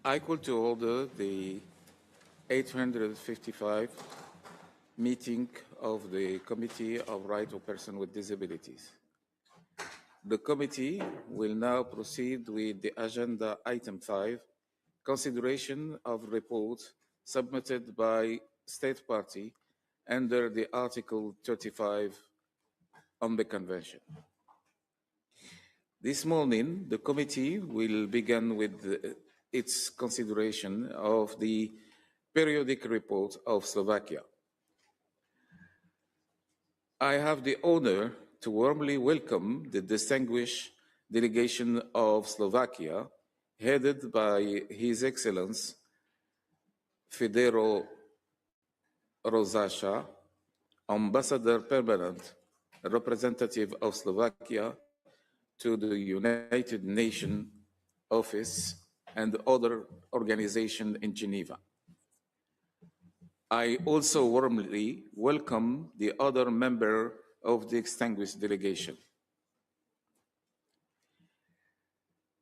I call to order the 855 meeting of the Committee of Rights of Persons with Disabilities. The committee will now proceed with the agenda item 5, consideration of reports submitted by state party under the Article 35 on the Convention. This morning, the committee will begin with its consideration of the periodic report of Slovakia. I have the honor to warmly welcome the distinguished delegation of Slovakia, headed by His Excellency Federo Rosacha, Ambassador Permanent Representative of Slovakia to the United Nations Office and other organizations in Geneva. I also warmly welcome the other member of the distinguished delegation.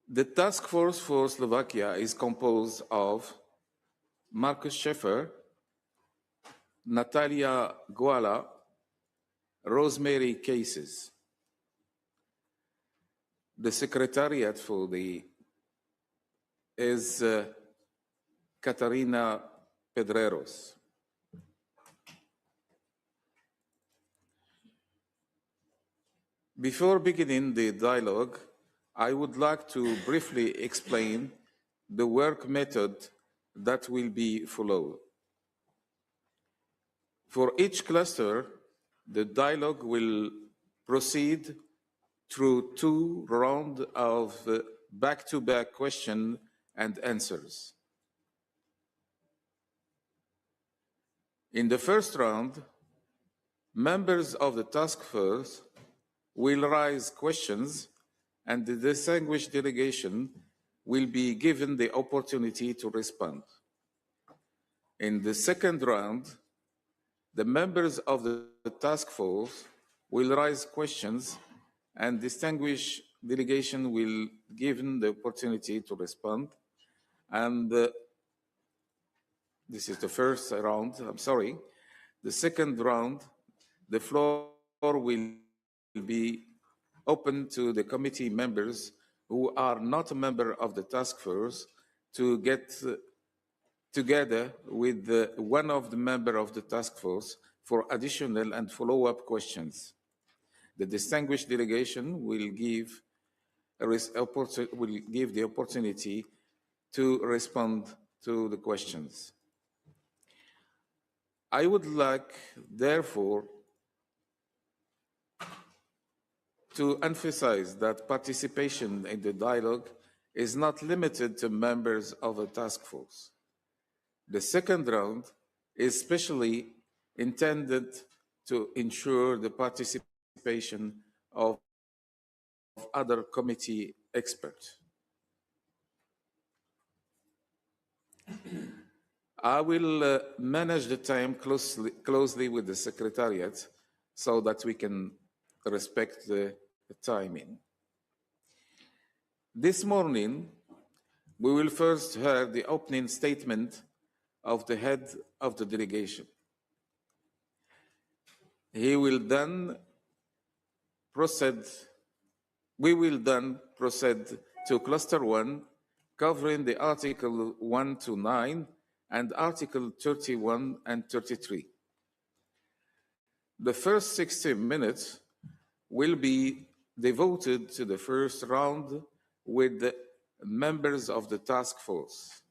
The task force for Slovakia is composed of Markus Schäfer, Natalia Guala, Rosemary Cases. The secretariat for is Catarina Pedreros. Before beginning the dialogue, I would like to briefly explain the work method that will be followed. For each cluster, the dialogue will proceed through 2 rounds of back-to-back question and answers. In the first round, members of the task force will raise questions and the distinguished delegation will be given the opportunity to respond. In the second round, the members of the task force will raise questions and distinguished delegation will be given the opportunity to respond. And this is the first round, I'm sorry. The second round, the floor will be open to the committee members who are not a member of the task force to get together with one of the members of the task force for additional and follow-up questions. The distinguished delegation will give the opportunity to respond to the questions. I would like, therefore, to emphasize that participation in the dialogue is not limited to members of a task force. The second round is specially intended to ensure the participation of other committee experts. I will manage the time closely with the Secretariat so that we can respect the timing. This morning, we will first hear the opening statement of the head of the delegation. We will then proceed to Cluster 1, covering the Article 1 to 9 and Article 31 and 33. The first 60 minutes will be devoted to the first round with the members of the task force.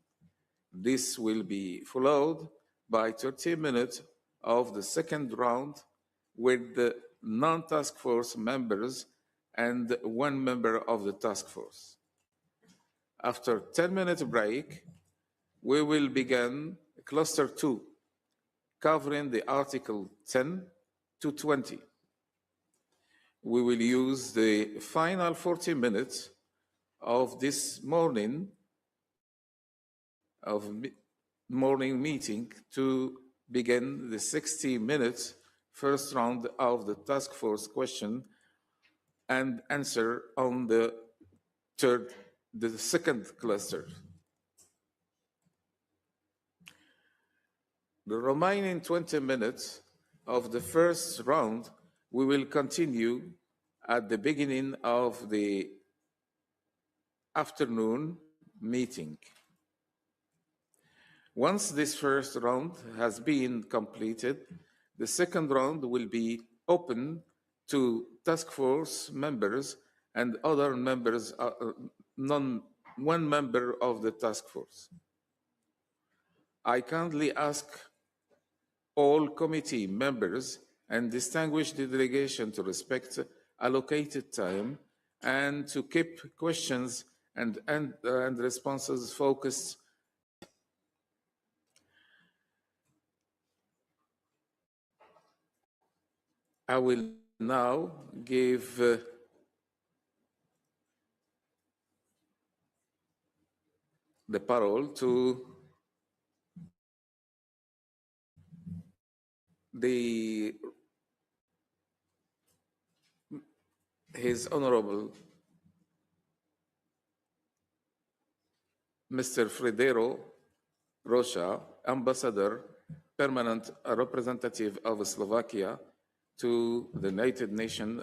This will be followed by 30 minutes of the second round with the non-task force members and 1 member of the task force. After 10-minute break, we will begin Cluster 2, covering the Article 10 to 20. We will use the final 40 minutes of this morning meeting to begin the 60 minutes first round of the task force question and answer on the second cluster. The remaining 20 minutes of the first round, we will continue at the beginning of the afternoon meeting. Once this first round has been completed, the second round will be open to task force members and other members, one member of the task force. I kindly ask all committee members and distinguished delegation to respect allocated time and to keep questions and responses focused. I will now give the parole to His Honorable Mr. Fredero Rocha, Ambassador, Permanent Representative of Slovakia to the United Nations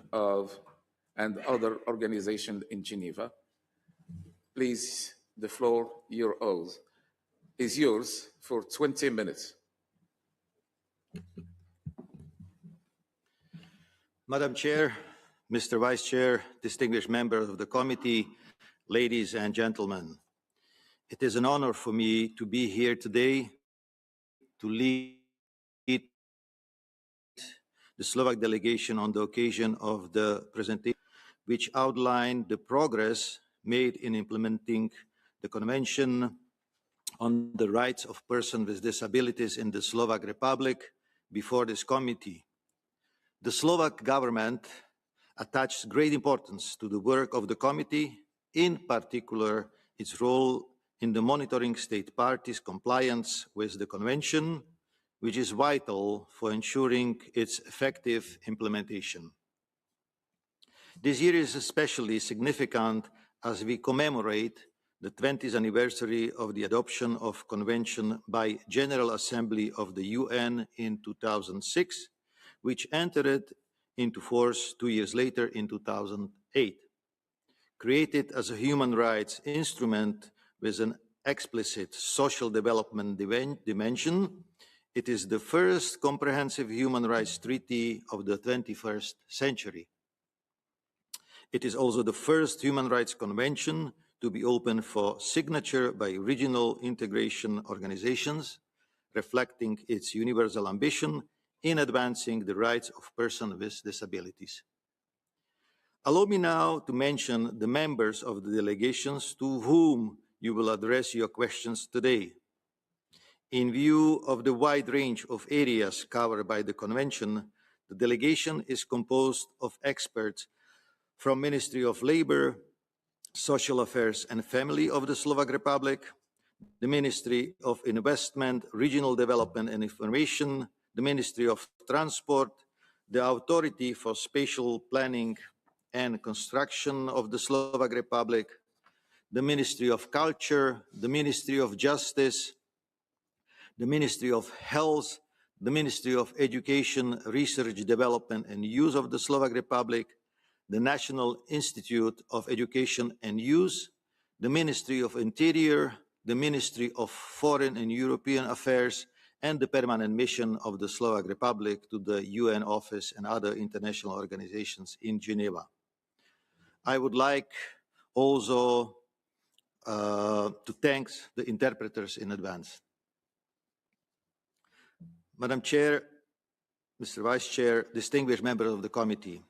and other organizations in Geneva. Please, the floor is yours for 20 minutes. Madam Chair, Mr. Vice Chair, distinguished members of the committee, ladies and gentlemen, it is an honor for me to be here today to lead the Slovak delegation on the occasion of the presentation, which outlined the progress made in implementing the Convention on the Rights of Persons with Disabilities in the Slovak Republic before this committee. The Slovak government attaches great importance to the work of the committee, in particular its role in the monitoring state parties' compliance with the Convention, which is vital for ensuring its effective implementation. This year is especially significant as we commemorate the 20th anniversary of the adoption of Convention by General Assembly of the UN in 2006, which entered into force 2 years later in 2008. Created as a human rights instrument with an explicit social development dimension, it is the first comprehensive human rights treaty of the 21st century. It is also the first human rights convention to be open for signature by regional integration organizations, reflecting its universal ambition in advancing the rights of persons with disabilities. Allow me now to mention the members of the delegations to whom you will address your questions today. In view of the wide range of areas covered by the Convention, the delegation is composed of experts from Ministry of Labour, Social Affairs and Family of the Slovak Republic, the Ministry of Investment, Regional Development and Information, the Ministry of Transport, the Authority for Spatial Planning and Construction of the Slovak Republic, the Ministry of Culture, the Ministry of Justice, the Ministry of Health, the Ministry of Education, Research, Development and Youth of the Slovak Republic, the National Institute of Education and Youth, the Ministry of Interior, the Ministry of Foreign and European Affairs, and the permanent mission of the Slovak Republic to the UN office and other international organizations in Geneva. I would like also to thank the interpreters in advance. Madam Chair, Mr. Vice Chair, distinguished members of the committee,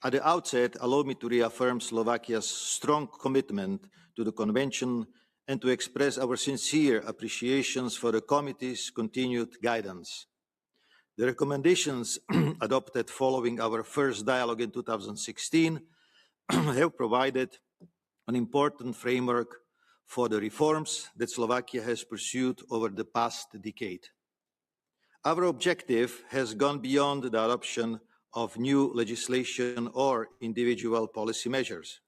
at the outset, allow me to reaffirm Slovakia's strong commitment to the Convention and to express our sincere appreciations for the committee's continued guidance. The recommendations adopted following our first dialogue in 2016 have provided an important framework for the reforms that Slovakia has pursued over the past decade. Our objective has gone beyond the adoption of new legislation or individual policy measures.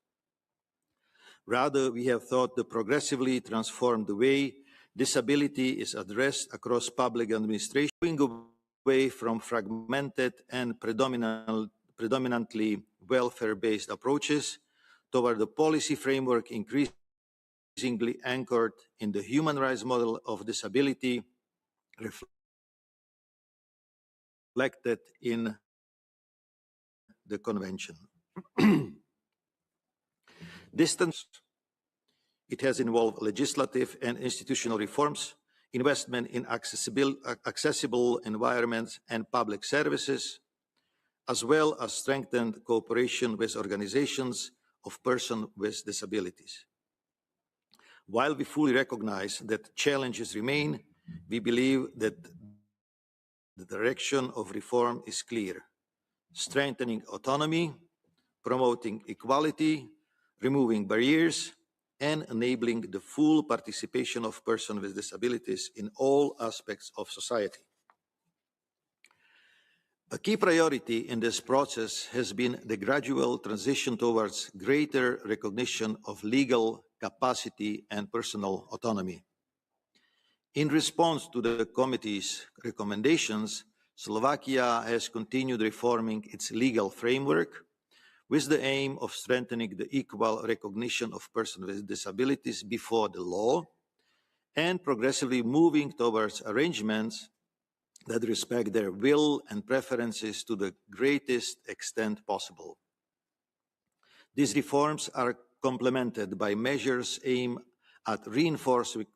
Rather, we have sought to progressively transform the way Disability is addressed across public administration, moving away from fragmented and predominantly welfare-based approaches toward a policy framework increasingly anchored in the human rights model of disability, reflected in the Convention. It has involved legislative and institutional reforms, investment in accessible environments and public services, as well as strengthened cooperation with organizations of persons with disabilities. While we fully recognize that challenges remain, we believe that the direction of reform is clear: strengthening autonomy, promoting equality, removing barriers, and enabling the full participation of persons with disabilities in all aspects of society. A key priority in this process has been the gradual transition towards greater recognition of legal capacity and personal autonomy. In response to the committee's recommendations, Slovakia has continued reforming its legal framework with the aim of strengthening the equal recognition of persons with disabilities before the law and progressively moving towards arrangements that respect their will and preferences to the greatest extent possible. These reforms are complemented by measures aimed at reinforcing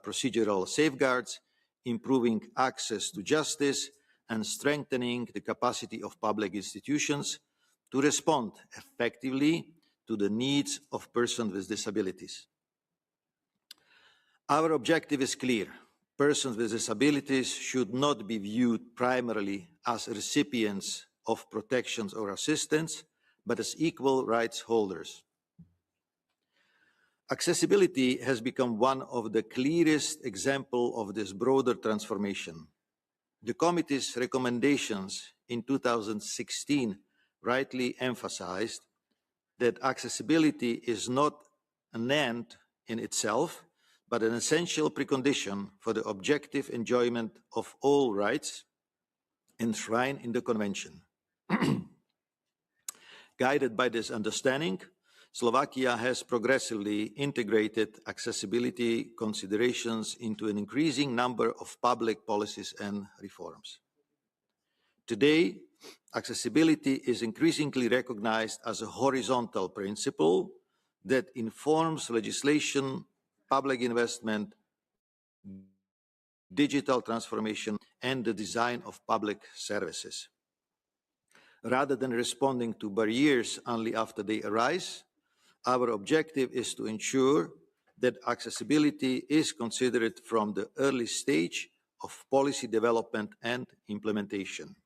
procedural safeguards, improving access to justice, and strengthening the capacity of public institutions to respond effectively to the needs of persons with disabilities. Our objective is clear. Persons with disabilities should not be viewed primarily as recipients of protections or assistance, but as equal rights holders. Accessibility has become one of the clearest examples of this broader transformation. The committee's recommendations in 2016 rightly emphasized that accessibility is not an end in itself, but an essential precondition for the objective enjoyment of all rights enshrined in the Convention. Guided by this understanding, Slovakia has progressively integrated accessibility considerations into an increasing number of public policies and reforms. Today, accessibility is increasingly recognized as a horizontal principle that informs legislation, public investment, digital transformation, and the design of public services. Rather than responding to barriers only after they arise, our objective is to ensure that accessibility is considered from the early stage of policy development and implementation.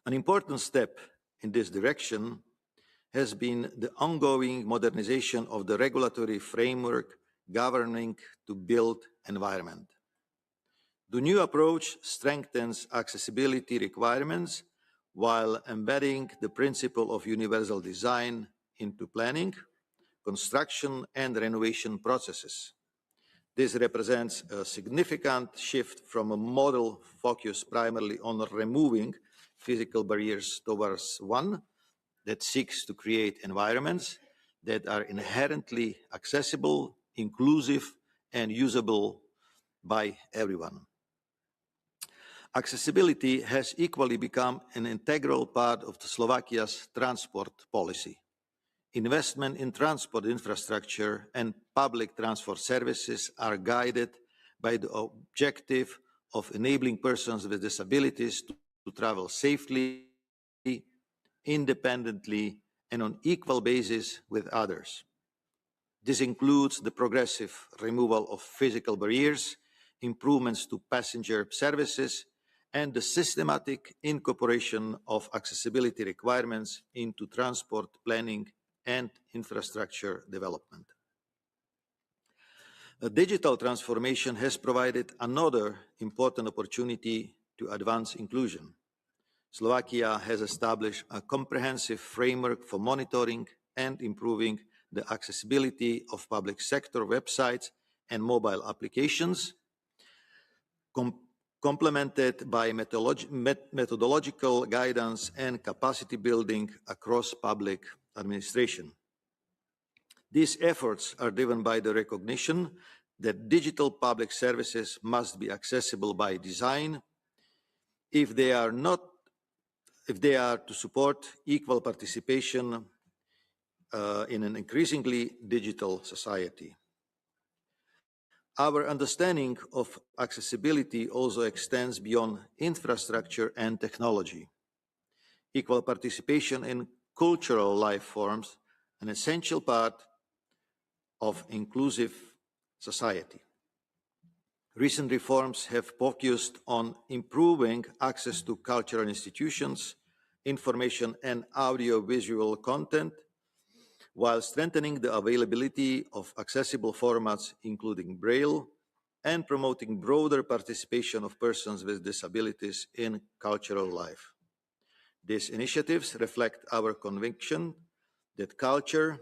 An important step in this direction has been the ongoing modernization of the regulatory framework governing the built environment. The new approach strengthens accessibility requirements while embedding the principle of universal design into planning, construction, and renovation processes. This represents a significant shift from a model focused primarily on removing physical barriers towards one that seeks to create environments that are inherently accessible, inclusive, and usable by everyone. Accessibility has equally become an integral part of Slovakia's transport policy. Investment in transport infrastructure and public transport services are guided by the objective of enabling persons with disabilities to travel safely, independently, and on equal basis with others. This includes the progressive removal of physical barriers, improvements to passenger services, and the systematic incorporation of accessibility requirements into transport planning and infrastructure development. A digital transformation has provided another important opportunity to advance inclusion. Slovakia has established a comprehensive framework for monitoring and improving the accessibility of public sector websites and mobile applications, complemented by methodological guidance and capacity building across public administration. These efforts are driven by the recognition that digital public services must be accessible by design if they are to support equal participation in an increasingly digital society. Our understanding of accessibility also extends beyond infrastructure and technology. Equal participation in cultural life forms an essential part of inclusive society. Recent reforms have focused on improving access to cultural institutions, information and audiovisual content, while strengthening the availability of accessible formats, including Braille, and promoting broader participation of persons with disabilities in cultural life. These initiatives reflect our conviction that culture,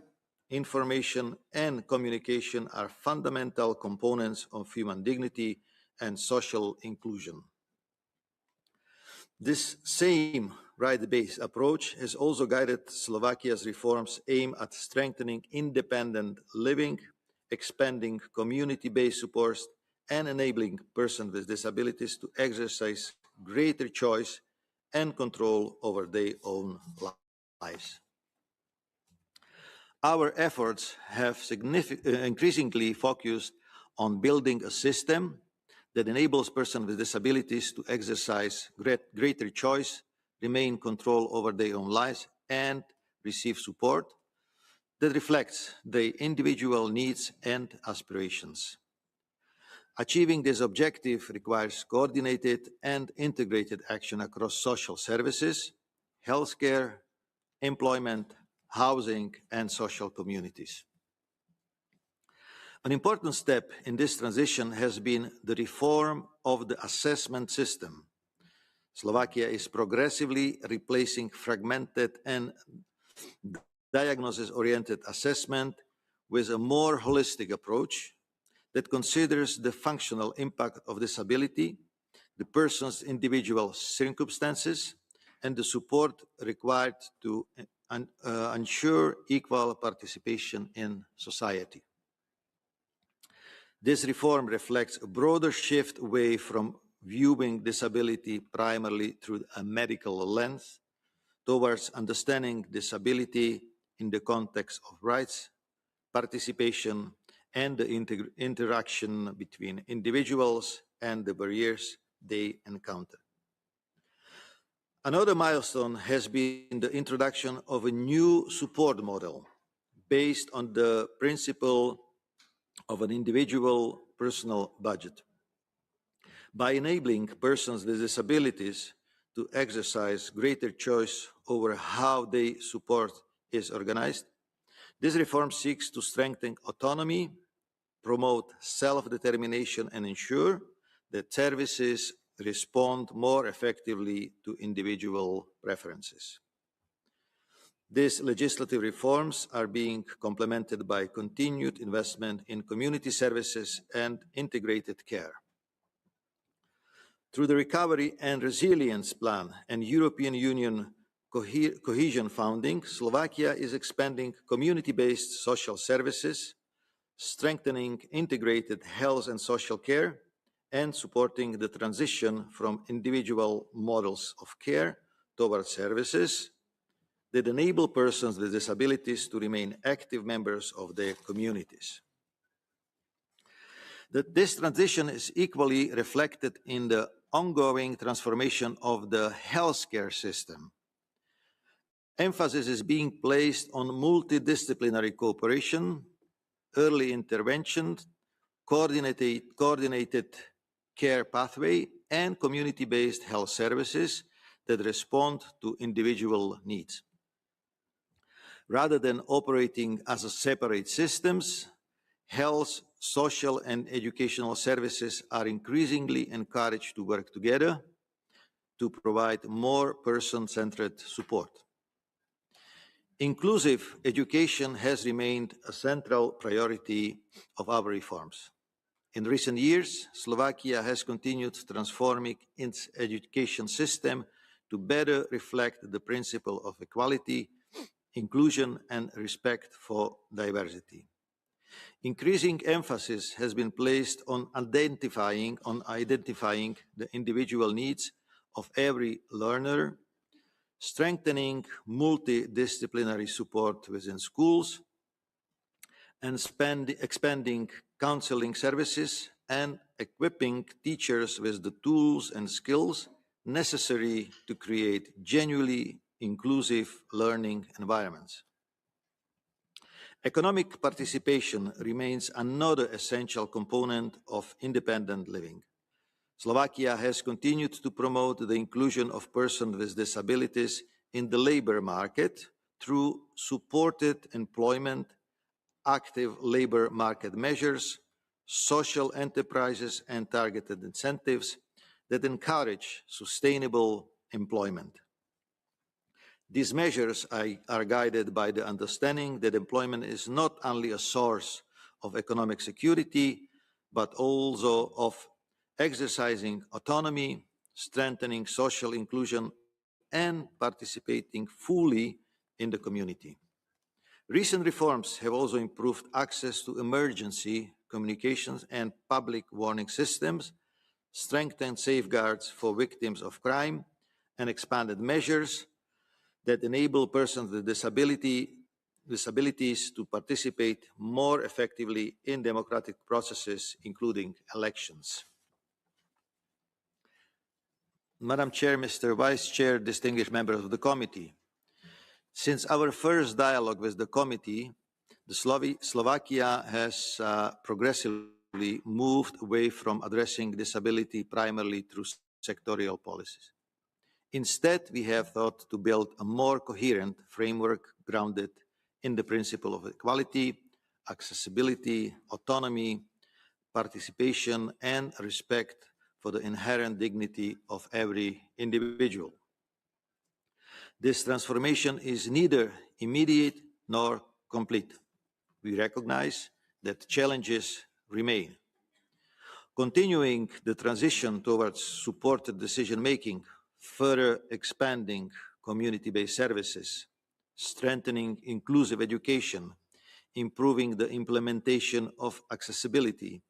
information, and communication are fundamental components of human dignity and social inclusion. This same right-based approach has also guided Slovakia's reforms aimed at strengthening independent living, expanding community-based supports, and enabling persons with disabilities to exercise greater choice and control over their own lives. Our efforts have increasingly focused on building a system that enables persons with disabilities to exercise greater choice, remain control over their own lives, and receive support that reflects their individual needs and aspirations. Achieving this objective requires coordinated and integrated action across social services, healthcare, employment, housing, and social communities. An important step in this transition has been the reform of the assessment system. Slovakia is progressively replacing fragmented and diagnosis-oriented assessment with a more holistic approach that considers the functional impact of disability, the person's individual circumstances, and the support required to ensure equal participation in society. This reform reflects a broader shift away from viewing disability primarily through a medical lens towards understanding disability in the context of rights, participation, and the interaction between individuals and the barriers they encounter. Another milestone has been the introduction of a new support model based on the principle of an individual personal budget. By enabling persons with disabilities to exercise greater choice over how their support is organized, this reform seeks to strengthen autonomy, promote self-determination, and ensure that services respond more effectively to individual preferences. These legislative reforms are being complemented by continued investment in community services and integrated care. Through the Recovery and Resilience Plan and European Union cohesion funding, Slovakia is expanding community-based social services, strengthening integrated health and social care, and supporting the transition from individual models of care towards services that enable persons with disabilities to remain active members of their communities. This transition is equally reflected in the ongoing transformation of the healthcare system. Emphasis is being placed on multidisciplinary cooperation, early intervention, coordinated care pathway, and community-based health services that respond to individual needs. Rather than operating as separate systems, health, social, and educational services are increasingly encouraged to work together to provide more person-centered support. Inclusive education has remained a central priority of our reforms. In recent years, Slovakia has continued transforming its education system to better reflect the principle of equality, inclusion, and respect for diversity. Increasing emphasis has been placed on identifying the individual needs of every learner, strengthening multidisciplinary support within schools, and expanding counseling services and equipping teachers with the tools and skills necessary to create genuinely inclusive learning environments. Economic participation remains another essential component of independent living. Slovakia has continued to promote the inclusion of persons with disabilities in the labor market through supported employment, active labor market measures, social enterprises, and targeted incentives that encourage sustainable employment. These measures are guided by the understanding that employment is not only a source of economic security, but also of exercising autonomy, strengthening social inclusion, and participating fully in the community. Recent reforms have also improved access to emergency communications and public warning systems, strengthened safeguards for victims of crime, and expanded measures that enable persons with disabilities to participate more effectively in democratic processes, including elections. Madam Chair, Mr. Vice Chair, distinguished members of the committee, since our first dialogue with the committee, Slovakia has progressively moved away from addressing disability primarily through sectorial policies. Instead, we have thought to build a more coherent framework grounded in the principle of equality, accessibility, autonomy, participation, and respect for the inherent dignity of every individual. This transformation is neither immediate nor complete. We recognize that challenges remain. Continuing the transition towards supported decision-making, further expanding community-based services, strengthening inclusive education, improving the implementation of accessibility,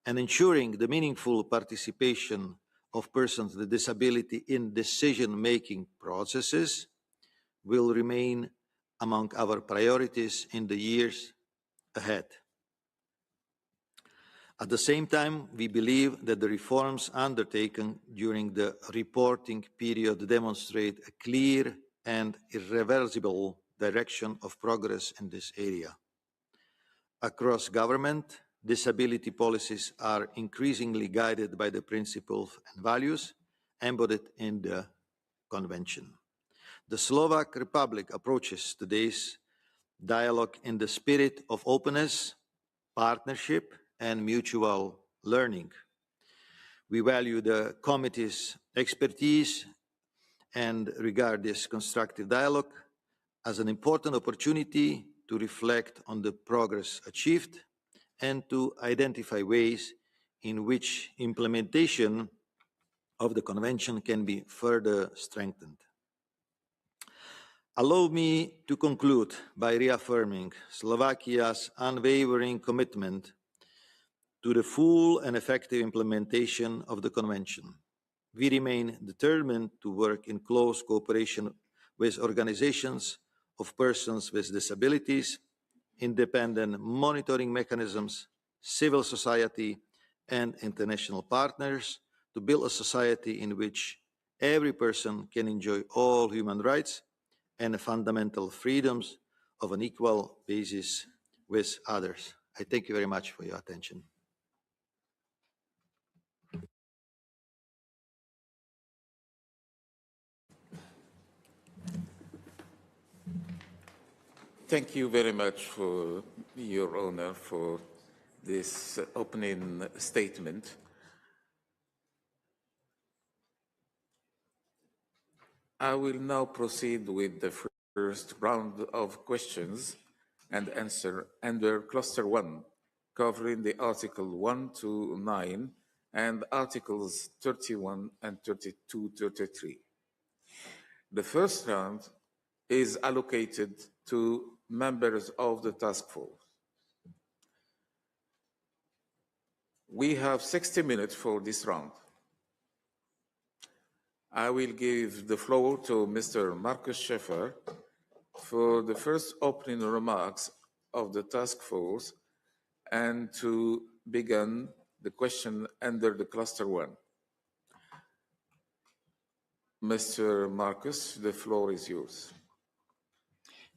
and ensuring the meaningful participation of persons with disability in decision-making processes will remain among our priorities in the years ahead. At the same time, we believe that the reforms undertaken during the reporting period demonstrate a clear and irreversible direction of progress in this area. Across government, disability policies are increasingly guided by the principles and values embodied in the Convention. The Slovak Republic approaches today's dialogue in the spirit of openness, partnership, and mutual learning. We value the committee's expertise and regard this constructive dialogue as an important opportunity to reflect on the progress achieved and to identify ways in which implementation of the Convention can be further strengthened. Allow me to conclude by reaffirming Slovakia's unwavering commitment to the full and effective implementation of the Convention. We remain determined to work in close cooperation with organizations of persons with disabilities, independent monitoring mechanisms, civil society, and international partners to build a society in which every person can enjoy all human rights and the fundamental freedoms of an equal basis with others. I thank you very much for your attention. Thank you very much for your honor for this opening statement. I will now proceed with the first round of questions and answer under Cluster 1, covering the Article 1 to 9 and Articles 31 and 32, 33. The first round is allocated to members of the task force. We have 60 minutes for this round. I will give the floor to Mr. Markus Schäfer for the first opening remarks of the task force and to begin the question under the cluster 1. Mr. Markus, the floor is yours.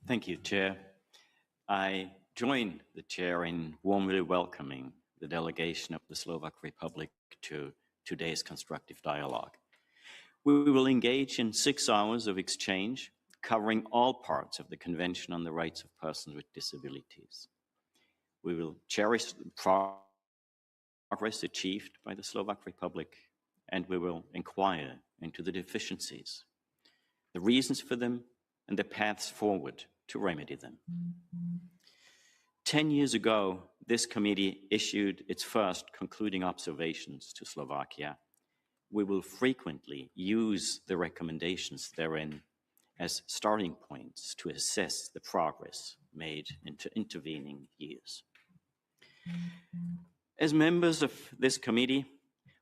Thank you, Chair. I join the Chair in warmly welcoming the delegation of the Slovak Republic to today's constructive dialogue. We will engage in 6 hours of exchange, covering all parts of the Convention on the Rights of Persons with Disabilities. We will cherish the progress achieved by the Slovak Republic, and we will inquire into the deficiencies, the reasons for them, and the paths forward to remedy them. 10 years ago, this committee issued its first concluding observations to Slovakia. We will frequently use the recommendations therein as starting points to assess the progress made in intervening years. As members of this committee,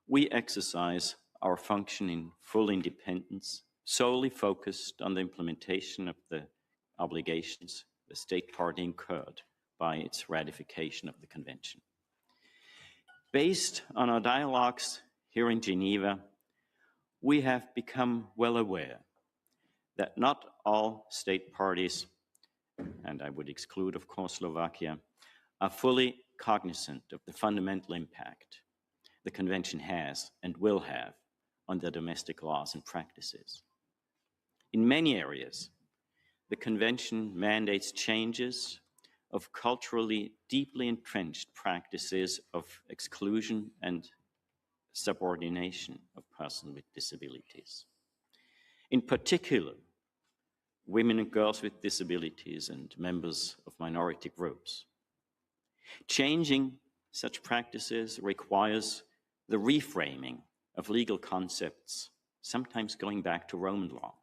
we exercise our function in full independence, solely focused on the implementation of the obligations the state party incurred by its ratification of the Convention. Based on our dialogues here in Geneva, we have become well aware that not all state parties, and I would exclude, of course, Slovakia, are fully cognizant of the fundamental impact the Convention has and will have on their domestic laws and practices. In many areas, the Convention mandates changes of culturally deeply entrenched practices of exclusion and subordination of persons with disabilities. In particular, women and girls with disabilities and members of minority groups. Changing such practices requires the reframing of legal concepts, sometimes going back to Roman law.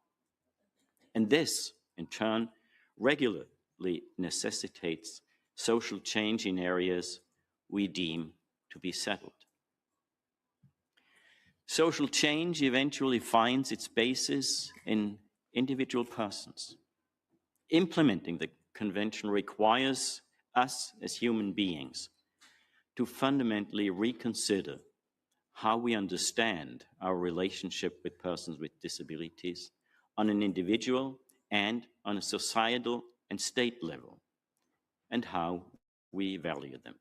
And this, in turn, regularly necessitates social change in areas we deem to be settled. Social change eventually finds its basis in individual persons. Implementing the Convention requires us as human beings to fundamentally reconsider how we understand our relationship with persons with disabilities on an individual and on a societal and state level, and how we value them.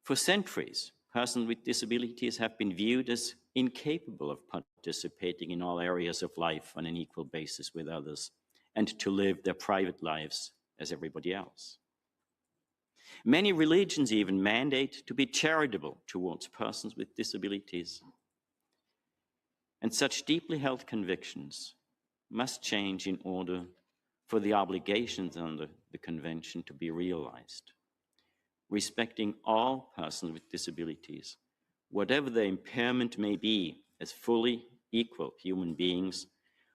For centuries, persons with disabilities have been viewed as incapable of participating in all areas of life on an equal basis with others, and to live their private lives as everybody else. Many religions even mandate to be charitable towards persons with disabilities. And such deeply held convictions must change in order for the obligations under the Convention to be realized. Respecting all persons with disabilities, whatever their impairment may be, as fully equal human beings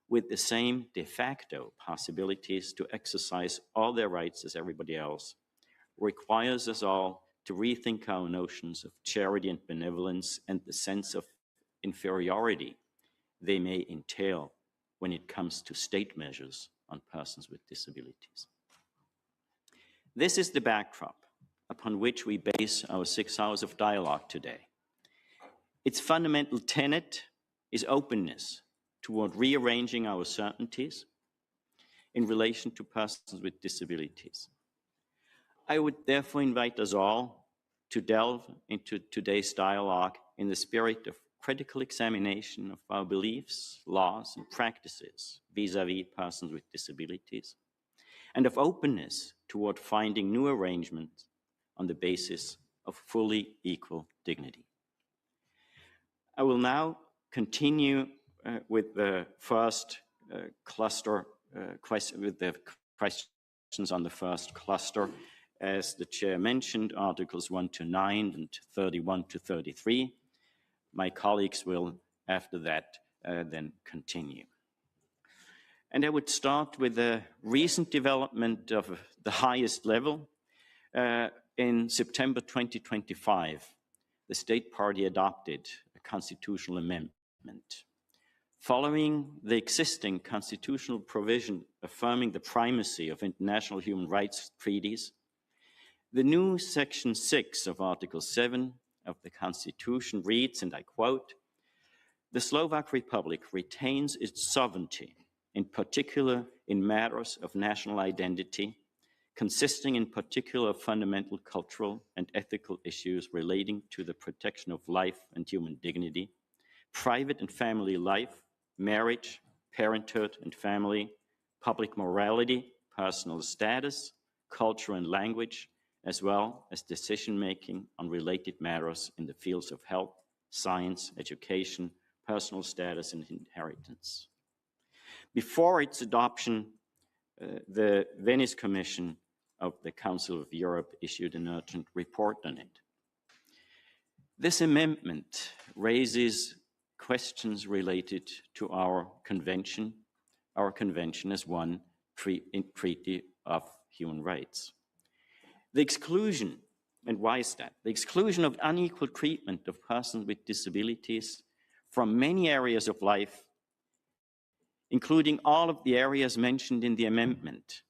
with the same de facto possibilities to exercise all their rights as everybody else, requires us all to rethink our notions of charity and benevolence and the sense of inferiority they may entail when it comes to state measures on persons with disabilities. This is the backdrop upon which we base our 6 hours of dialogue today. Its fundamental tenet is openness toward rearranging our certainties in relation to persons with disabilities. I would therefore invite us all to delve into today's dialogue in the spirit of critical examination of our beliefs, laws, and practices vis-à-vis persons with disabilities, and of openness toward finding new arrangements on the basis of fully equal dignity. I will now continue with the first cluster, with the questions on the first cluster, as the chair mentioned, Articles 1 to 9 and 31 to 33. My colleagues will, after that, then continue. And I would start with a recent development of the highest level. In September 2025, the State Party adopted a constitutional amendment. Following the existing constitutional provision affirming the primacy of international human rights treaties, the new Section 6 of Article 7 of the Constitution reads, and I quote, "The Slovak Republic retains its sovereignty, in particular in matters of national identity, consisting in particular of fundamental cultural and ethical issues relating to the protection of life and human dignity, private and family life, marriage, parenthood and family, public morality, personal status, culture and language, as well as decision-making on related matters in the fields of health, science, education, personal status and inheritance." Before its adoption, the Venice Commission of the Council of Europe issued an urgent report on it. This amendment raises questions related to our convention as one treaty of human rights. The exclusion, and why is that? The exclusion of unequal treatment of persons with disabilities from many areas of life, including all of the areas mentioned in the amendment,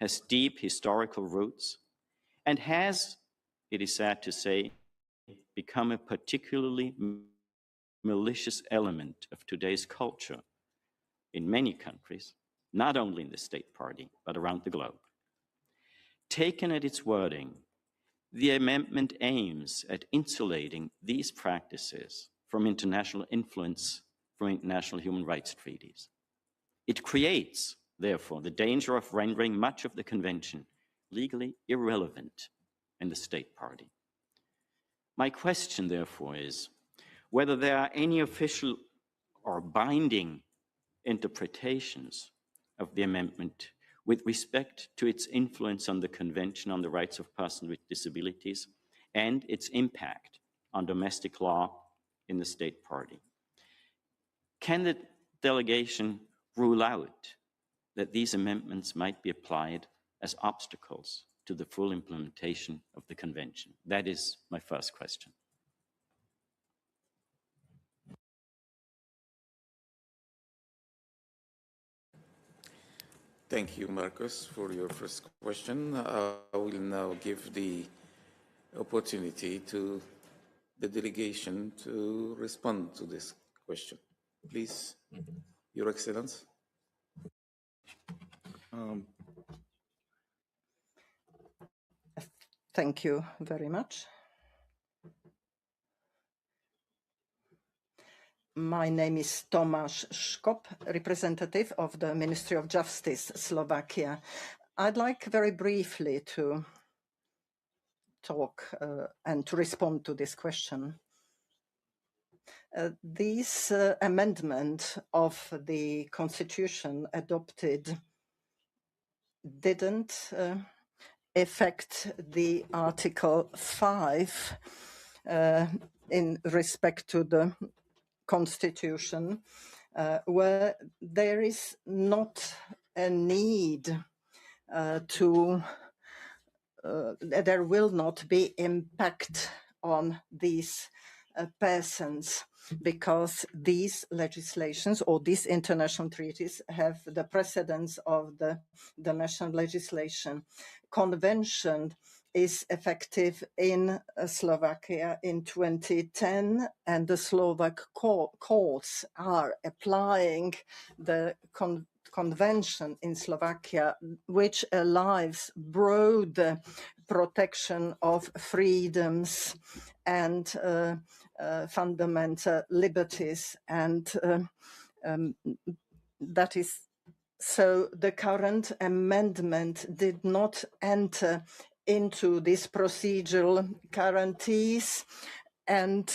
has deep historical roots and has, it is sad to say, become a particularly malicious element of today's culture in many countries, not only in the State Party, but around the globe. Taken at its wording, the amendment aims at insulating these practices from international influence from international human rights treaties. It creates, therefore, the danger of rendering much of the convention legally irrelevant in the State Party. My question, therefore, is whether there are any official or binding interpretations of the amendment with respect to its influence on the Convention on the Rights of Persons with Disabilities and its impact on domestic law in the State Party. Can the delegation rule out that these amendments might be applied as obstacles to the full implementation of the Convention? That is my first question. Thank you, Marcus, for your first question. I will now give the opportunity to the delegation to respond to this question. Please, Your Excellency. Thank you very much. My name is Tomáš Škop, representative of the Ministry of Justice, Slovakia. I'd like very briefly to talk and to respond to this question. This amendment of the Constitution adopted didn't affect the Article 5 in respect to the Constitution, where there is not a need there will not be impact on these persons, because these legislations or these international treaties have the precedence of the national legislation. Convention is effective in Slovakia in 2010, and the Slovak courts are applying the convention in Slovakia, which allows broad protection of freedoms and fundamental liberties, and that is so the current amendment did not enter into these procedural guarantees and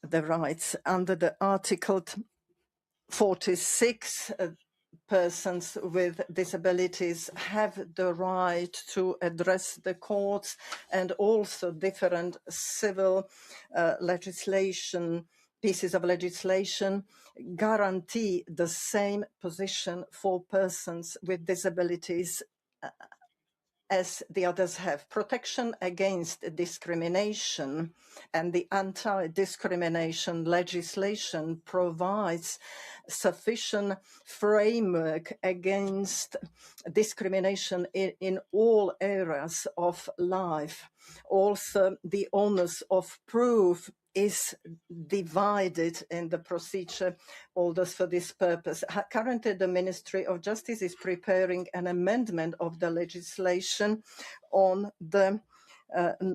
the rights under the Article 46 persons with disabilities have the right to address the courts, and also different civil pieces of legislation guarantee the same position for persons with disabilities as the others have. Protection against discrimination and the anti-discrimination legislation provides sufficient framework against discrimination in all areas of life. Also, the onus of proof is divided in the procedure orders for this purpose. Currently, the Ministry of Justice is preparing an amendment of the legislation on the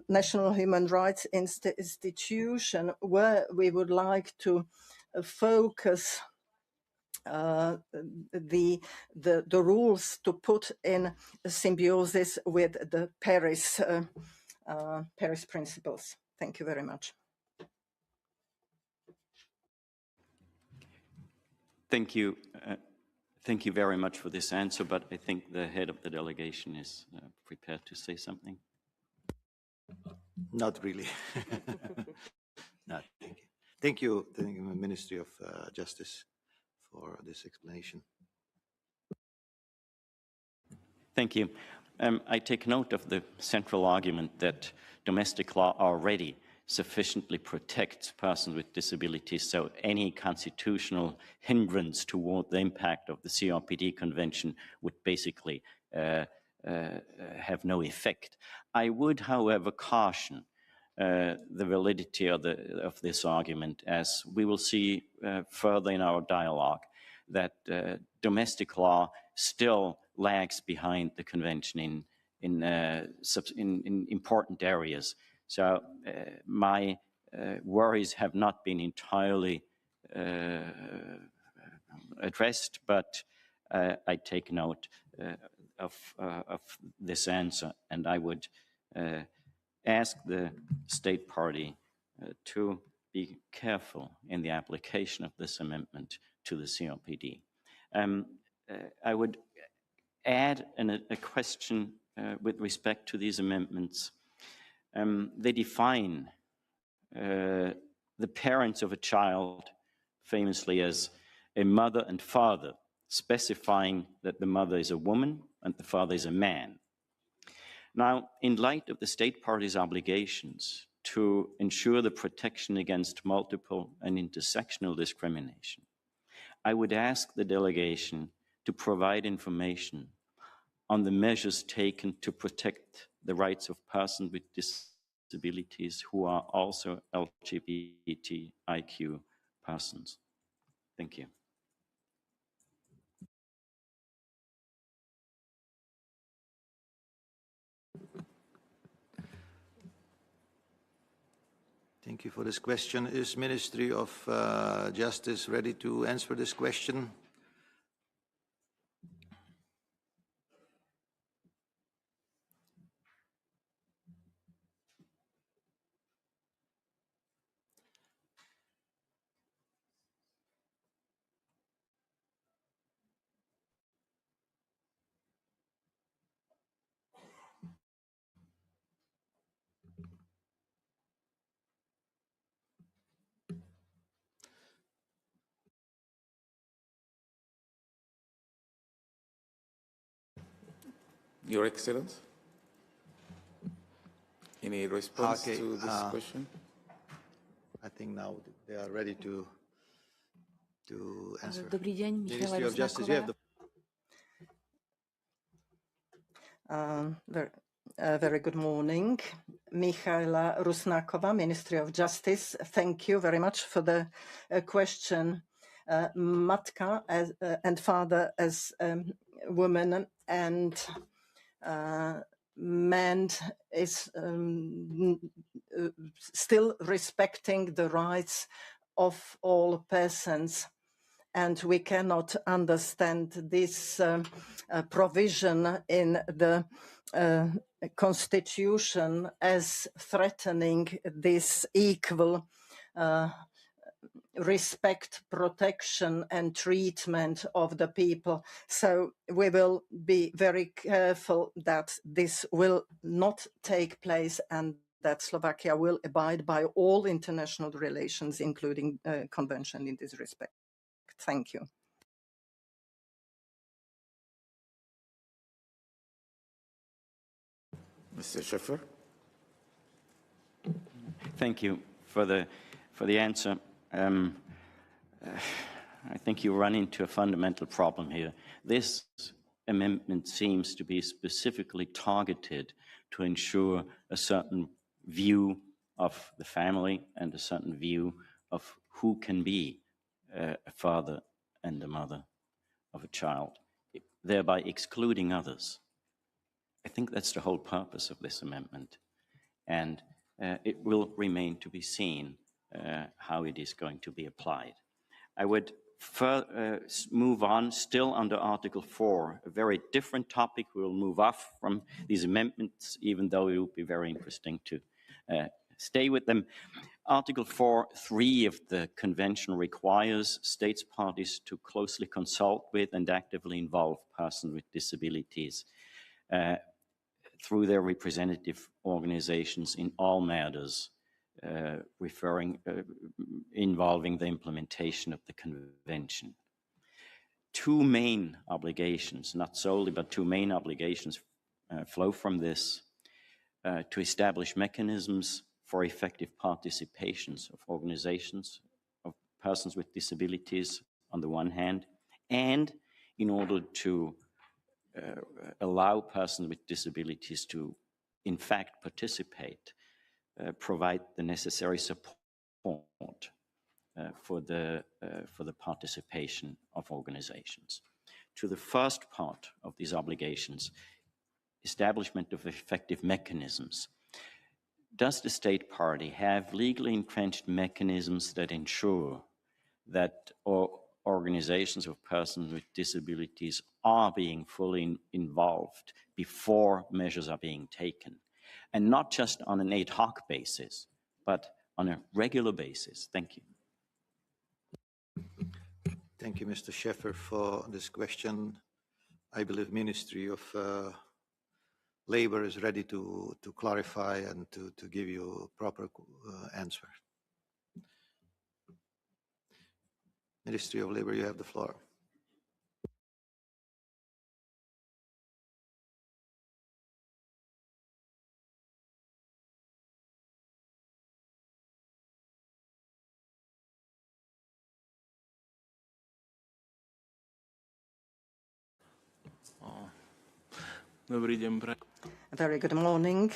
National Human Rights Institution, where we would like to focus the rules to put in symbiosis with the Paris principles. Thank you very much. Thank you. Thank you very much for this answer, but I think the head of the delegation is prepared to say something. Not really. No, thank you. Thank you, Ministry of Justice, for this explanation. Thank you. I take note of the central argument that domestic law already sufficiently protects persons with disabilities, so any constitutional hindrance toward the impact of the CRPD Convention would basically have no effect. I would, however, caution the validity of this argument, as we will see further in our dialogue that domestic law still lags behind the convention in important areas. So my worries have not been entirely addressed, but I take note of this answer, and I would ask the state party to be careful in the application of this amendment to the CRPD. I would add a question with respect to these amendments. They define the parents of a child famously as a mother and father, specifying that the mother is a woman and the father is a man. Now, in light of the state party's obligations to ensure the protection against multiple and intersectional discrimination, I would ask the delegation to provide information on the measures taken to protect the rights of persons with disabilities who are also LGBTIQ persons. Thank you. Thank you for this question. Is Ministry of Justice ready to answer this question? Your Excellency, any response to this question? I think now they are ready to answer. Dobrý deň, Michaela Ministry of Justice, you have the very good morning. Michaela Rusnakova, Ministry of Justice. Thank you very much for the question. Matka and father as woman and man is still respecting the rights of all persons. And we cannot understand this provision in the Constitution as threatening this equal respect, protection and treatment of the people. So we will be very careful that this will not take place and that Slovakia will abide by all international relations, including convention in this respect. Thank you. Mr. Schäfer. Thank you for the answer. I think you run into a fundamental problem here. This amendment seems to be specifically targeted to ensure a certain view of the family and a certain view of who can be a father and a mother of a child, thereby excluding others. I think that's the whole purpose of this amendment. And it will remain to be seen how it is going to be applied. I would move on, still under Article 4, a very different topic. We'll move off from these amendments, even though it would be very interesting to stay with them. Article 4.3 of the Convention requires states parties to closely consult with and actively involve persons with disabilities through their representative organizations in all matters involving the implementation of the Convention. Two main obligations, not solely, but two main obligations flow from this: to establish mechanisms for effective participations of organizations of persons with disabilities on the one hand, and in order to allow persons with disabilities to, in fact, participate, provide the necessary support for the participation of organizations. To the first part of these obligations, establishment of effective mechanisms. Does the state party have legally entrenched mechanisms that ensure that organizations of persons with disabilities are being fully involved before measures are being taken? And not just on an ad hoc basis, but on a regular basis. Thank you. Thank you, Mr. Schäfer, for this question. I believe Ministry of Labor is ready to clarify and to give you a proper answer. Ministry of Labor, you have the floor. Very good morning.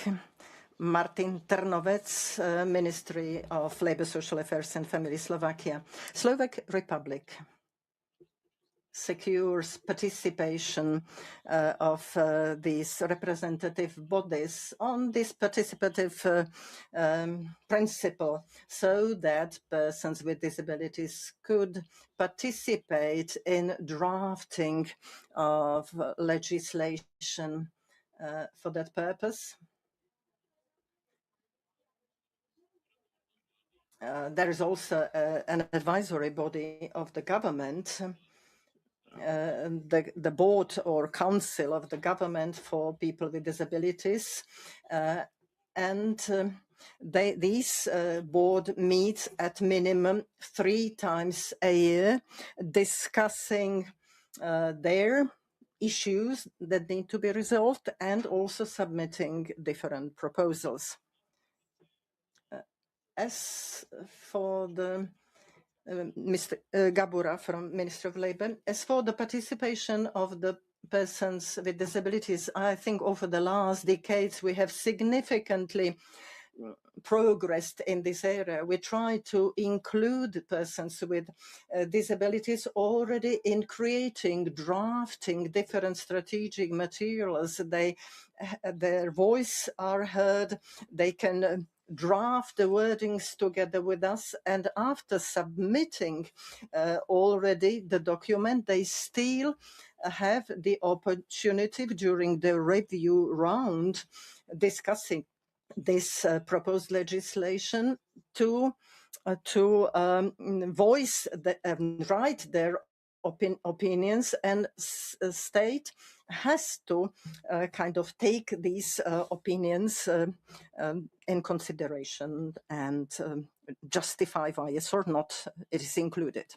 Martin Trnovec, Ministry of Labour, Social Affairs and Family, Slovakia. Slovak Republic secures participation of these representative bodies on this participative principle, so that persons with disabilities could participate in drafting of legislation for that purpose. There is also an advisory body of the government, the board or council of the government for people with disabilities, and this board meets at minimum 3 times a year, discussing their issues that need to be resolved and also submitting different proposals. As for the Mr. Gabura from Ministry of Labour, as for the participation of the persons with disabilities, I think over the last decades we have significantly progressed in this area. We try to include persons with disabilities already in drafting different strategic materials. Their voice are heard, they can draft the wordings together with us, and after submitting already the document, they still have the opportunity during the review round discussing this proposed legislation to to voice write their opinions, and state has to kind of take these opinions in consideration and justify why yes or not it is included.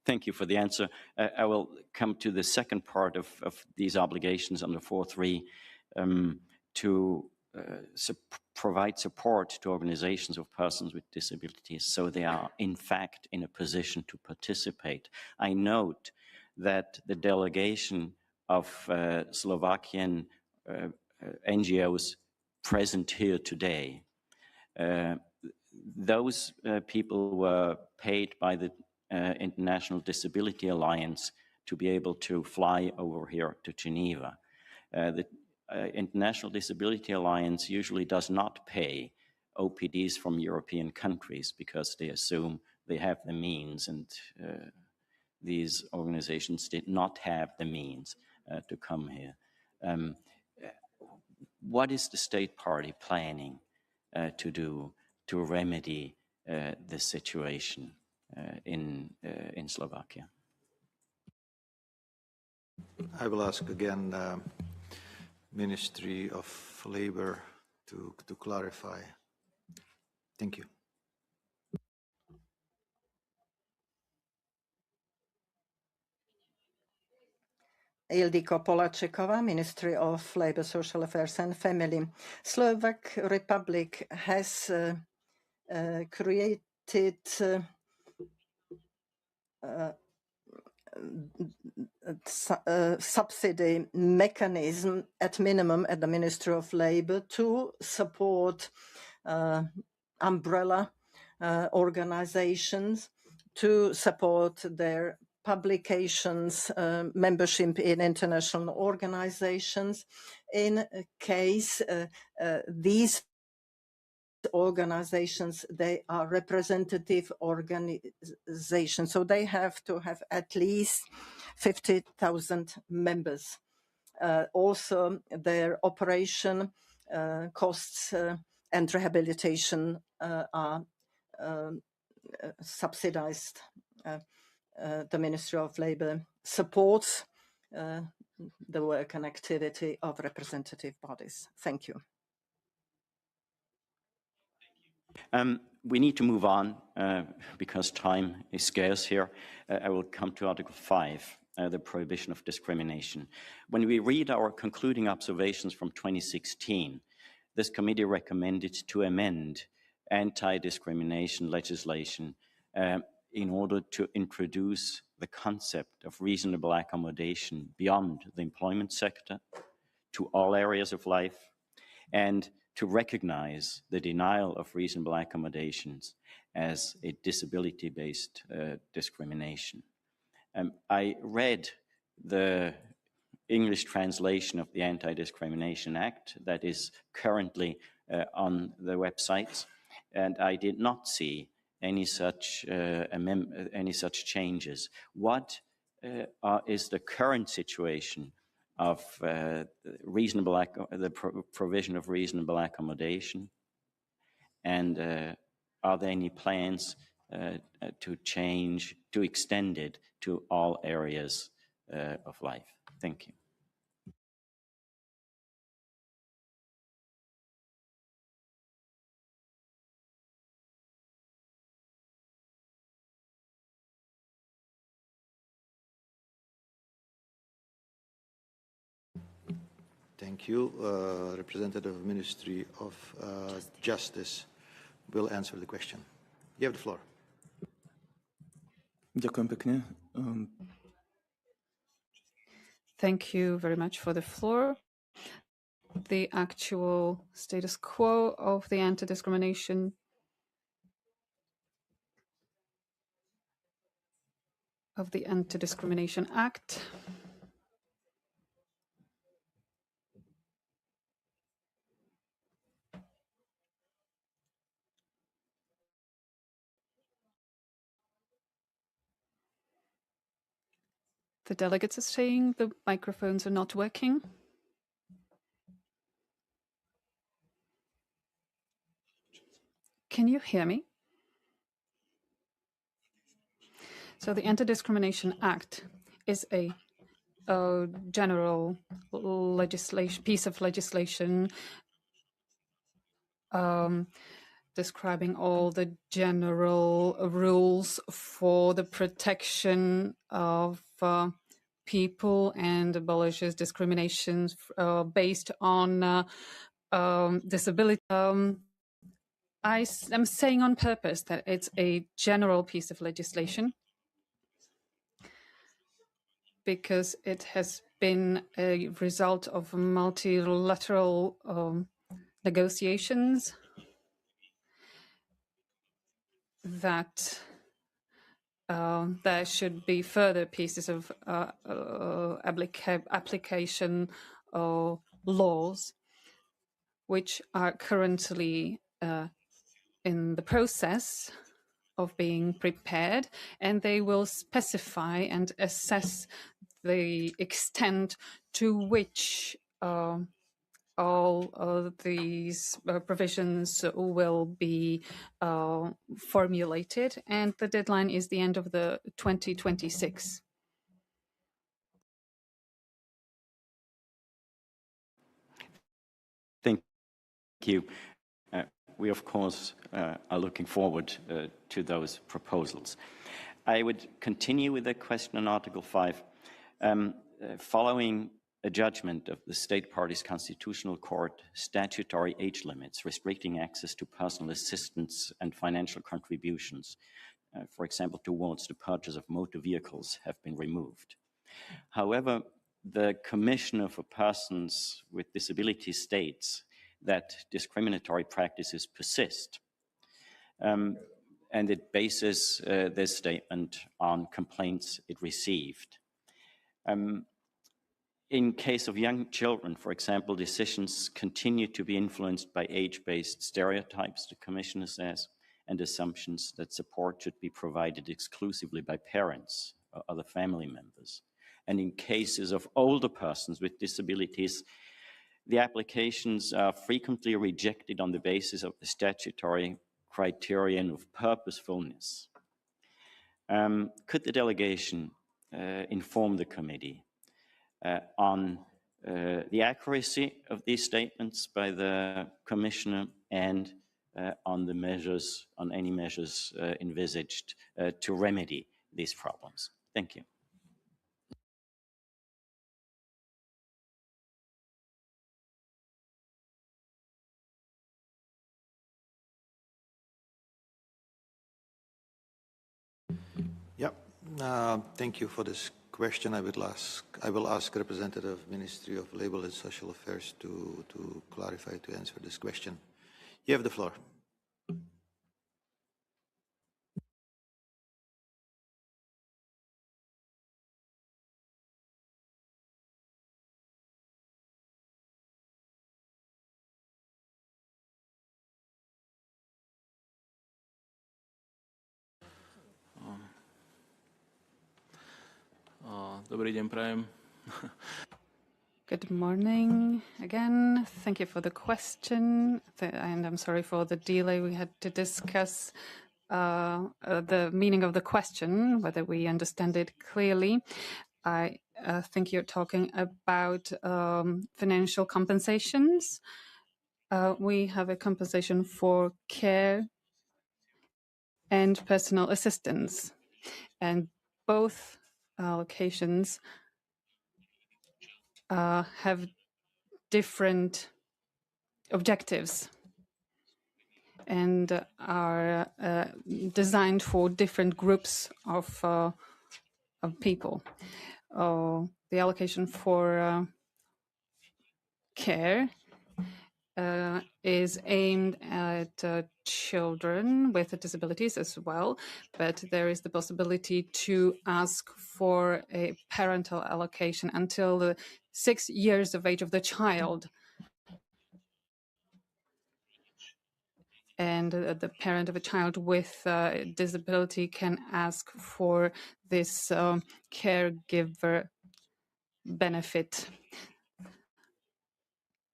Thank you for the answer. I will come to the second part of these obligations under 4.3 to provide support to organizations of persons with disabilities so they are in fact in a position to participate. I note that the delegation of Slovakian NGOs present here today, those people were paid by the International Disability Alliance to be able to fly over here to Geneva. The International Disability Alliance usually does not pay OPDs from European countries because they assume they have the means, and these organizations did not have the means to come here. What is the state party planning to do to remedy the situation in Slovakia? I will ask again Ministry of Labor to clarify. Thank you. Ildiko Polačeková, Ministry of Labor, Social Affairs and Family. Slovak Republic has created subsidy mechanism at minimum at the Ministry of Labor to support umbrella organizations, to support their publications, membership in international organizations, in case these organizations, they are representative organizations, so they have to have at least 50,000 members. Also, their operation costs and rehabilitation are subsidized. The Ministry of Labor supports the work and activity of representative bodies. Thank you. We need to move on because time is scarce here. I will come to Article 5, the prohibition of discrimination. When we read our concluding observations from 2016, this committee recommended to amend anti-discrimination legislation in order to introduce the concept of reasonable accommodation beyond the employment sector to all areas of life, and to recognize the denial of reasonable accommodations as a disability-based discrimination. I read the English translation of the Anti-Discrimination Act that is currently on the websites, and I did not see any such changes. What is the current situation of the provision of reasonable accommodation, and are there any plans to extend it to all areas of life? Thank you. Thank you. Representative of Ministry of Justice will answer the question. You have the floor. Ďakujem pekne. Thank you very much for the floor. The actual status quo of the anti-discrimination Act. The delegates are saying the microphones are not working. Can you hear me? So the Anti-Discrimination Act is a general piece of legislation describing all the general rules for the protection of people and abolishes discriminations based on disability. I am saying on purpose that it's a general piece of legislation because it has been a result of multilateral negotiations that there should be further pieces of application laws which are currently in the process of being prepared, and they will specify and assess the extent to which all of these provisions will be formulated, and the deadline is the end of the 2026. Thank you. We, of course, are looking forward to those proposals. I would continue with a question on Article 5. Following a judgment of the State Party's Constitutional Court, statutory age limits restricting access to personal assistance and financial contributions, for example, towards the purchase of motor vehicles, have been removed. However, the Commissioner for Persons with Disabilities states that discriminatory practices persist. And it bases this statement on complaints it received. In case of young children, for example, decisions continue to be influenced by age-based stereotypes, the Commissioner says, and assumptions that support should be provided exclusively by parents or other family members. And in cases of older persons with disabilities, the applications are frequently rejected on the basis of the statutory criterion of purposefulness. Could the delegation inform the committee on the accuracy of these statements by the Commissioner and on the measures, on any measures envisaged to remedy these problems? Thank you. Yeah, thank you for this question. I will ask representative Ministry of Labour and Social Affairs to clarify, to answer this question. You have the floor. Dobrý deň prajem. Good morning again. Thank you for the question. And I'm sorry for the delay. We had to discuss the meaning of the question, whether we understand it clearly. I think you're talking about financial compensations. We have a compensation for care and personal assistance, and both allocations have different objectives and are designed for different groups of people. The allocation for care is aimed at children with disabilities as well, but there is the possibility to ask for a parental allocation until the 6 years of age of the child. And the parent of a child with disability can ask for this caregiver benefit.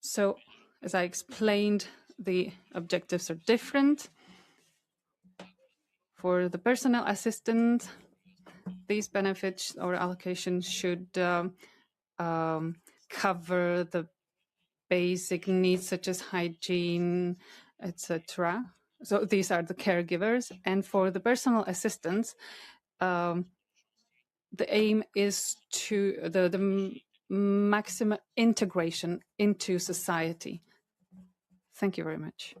So, as I explained, the objectives are different. For the personal assistant, these benefits or allocations should cover the basic needs such as hygiene, etc. So these are the caregivers. And for the personal assistants, the aim is to the maximum integration into society. Thank you very much.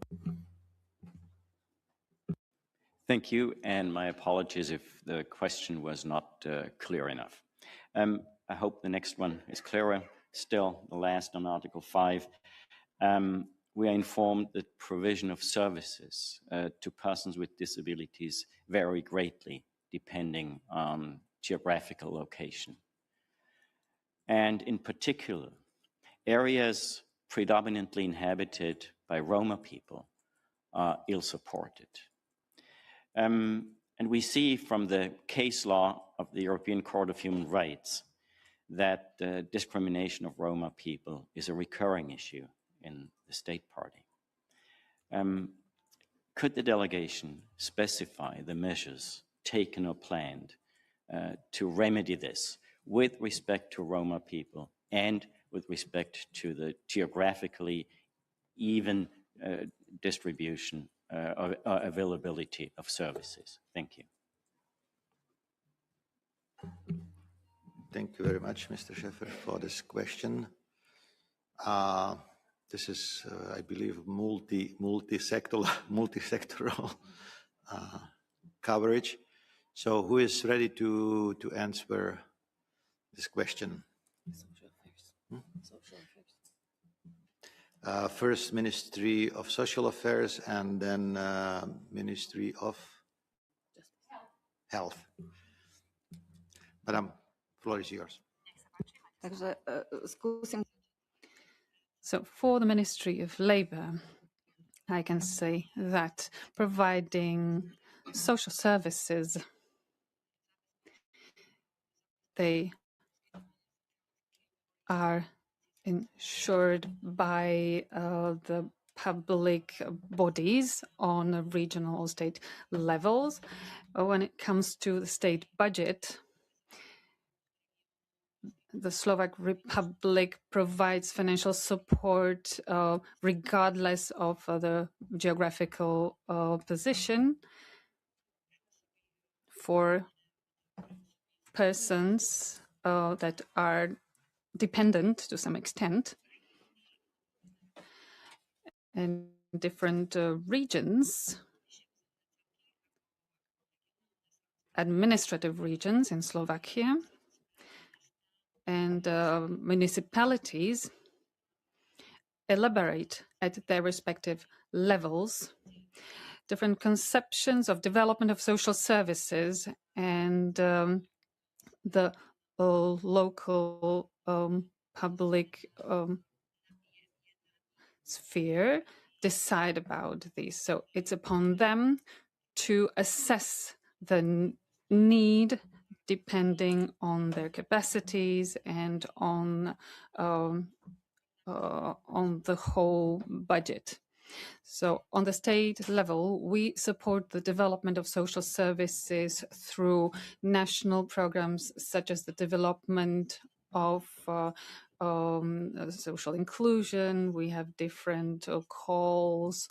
Thank you, and my apologies if the question was not clear enough. I hope the next one is clearer. Still, the last on Article 5. We are informed that provision of services to persons with disabilities vary greatly depending on geographical location. And in particular, areas predominantly inhabited by Roma people are ill-supported. And we see from the case law of the European Court of Human Rights that discrimination of Roma people is a recurring issue in the state party. Could the delegation specify the measures taken or planned to remedy this with respect to Roma people and with respect to the geographically even distribution or availability of services? Thank you. Thank you very much, Mr. Schäfer, for this question. This is, I believe, multi-sectoral coverage. So who is ready to answer this question? First Ministry of Social Affairs and then Ministry of Health. Madam, floor is yours. So for the Ministry of Labour, I can say that providing social services, they are ensured by the public bodies on regional or state levels. When it comes to the state budget, the Slovak Republic provides financial support regardless of the geographical position for persons that are dependent to some extent. And different regions, administrative regions in Slovakia, and municipalities elaborate at their respective levels different conceptions of development of social services, and the local public sphere decide about these. So it's upon them to assess the need depending on their capacities and on the whole budget. So on the state level, we support the development of social services through national programs such as the development of social inclusion. We have different calls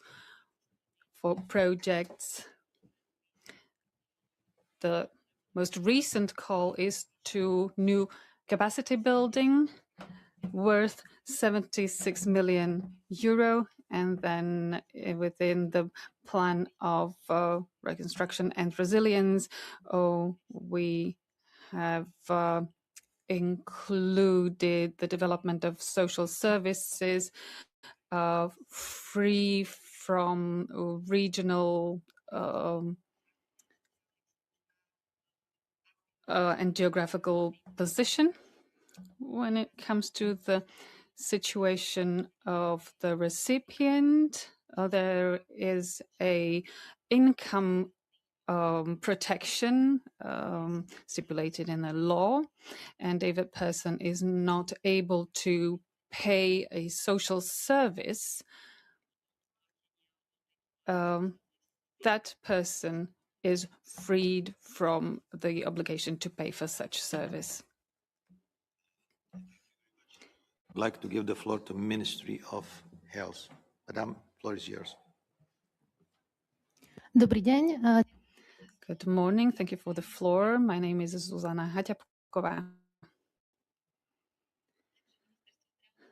for projects. The most recent call is to new capacity building worth 76 million euro, and then within the plan of reconstruction and resilience, we have included the development of social services free from regional and geographical position. When it comes to the situation of the recipient, there is a income protection stipulated in the law, and if a person is not able to pay a social service, that person is freed from the obligation to pay for such service. I'd like to give the floor to Ministry of Health. Madam, floor is yours. Dobrý deň. Good morning. Thank you for the floor. My name is Zuzana Haťapková.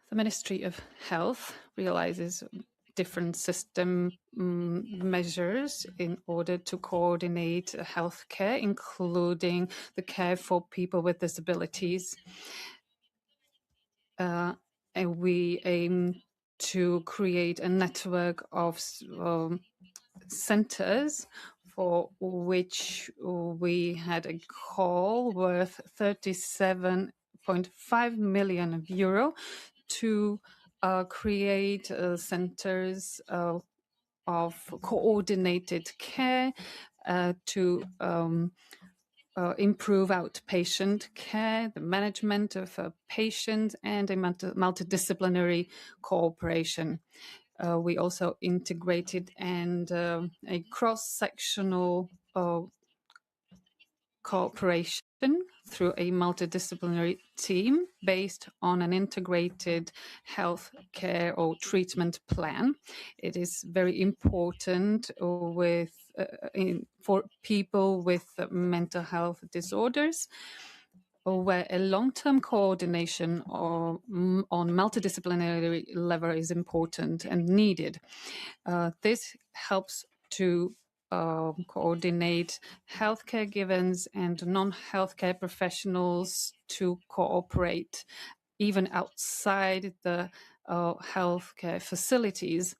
The Ministry of Health realizes different system measures in order to coordinate healthcare, including the care for people with disabilities. And we aim to create a network of centers for which we had a call worth 37.5 million euro to create centers of coordinated care to improve outpatient care, the management of patients, and a multidisciplinary cooperation. We also integrated and a cross-sectional cooperation through a multidisciplinary team based on an integrated health care or treatment plan. It is very important for people with mental health disorders, where a long-term coordination on multidisciplinary level is important and needed. This helps to coordinate healthcare givens and non-healthcare professionals to cooperate even outside the healthcare facilities.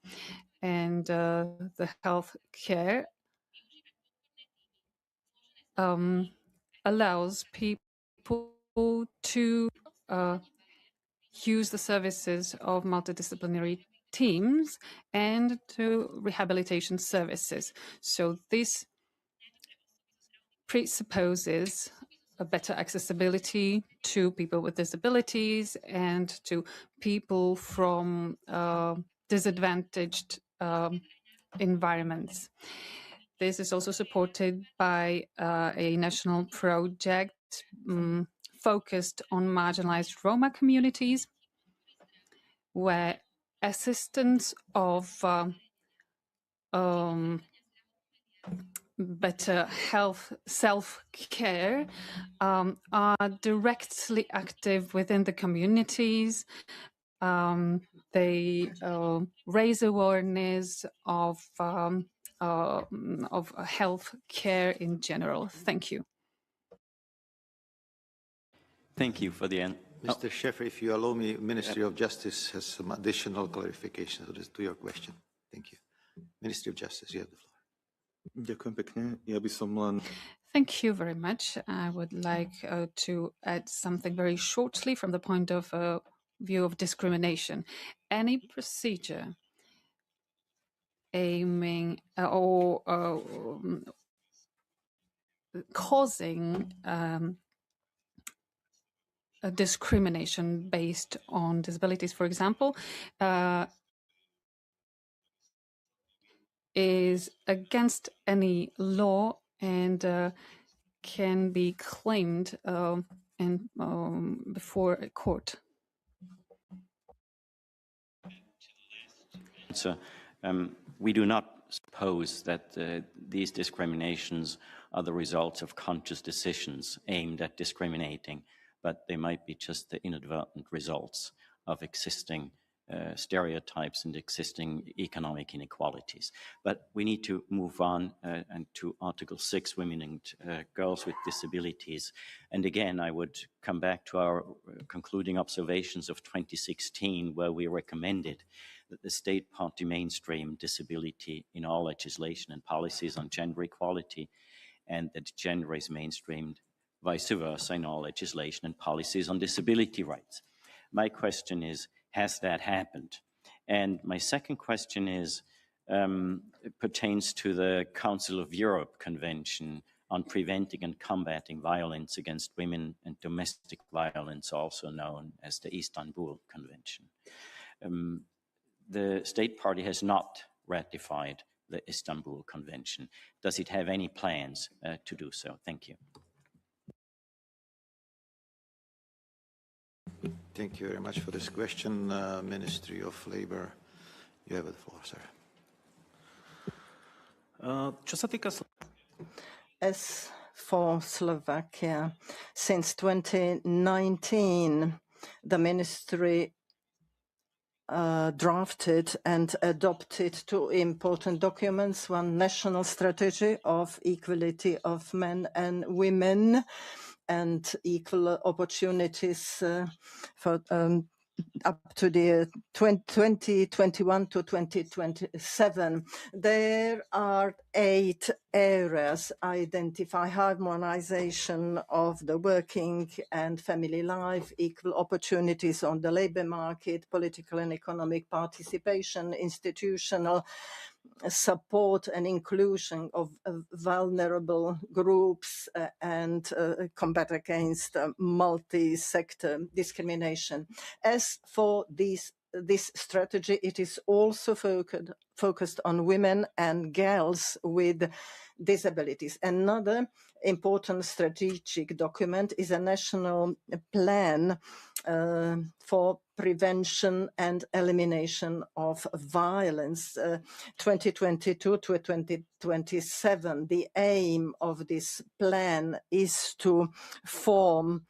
And the healthcare allows people to use the services of multidisciplinary teams and to rehabilitation services. So this presupposes a better accessibility to people with disabilities and to people from disadvantaged environments. This is also supported by a national project focused on marginalized Roma communities, where assistance of better health self-care are directly active within the communities. They raise awareness of health care in general. Thank you. Thank you for the end. Mr. Schäfer, if you allow me, Ministry of Justice has some additional clarification to your question. Thank you. Ministry of Justice, you have the floor. Ďakujem pekne. Ja by som len... Thank you very much. I would like to add something very shortly from the point of view of discrimination. Any procedure aiming or causing a discrimination based on disabilities, for example, is against any law and can be claimed before a court. So we do not suppose that these discriminations are the results of conscious decisions aimed at discriminating, but they might be just the inadvertent results of existing stereotypes and existing economic inequalities. But we need to move on and to Article 6, women and girls with disabilities. And again, I would come back to our concluding observations of 2016, where we recommended that the state party mainstream disability in all legislation and policies on gender equality, and that gender is mainstreamed vice versa in all legislation and policies on disability rights. My question is, has that happened? And my second question is, it pertains to the Council of Europe Convention on Preventing and Combating Violence Against Women and Domestic Violence, also known as the Istanbul Convention. The state party has not ratified the Istanbul Convention. Does it have any plans to do so? Thank you. Thank you very much for this question. Ministry of Labour, you have the floor, sir. Čo sa týka As for Slovakia, since 2019, the ministry drafted and adopted two important documents: one national strategy of equality of men and women and equal opportunities for up to the 2021 to 2027. There are 8 areas identify: harmonization of the working and family life, equal opportunities on the labor market, political and economic participation, institutional support and inclusion of vulnerable groups, and combat against multi-sector discrimination. As for this strategy, it is also focused on women and girls with disabilities. Another important strategic document is a national plan for prevention and elimination of violence, 2022 to 2027. The aim of this plan is to form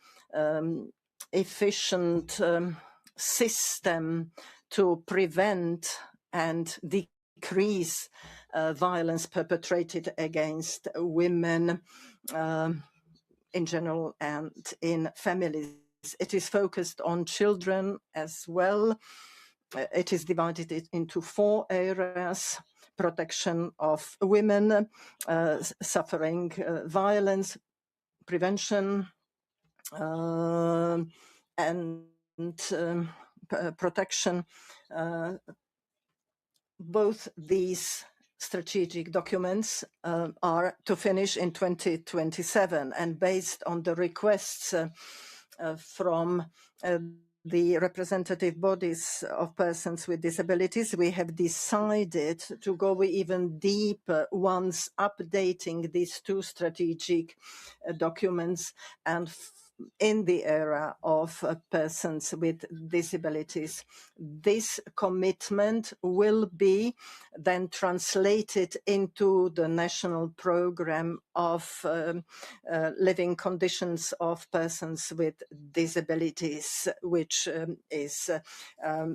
efficient system to prevent and decrease violence perpetrated against women in general and in families. It is focused on children as well. It is divided into 4 areas: protection of women suffering violence, prevention, and protection. Both these strategic documents are to finish in 2027, and based on the requests from the representative bodies of persons with disabilities, we have decided to go even deeper once updating these 2 strategic documents and in the area of persons with disabilities. This commitment will be then translated into the national program of living conditions of persons with disabilities, which is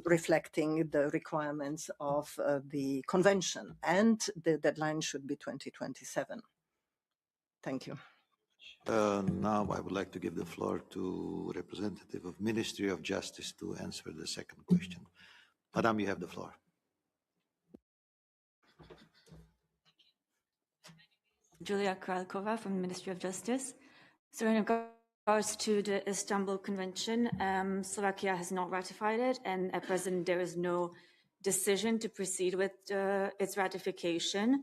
reflecting the requirements of the convention, and the deadline should be 2027. Thank you. Now I would like to give the floor to representative of Ministry of Justice to answer the second question. Madam, you have the floor. Julia Kralkova from the Ministry of Justice. So in regards to the Istanbul Convention, Slovakia has not ratified it, and at present there is no decision to proceed with its ratification.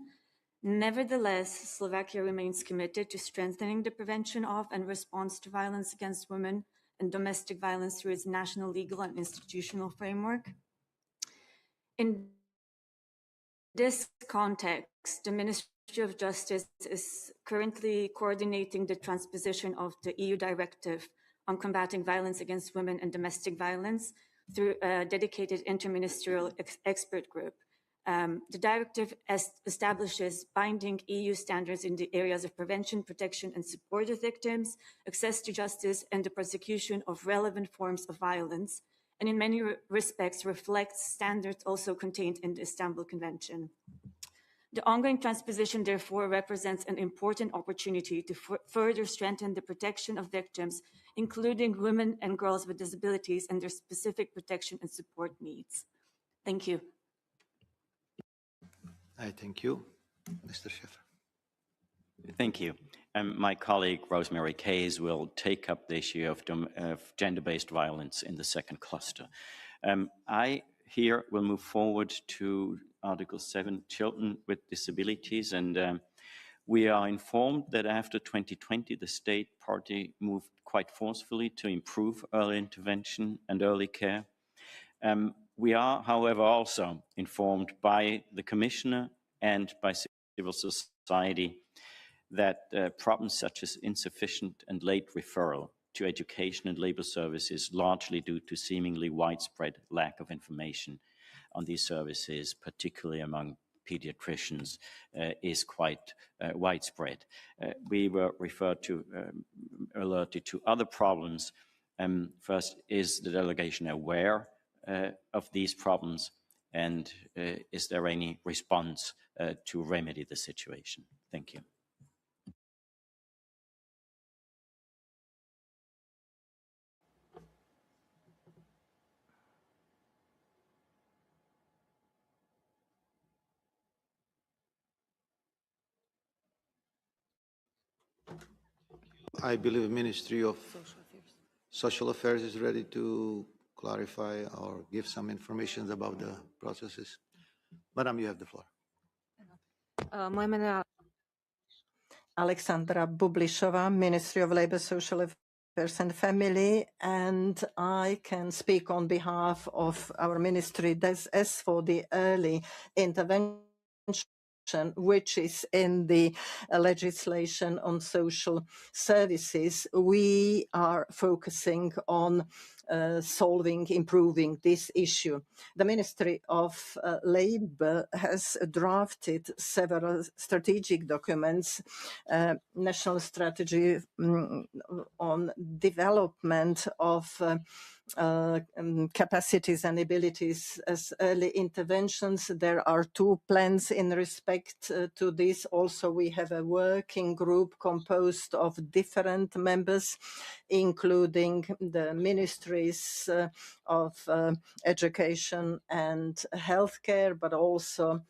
Nevertheless, Slovakia remains committed to strengthening the prevention of and response to violence against women and domestic violence through its national legal and institutional framework. In this context, the Ministry of Justice is currently coordinating the transposition of the EU directive on combating violence against women and domestic violence through a dedicated interministerial expert group. The directive establishes binding EU standards in the areas of prevention, protection, and support of victims, access to justice, and the prosecution of relevant forms of violence, and in many respects reflects standards also contained in the Istanbul Convention. The ongoing transposition, therefore, represents an important opportunity to further strengthen the protection of victims, including women and girls with disabilities and their specific protection and support needs. Thank you. I thank you. Mr. Schäfer. Thank you. My colleague Rosemary Case will take up the issue of gender-based violence in the second cluster. I here will move forward to Article 7, children with disabilities, and we are informed that after 2020, the state party moved quite forcefully to improve early intervention and early care. We are, however, also informed by the Commissioner and by civil society that problems such as insufficient and late referral to education and labor services, largely due to seemingly widespread lack of information on these services, particularly among pediatricians, is quite widespread. We were alerted to other problems. First, is the delegation aware of these problems, and is there any response to remedy the situation? Thank you. I believe Ministry of Social Affairs is ready to clarify or give some information about the processes. Madam, you have the floor. Moje jméno je Alexandra Bublišová, Ministry of Labour, Social Affairs and Family, and I can speak on behalf of our ministry. As for the early intervention, which is in the legislation on social services, we are focusing on improving this issue. The Ministry of Labour has drafted several strategic documents, national strategy on development of capacities and abilities as early interventions. There are 2 plans in respect to this. Also, we have a working group composed of different members, including the ministries of education and healthcare, but also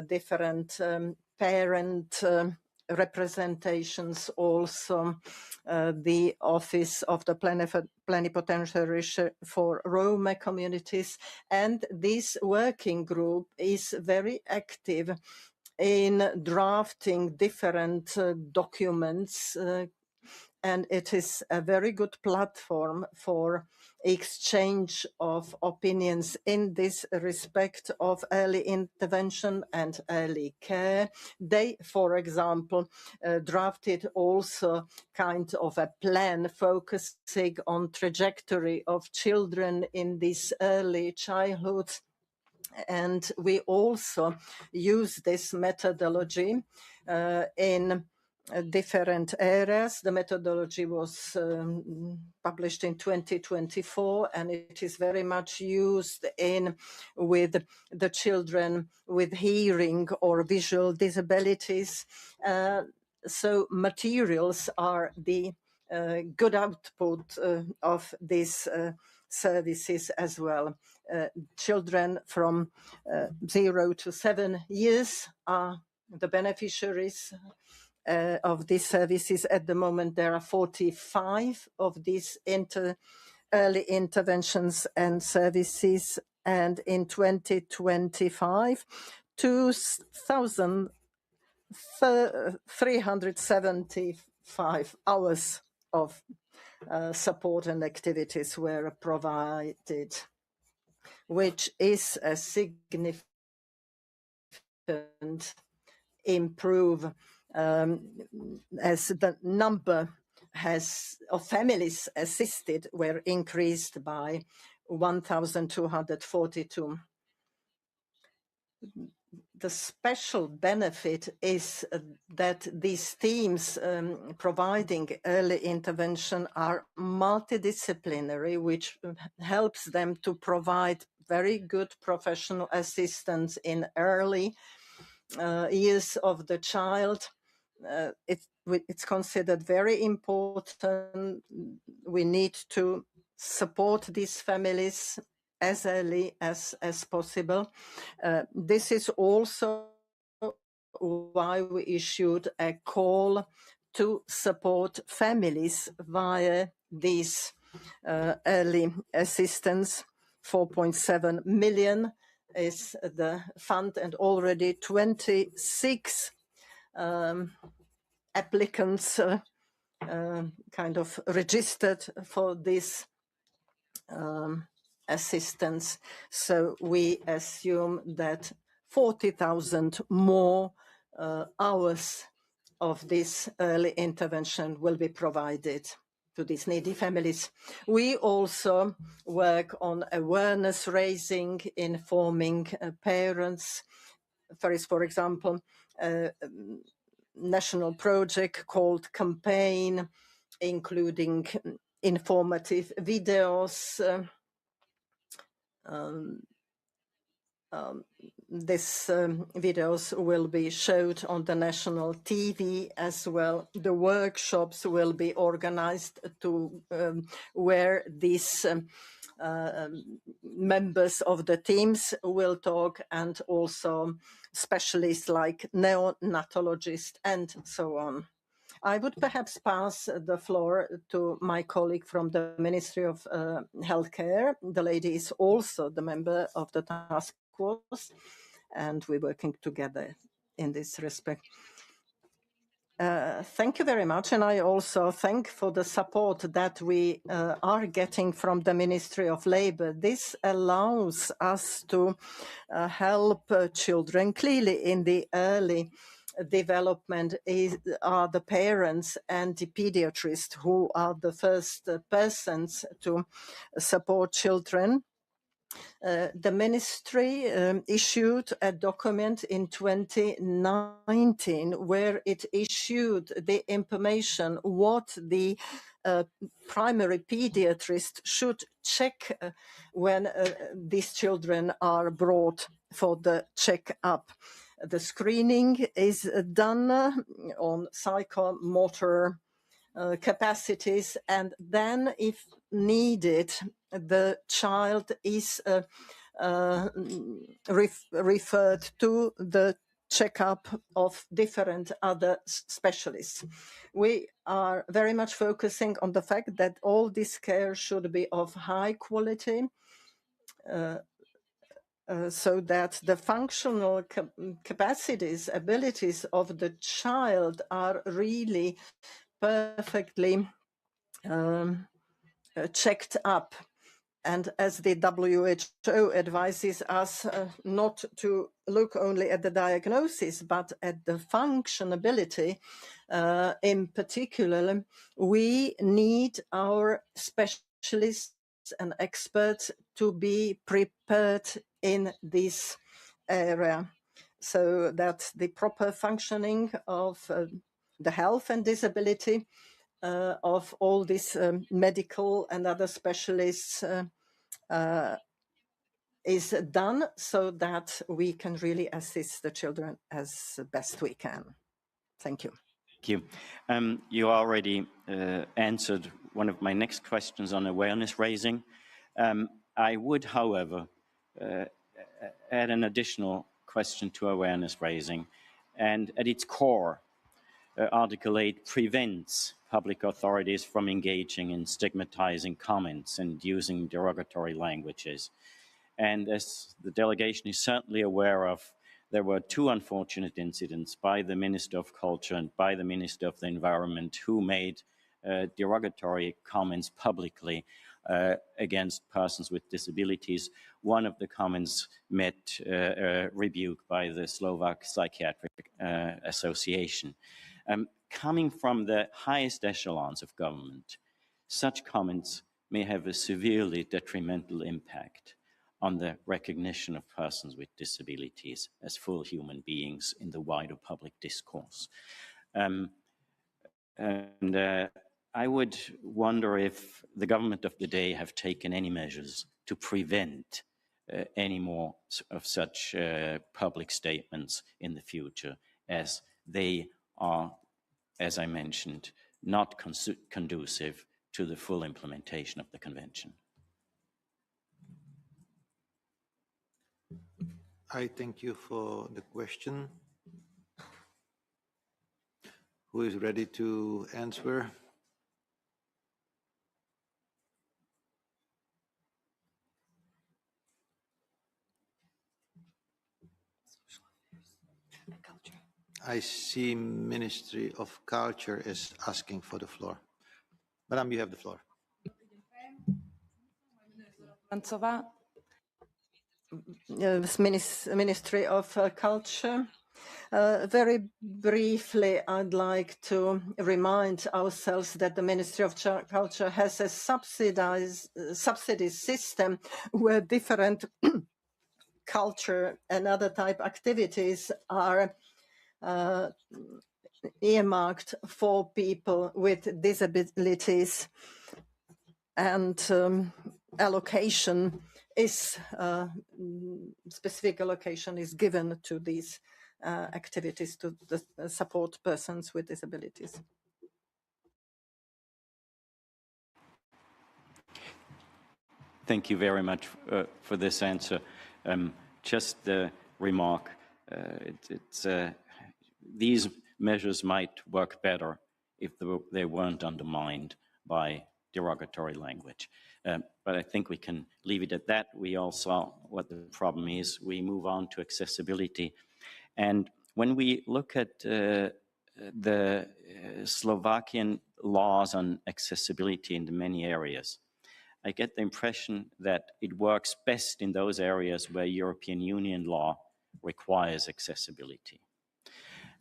different parent representations, also the Office of the Plenipotentiary for Roma communities. And this working group is very active in drafting different documents, and it is a very good platform for exchange of opinions in this respect of early intervention and early care. They, for example, drafted also kind of a plan focusing on trajectory of children in this early childhood. And we also use this methodology in different areas. The methodology was published in 2024, and it is very much used with the children with hearing or visual disabilities. So materials are the good output of these services as well. Children from 0 to 7 years are the beneficiaries of these services. At the moment, there are 45 of these early interventions and services, and in 2025, 2,375 hours of support and activities were provided, which is a significant improve as the number of families assisted were increased by 1,242. The special benefit is that these teams providing early intervention are multidisciplinary, which helps them to provide very good professional assistance in early years of the child. It's considered very important. We need to support these families as early as possible. This is also why we issued a call to support families via these early assistance. 4.7 million is the fund, and already 26 applicants kind of registered for this assistance. So we assume that 40,000 more hours of this early intervention will be provided to these needy families. We also work on awareness raising, informing parents. There is, for example, a national project called Campaign, including informative videos. These videos will be showed on the national TV as well. The workshops will be organized to where these members of the teams will talk, and also specialists like neonatologists and so on. I would perhaps pass the floor to my colleague from the Ministry of Healthcare. The lady is also the member of the task force, and we're working together in this respect. Thank you very much, and I also thank for the support that we are getting from the Ministry of Labour. This allows us to help children. Clearly, in the early development are the parents and the pediatrists who are the first persons to support children. The ministry issued a document in 2019 where it issued the information what the primary pediatrist should check when these children are brought for the check-up. The screening is done on psychomotor capacities, and then, if needed, the child is referred to the checkup of different other specialists. We are very much focusing on the fact that all this care should be of high quality, so that the functional capacities, abilities of the child are really perfectly checked up. And as the WHO advises us not to look only at the diagnosis, but at the functionability in particular, we need our specialists and experts to be prepared in this area, so that the proper functioning of the health and disability of all these medical and other specialists is done, so that we can really assist the children as best we can. Thank you. Thank you. You already answered one of my next questions on awareness raising. I would, however, add an additional question to awareness raising. And at its core, Article 8 prevents public authorities from engaging in stigmatizing comments and using derogatory languages. And as the delegation is certainly aware of, there were two unfortunate incidents by the Minister of Culture and by the Minister of the Environment who made derogatory comments publicly against persons with disabilities. One of the comments met rebuke by the Slovak Psychiatric Association. Coming from the highest echelons of government, such comments may have a severely detrimental impact on the recognition of persons with disabilities as full human beings in the wider public discourse. I would wonder if the government of the day have taken any measures to prevent any more of such public statements in the future, as they are, as I mentioned, not conducive to the full implementation of the Convention. I thank you for the question. Who is ready to answer? I see Ministry of Culture is asking for the floor. Madam, you have the floor. Ministry of Culture. Very briefly, I'd like to remind ourselves that the Ministry of Culture has a subsidy system where different culture and other type activities are earmarked for people with disabilities, and allocation is specific allocation is given to these activities to support persons with disabilities. Thank you very much for this answer. Just the remark, these measures might work better if they weren't undermined by derogatory language. But I think we can leave it at that. We all saw what the problem is. We move on to accessibility. And when we look at the Slovakian laws on accessibility in the many areas, I get the impression that it works best in those areas where European Union law requires accessibility.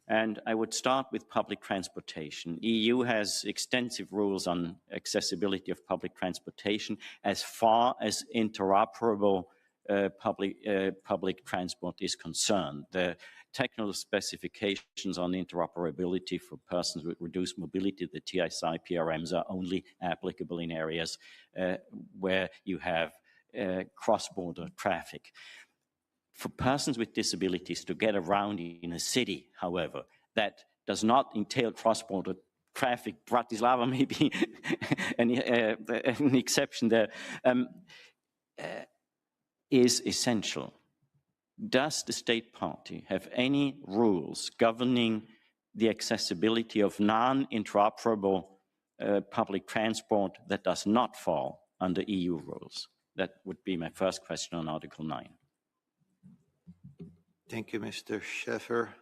And I would start with public transportation. EU has extensive rules on accessibility of public transportation as far as interoperable public transport is concerned. The technical specifications on interoperability for persons with reduced mobility, the TSI PRMs, are only applicable in areas where you have cross-border traffic. For persons with disabilities to get around in a city, however, that does not entail cross-border traffic, Bratislava may be an exception there, is essential. Does the state party have any rules governing the accessibility of non-interoperable public transport that does not fall under EU rules? That would be my first question on Article 9. Thank you, Mr. Schäfer.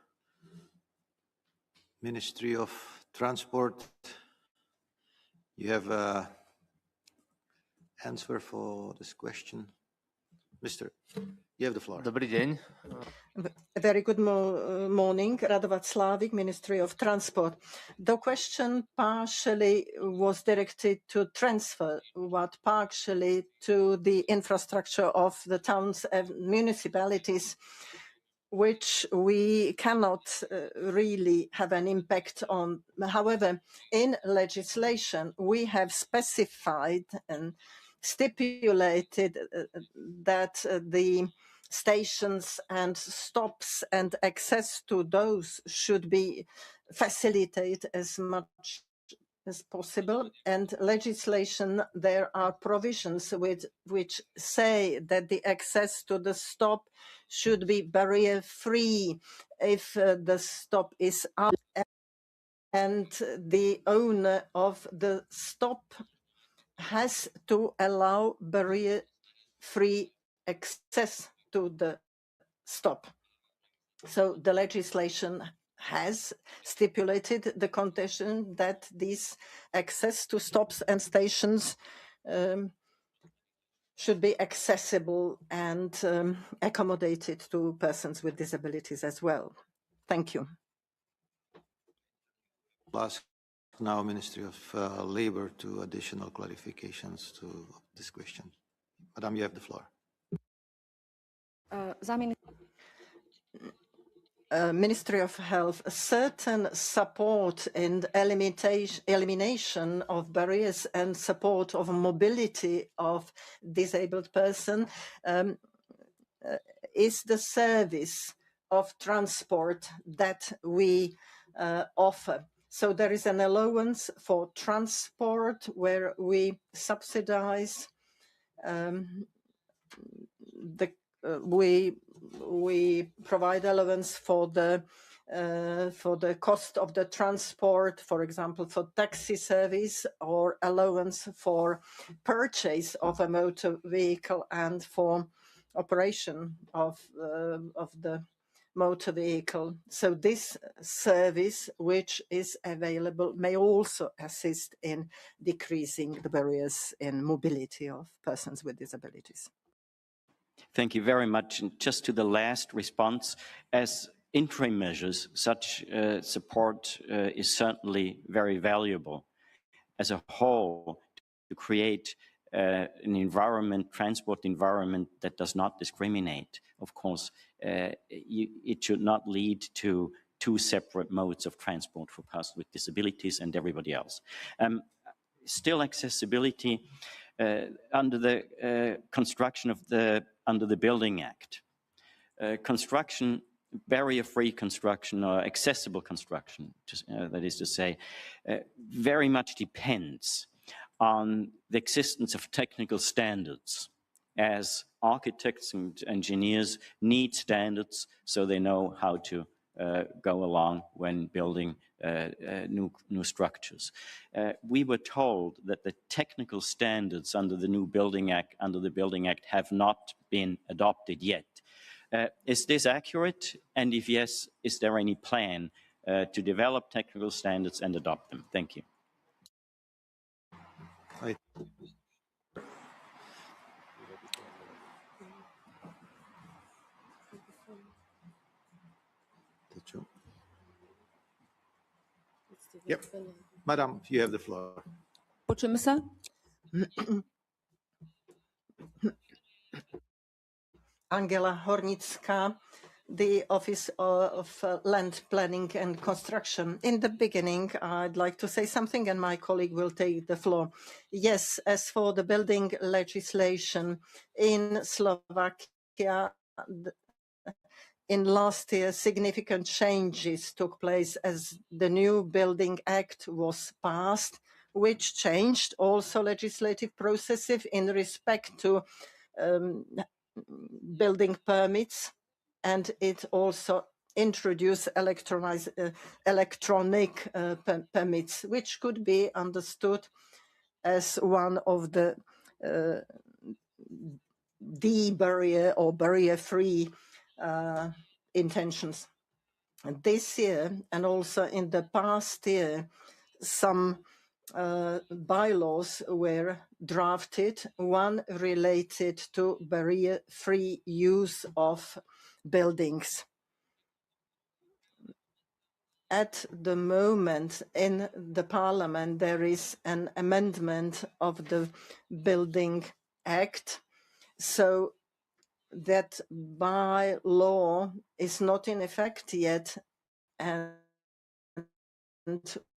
Ministry of Transport, you have an answer for this question. Mr. You have the floor. Dobrý deň. A very good morning. Radovat Slavik, Ministry of Transport. The question partially was directed to transfer, what partially to the infrastructure of the towns and municipalities, which we cannot really have an impact on. However, in legislation, we have specified and stipulated that the stations and stops and access to those should be facilitated as much as possible. And legislation, there are provisions which say that the access to the stop should be barrier-free if the stop is out, and the owner of the stop has to allow barrier-free access to the stop. So the legislation has stipulated the condition that this access to stops and stations should be accessible and accommodated to persons with disabilities as well. Thank you. I'll ask now Ministry of Labour to additional clarifications to this question. Madam, you have the floor. Ministry of Health, certain support and elimination of barriers and support of mobility of disabled person is the service of transport that we offer. So there is an allowance for transport where we subsidize we provide allowance for the cost of the transport, for example, for taxi service, or allowance for purchase of a motor vehicle and for operation of the motor vehicle. So this service, which is available, may also assist in decreasing the barriers in mobility of persons with disabilities. Thank you very much. And just to the last response, as interim measures, such support is certainly very valuable. As a whole, to create an environment, transport environment that does not discriminate. Of course, it should not lead to two separate modes of transport for persons with disabilities and everybody else. Still accessibility under the construction of under the Building Act. Construction, barrier-free construction or accessible construction, that is to say, very much depends on the existence of technical standards, as architects and engineers need standards so they know how to go along when building new structures. We were told that the technical standards under the Building Act have not been adopted yet. Is this accurate? And if yes, is there any plan to develop technical standards and adopt them? Thank you. Yep. Madam, you have the floor. Počujeme sa? Angela Hornická, the Office of Land Planning and Construction. In the beginning, I'd like to say something and my colleague will take the floor. Yes, as for the building legislation in Slovakia, in last year, significant changes took place as the new Building Act was passed, which changed also legislative processes in respect to building permits, and it also introduced electronic permits, which could be understood as one of the de-barrier or barrier-free intentions. This year and also in the past year, some bylaws were drafted, one related to barrier-free use of buildings. At the moment in the Parliament, there is an amendment of the Building Act, so that by law is not in effect yet and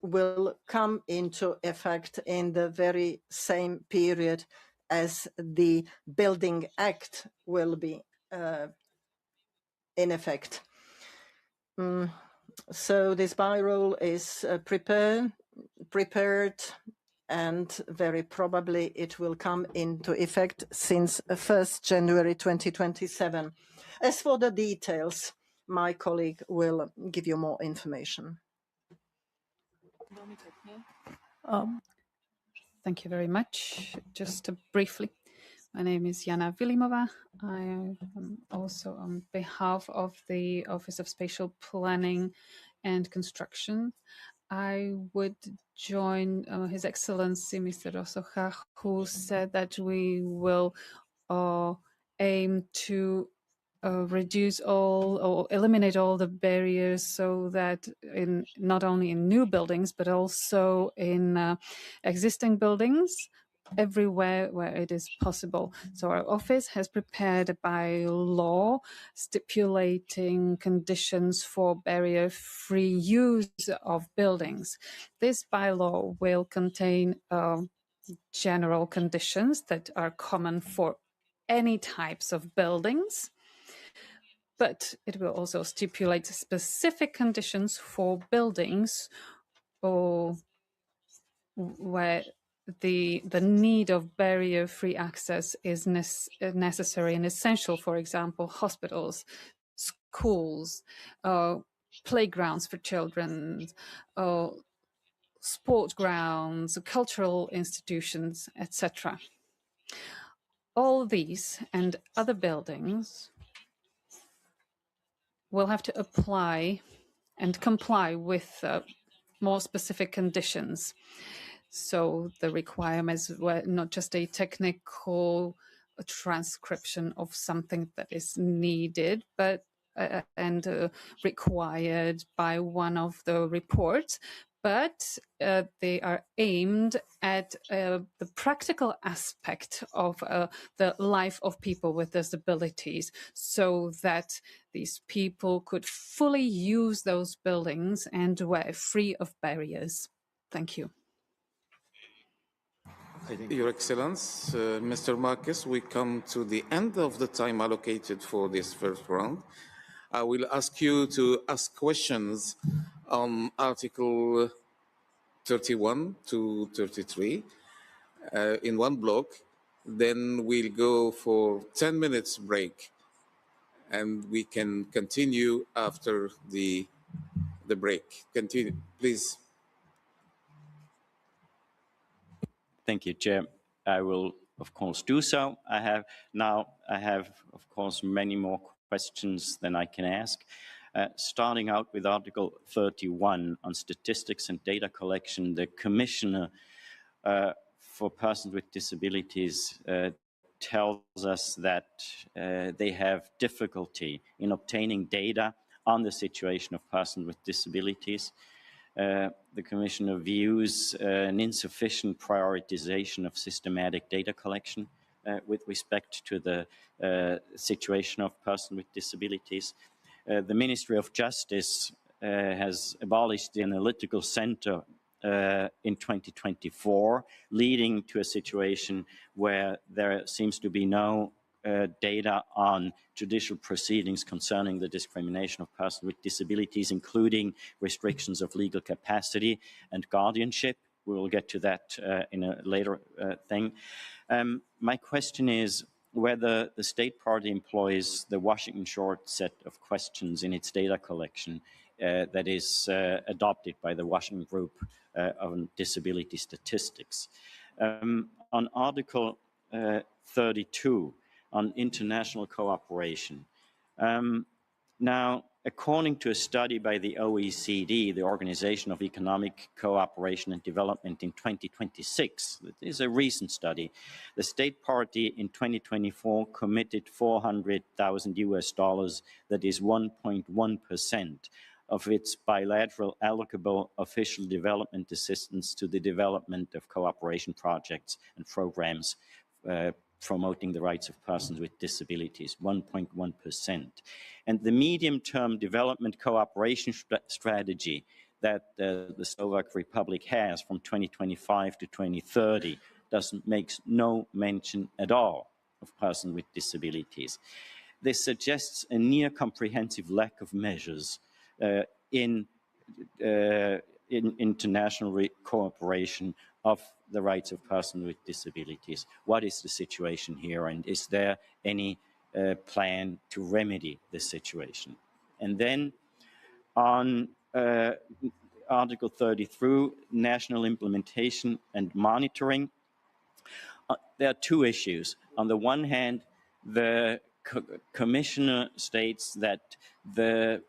will come into effect in the very same period as the Building Act will be in effect. So this bylaw is prepared and very probably it will come into effect since 1st January 2027. As for the details, my colleague will give you more information. Thank you very much. Just briefly, my name is Jana Vilimova. I am also on behalf of the Office of Spatial Planning and Construction. I would join His Excellency Mr. Rosocha, who said that we will aim to reduce all or eliminate all the barriers so that in not only in new buildings but also in existing buildings everywhere where it is possible. So our office has prepared a bylaw stipulating conditions for barrier-free use of buildings. This bylaw will contain general conditions that are common for any types of buildings, but it will also stipulate specific conditions for buildings or where the need of barrier-free access is necessary and essential. For example, hospitals, schools, playgrounds for children, sport grounds, cultural institutions, etc. All these and other buildings will have to apply and comply with more specific conditions. So the requirements were not just a technical a transcription of something that is needed, but and required by one of the reports, but they are aimed at the practical aspect of the life of people with disabilities, so that these people could fully use those buildings and were free of barriers. Thank you. Your Excellence, Mr. Marcus, we come to the end of the time allocated for this first round. I will ask you to ask questions on Article 31 to 33 in one block. Then we'll go for 10 minutes break, and we can continue after the break. Continue, please. Thank you, Chair. I will, of course, do so. I have, of course, many more questions than I can ask. Starting out with Article 31 on statistics and data collection, the Commissioner for Persons with Disabilities tells us that they have difficulty in obtaining data on the situation of persons with disabilities. The Commissioner views an insufficient prioritization of systematic data collection with respect to the situation of persons with disabilities. The Ministry of Justice has abolished the Analytical Center in 2024, leading to a situation where there seems to be no data on judicial proceedings concerning the discrimination of persons with disabilities, including restrictions of legal capacity and guardianship. We will get to that in a later thing. My question is whether the state party employs the Washington short set of questions in its data collection that is adopted by the Washington Group on Disability Statistics. On Article 32, on international cooperation. Now, according to a study by the OECD, the Organization of Economic Cooperation and Development in 2026, it is a recent study, the state party in 2024 committed 400,000 US dollars, that is 1.1% of its bilateral allocable official development assistance to the development of cooperation projects and programs promoting the rights of persons with disabilities, 1.1%. And the medium-term development cooperation strategy that the Slovak Republic has from 2025 to 2030 makes no mention at all of persons with disabilities. This suggests a near comprehensive lack of measures in international cooperation of the rights of persons with disabilities. What is the situation here, and is there any plan to remedy this situation? And then on Article 33, national implementation and monitoring, there are two issues. On the one hand, the Commissioner states that the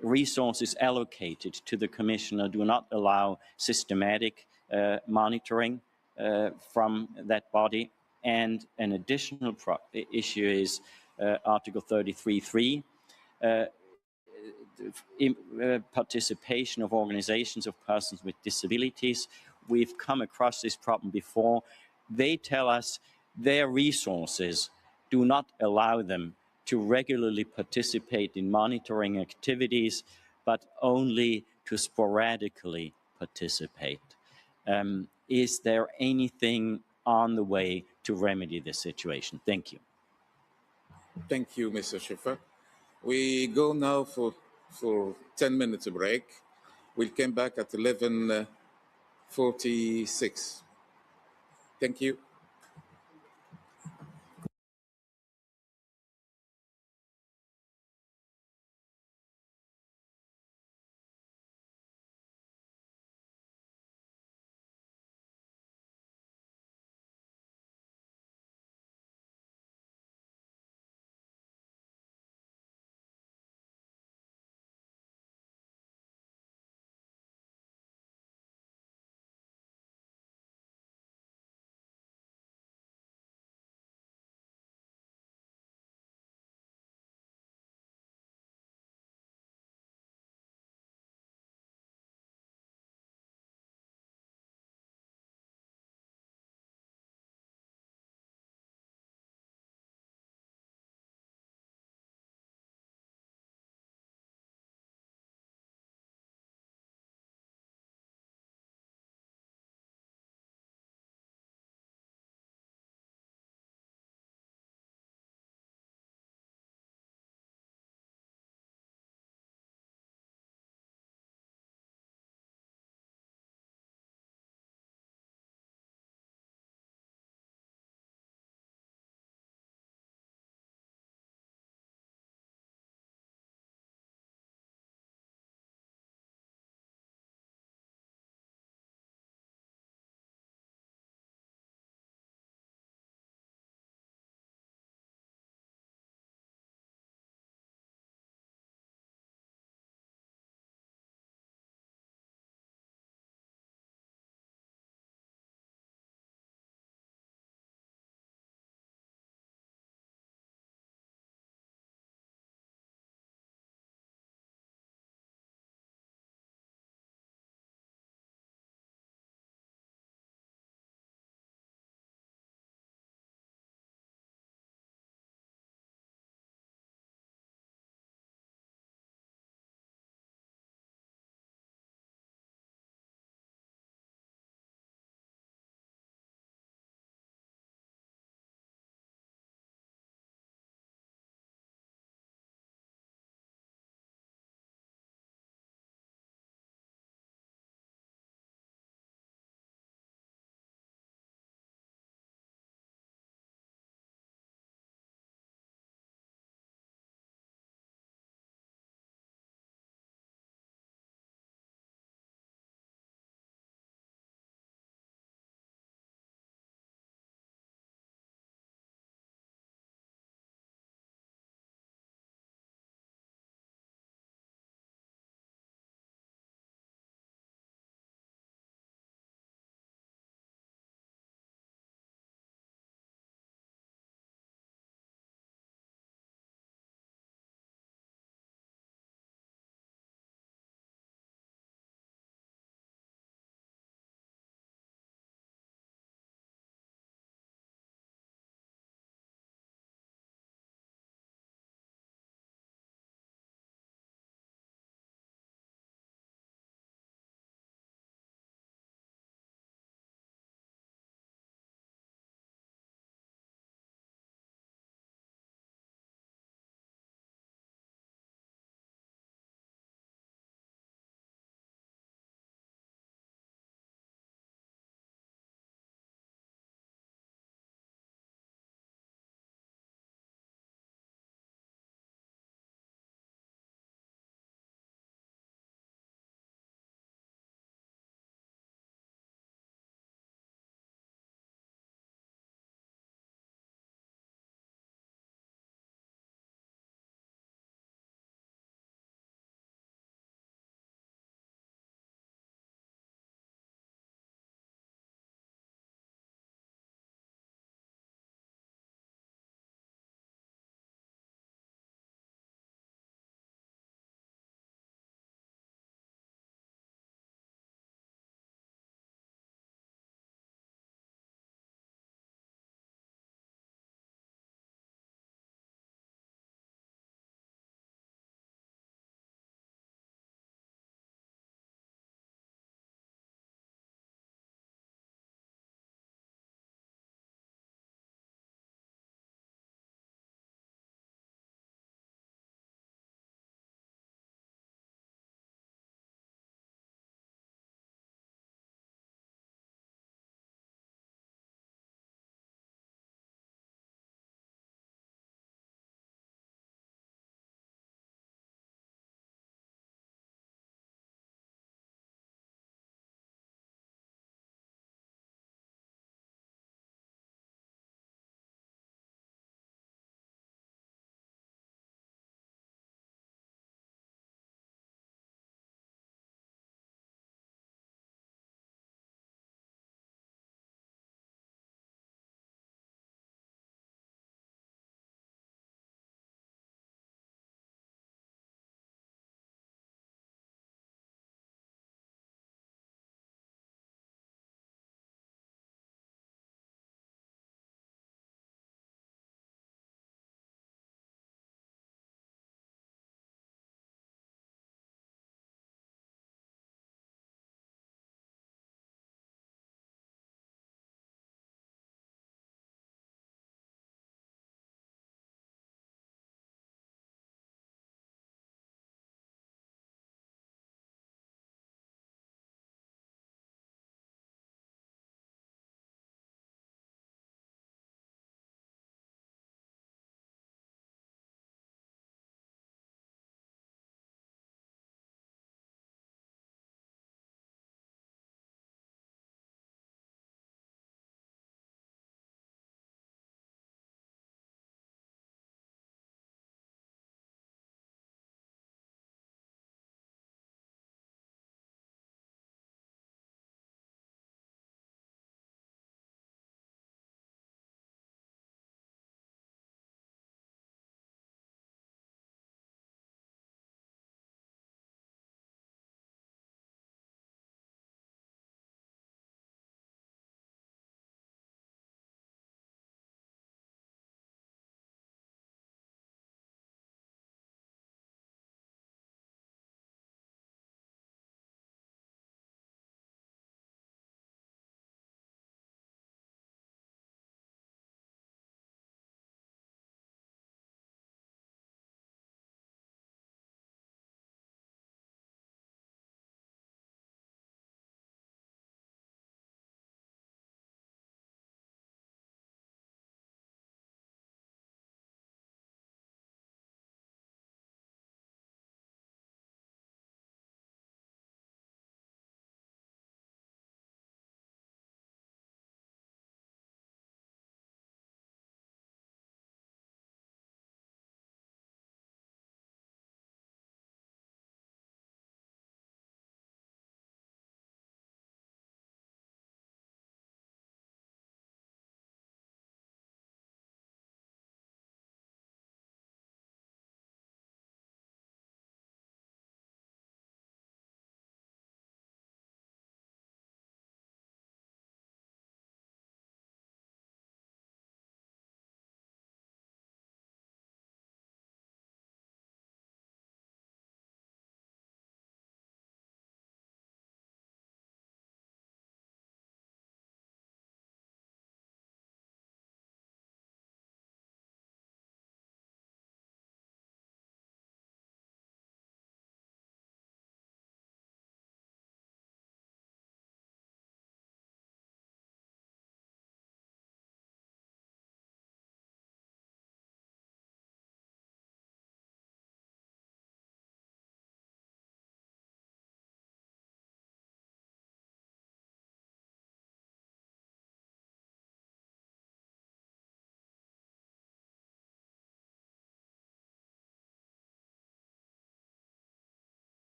resources allocated to the Commissioner do not allow systematic monitoring from that body. And an additional issue is Article 33.3, participation of organizations of persons with disabilities. We've come across this problem before. They tell us their resources do not allow them to regularly participate in monitoring activities, but only to sporadically participate. Is there anything on the way to remedy this situation? Thank you. Thank you, Mr. Schiffer. We go now for 10 minutes break. We'll come back at 11:46. Thank you.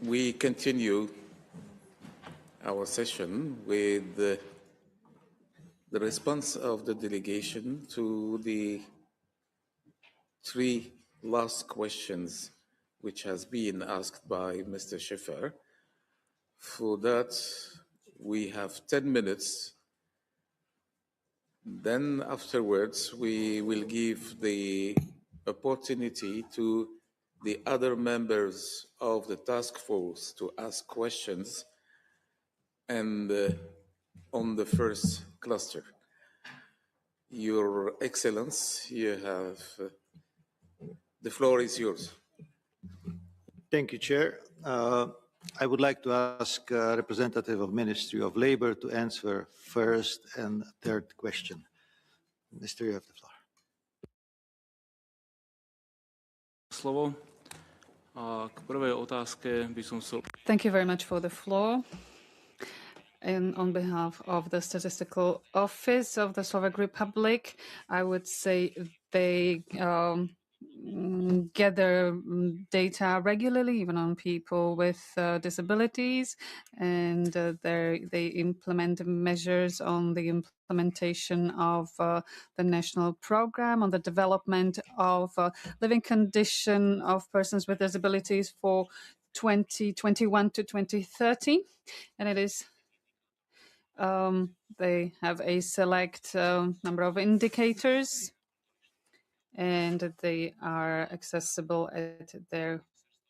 We continue our session with the response of the delegation to the three last questions which has been asked by Mr. Schiffer. For that, we have 10 minutes. Then afterwards, we will give the opportunity to the other members of the task force to ask questions and on the first cluster. Your Excellence, you have, the floor is yours. Thank you, Chair. I would like to ask representative of Ministry of Labour to answer first and third question. Minister, you have the floor. Slovo. K prvej otázke by som chcel... Thank you very much for the floor. And on behalf of the Statistical Office of the Slovak Republic, I would say they gather data regularly, even on people with disabilities, and they implement measures on the implementation of the national program on the development of living condition of persons with disabilities for 2021 to 2030, and it is they have a select number of indicators, and they are accessible at their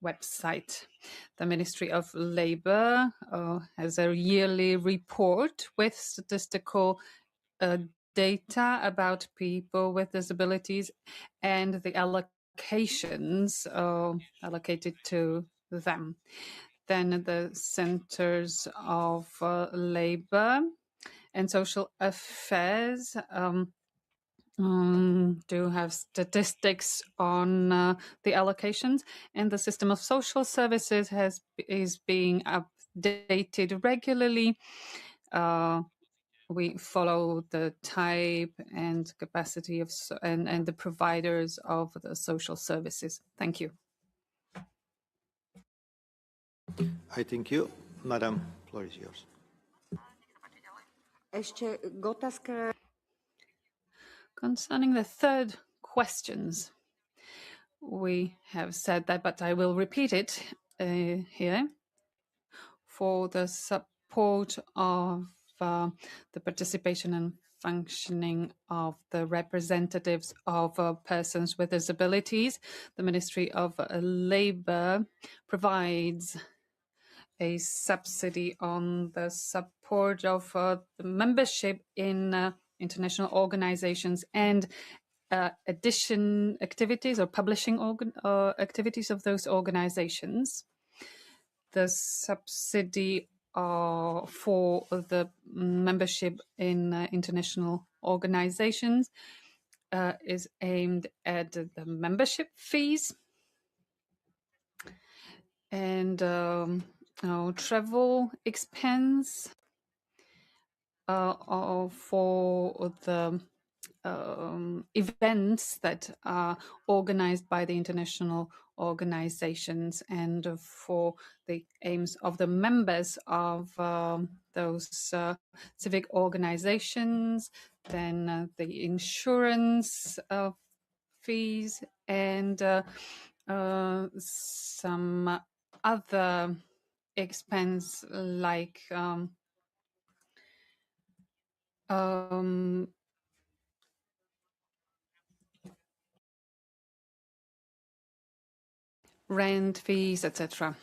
website. The Ministry of Labour has a yearly report with statistical data about people with disabilities and the allocations allocated to them. Then the Centers of Labour and Social Affairs do have statistics on the allocations, and the system of social services is being updated regularly. We follow the type and capacity of and the providers of the social services. Thank you. I thank you. Madam, floor is yours. Concerning the third questions, we have said that, but I will repeat it here. For the support of the participation and functioning of the representatives of persons with disabilities, the Ministry of Labour provides a subsidy on the support of the membership in international organizations and edition activities or publishing activities of those organizations. The subsidy for the membership in international organizations is aimed at the membership fees and travel expense for the events that are organized by the international organizations and for the aims of the members of those civic organizations, then the insurance fees and some other expense like rent fees, etc.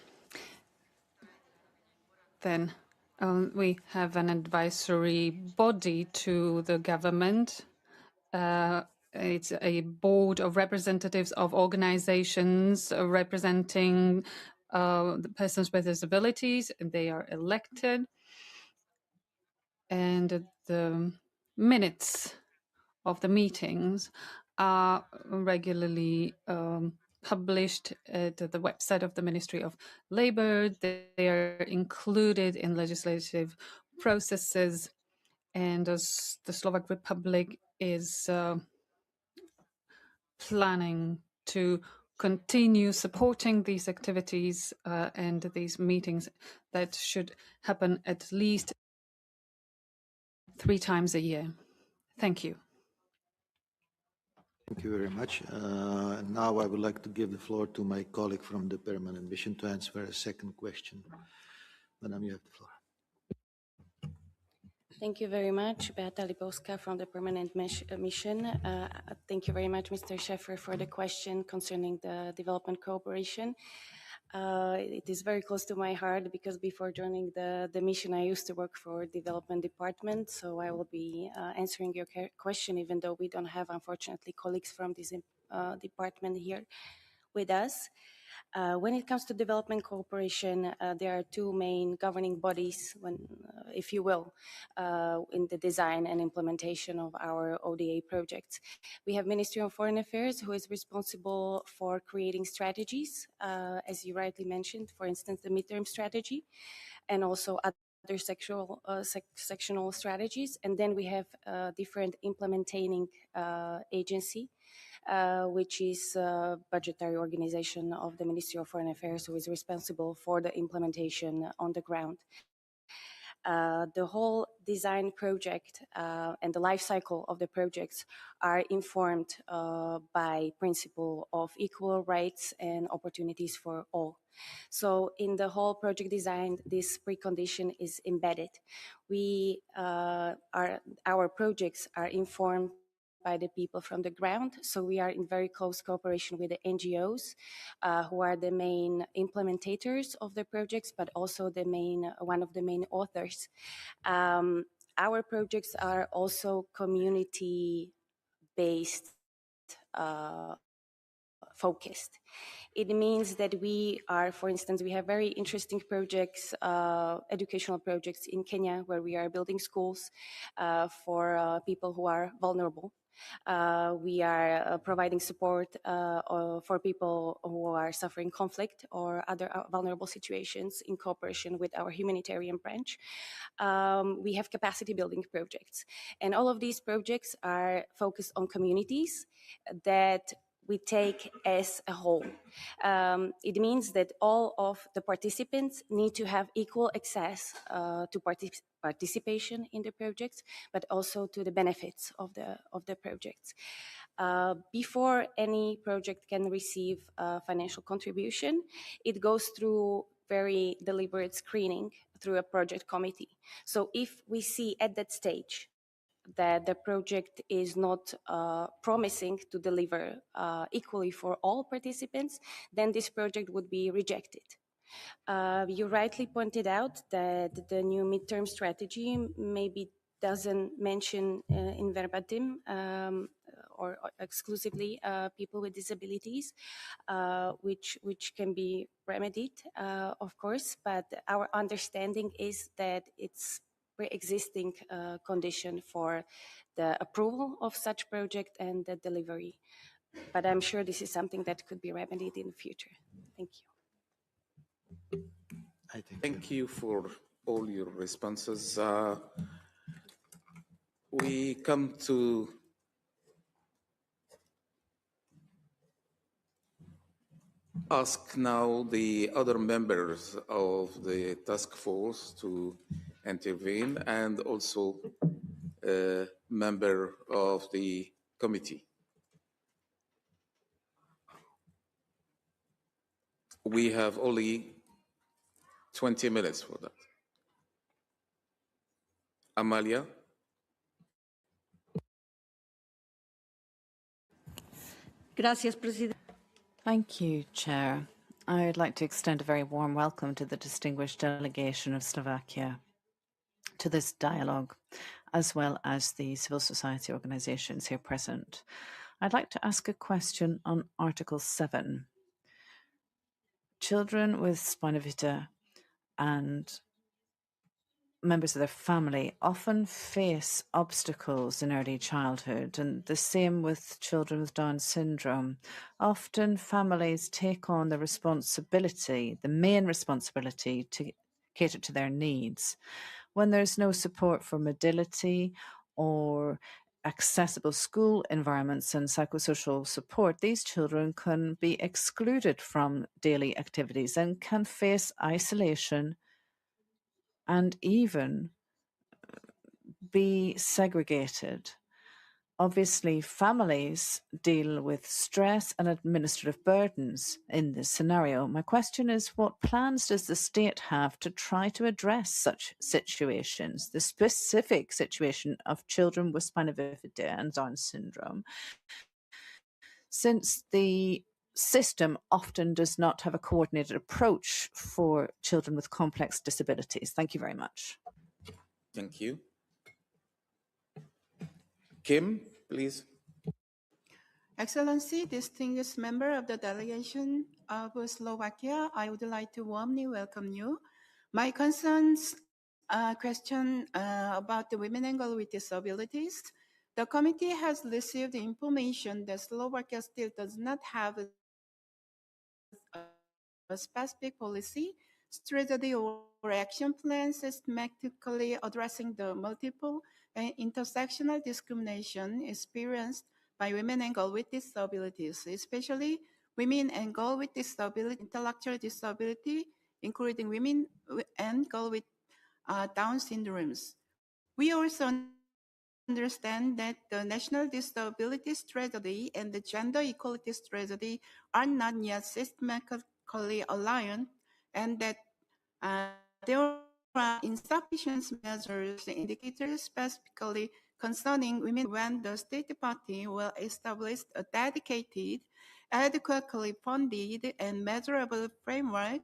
Then we have an advisory body to the government. It's a board of representatives of organizations representing the persons with disabilities, and they are elected. And the minutes of the meetings are regularly published at the website of the Ministry of Labour. They are included in legislative processes, and the Slovak Republic is planning to continue supporting these activities and these meetings that should happen at least 3 times a year. Thank you. Thank you very much. Now I would like to give the floor to my colleague from the Permanent Mission to answer a second question. Madam, you have the floor. Thank you very much, Beata Lipowska from the Permanent Mission. Thank you very much, Mr. Schäfer, for the question concerning the development cooperation. It is very close to my heart because before joining the mission, I used to work for development department. So I will be answering your question, even though we don't have, unfortunately, colleagues from this department here with us. When it comes to development cooperation, there are two main governing bodies, if you will, in the design and implementation of our ODA projects. We have Ministry of Foreign Affairs, who is responsible for creating strategies, as you rightly mentioned, for instance, the midterm strategy, and also other sectional strategies. And then we have a different implementing agency, which is a budgetary organization of the Ministry of Foreign Affairs, who is responsible for the implementation on the ground. The whole design project and the life cycle of the projects are informed by principle of equal rights and opportunities for all. So in the whole project design, this precondition is embedded. Our projects are informed by the people from the ground. So we are in very close cooperation with the NGOs, who are the main implementators of the projects, but also one of the main authors. Our projects are also community-based, focused. It means that we are, for instance, we have very interesting projects, educational projects in Kenya, where we are building schools for people who are vulnerable. We are providing support for people who are suffering conflict or other vulnerable situations in cooperation with our humanitarian branch. We have capacity building projects. And all of these projects are focused on communities that we take as a whole. It means that all of the participants need to have equal access to participation in the projects, but also to the benefits of the projects. Before any project can receive a financial contribution, it goes through very deliberate screening through a project committee. So if we see at that stage that the project is not promising to deliver equally for all participants, then this project would be rejected. You rightly pointed out that the new midterm strategy maybe doesn't mention in verbatim or exclusively people with disabilities, which can be remedied, of course, but our understanding is that it's pre-existing condition for the approval of such project and the delivery. But I'm sure this is something that could be remedied in the future. Thank you. Thank you for all your responses. We come to ask now the other members of the task force to intervene, and also a member of the committee. We have only 20 minutes for that. Amalia? Gracias, President. Thank you, Chair. I would like to extend a very warm welcome to the distinguished delegation of Slovakia to this dialogue, as well as the civil society organisations here present. I'd like to ask a question on Article 7. Children with spina bifida and members of their family often face obstacles in early childhood, and the same with children with Down syndrome. Often families take on the responsibility, the main responsibility, to cater to their needs. When there's no support for mobility or accessible school environments and psychosocial support, these children can be excluded from daily activities and can face isolation and even be segregated. Obviously, families deal with stress and administrative burdens in this scenario. My question is, what plans does the state have to try to address such situations, the specific situation of children with spina bifida and Down syndrome, since the system often does not have a coordinated approach for children with complex disabilities? Thank you very much. Thank you. Kim, please. Excellency, distinguished member of the delegation of Slovakia, I would like to warmly welcome you. My concerns question about the women and girls with disabilities. The committee has received information that Slovakia still does not have a specific policy, strategy, or action plan systematically addressing the multiple and intersectional discrimination experienced by women and girls with disabilities, especially women and girls with disability, intellectual disability, including women and girls with Down syndromes. We also understand that the National Disability Strategy and the Gender Equality Strategy are not yet systematically aligned, and that there are insufficient measures and indicators specifically concerning women. When the State Party will establish a dedicated, adequately funded, and measurable framework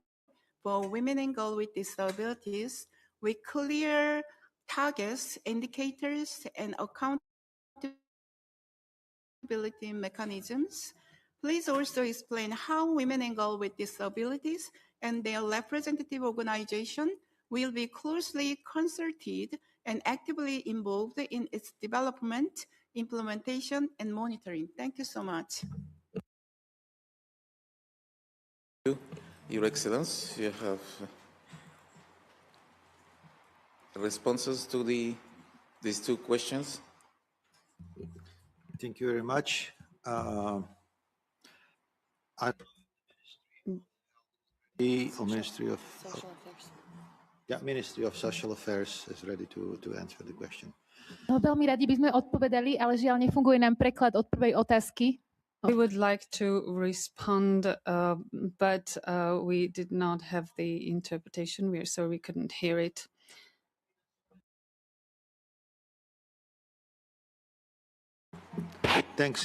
for women and girls with disabilities with clear targets, indicators, and accountability mechanisms. Please also explain how women and girls with disabilities and their representative organization will be closely consulted and actively involved in its development, implementation, and monitoring. Thank you so much. Your Excellence, you have responses to these two questions. Thank you very much. Ministry of Social Affairs. Yeah, Ministry of Social Affairs is ready to answer the question. No, veľmi radi by sme odpovedali, ale žiaľ nefunguje nám preklad od prvej otázky. We would like to respond, but we did not have the interpretation, so we couldn't hear it. Thanks.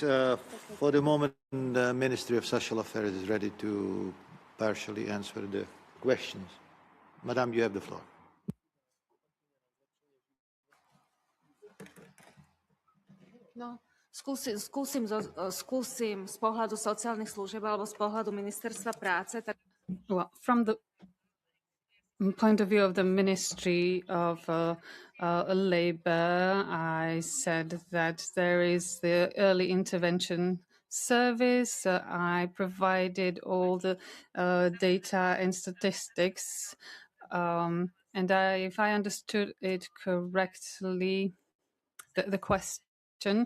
For the moment, the Ministry of Social Affairs is ready to partially answer the questions. Madam, you have the floor. No, skúsim z pohľadu sociálnych služieb alebo z pohľadu ministerstva práce. Well, from the point of view of the Ministry of Labour, I said that there is the early intervention service. I provided all the data and statistics. And if I understood it correctly, the question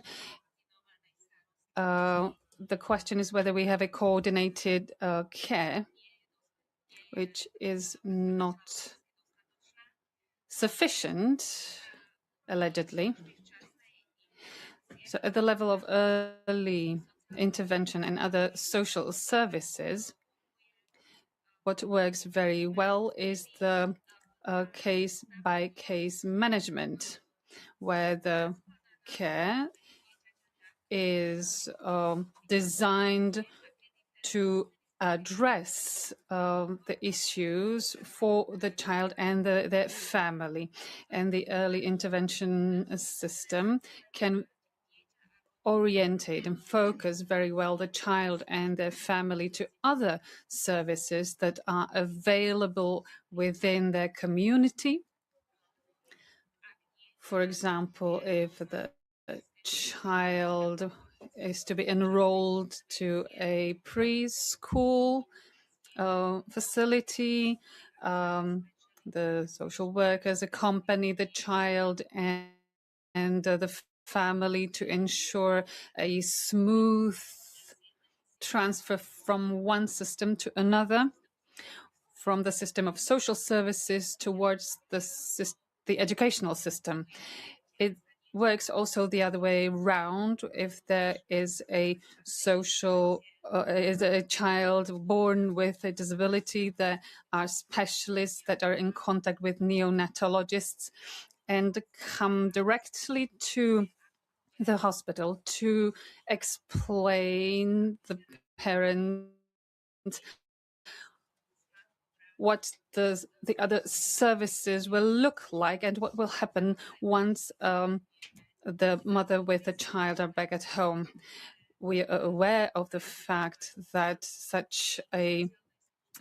is whether we have a coordinated care, which is not sufficient, allegedly. So at the level of early intervention and other social services, what works very well is the case-by-case management, where the care is designed to address the issues for the child and their family. And the early intervention system can orientate and focus very well the child and their family to other services that are available within their community. For example, if the child is to be enrolled to a preschool facility, the social workers accompany the child and the family to ensure a smooth transfer from one system to another, from the system of social services towards the educational system. It works also the other way around. If there is a child born with a disability, there are specialists that are in contact with neonatologists and come directly to the hospital to explain the parents what the other services will look like and what will happen once the mother with the child are back at home. We are aware of the fact that such a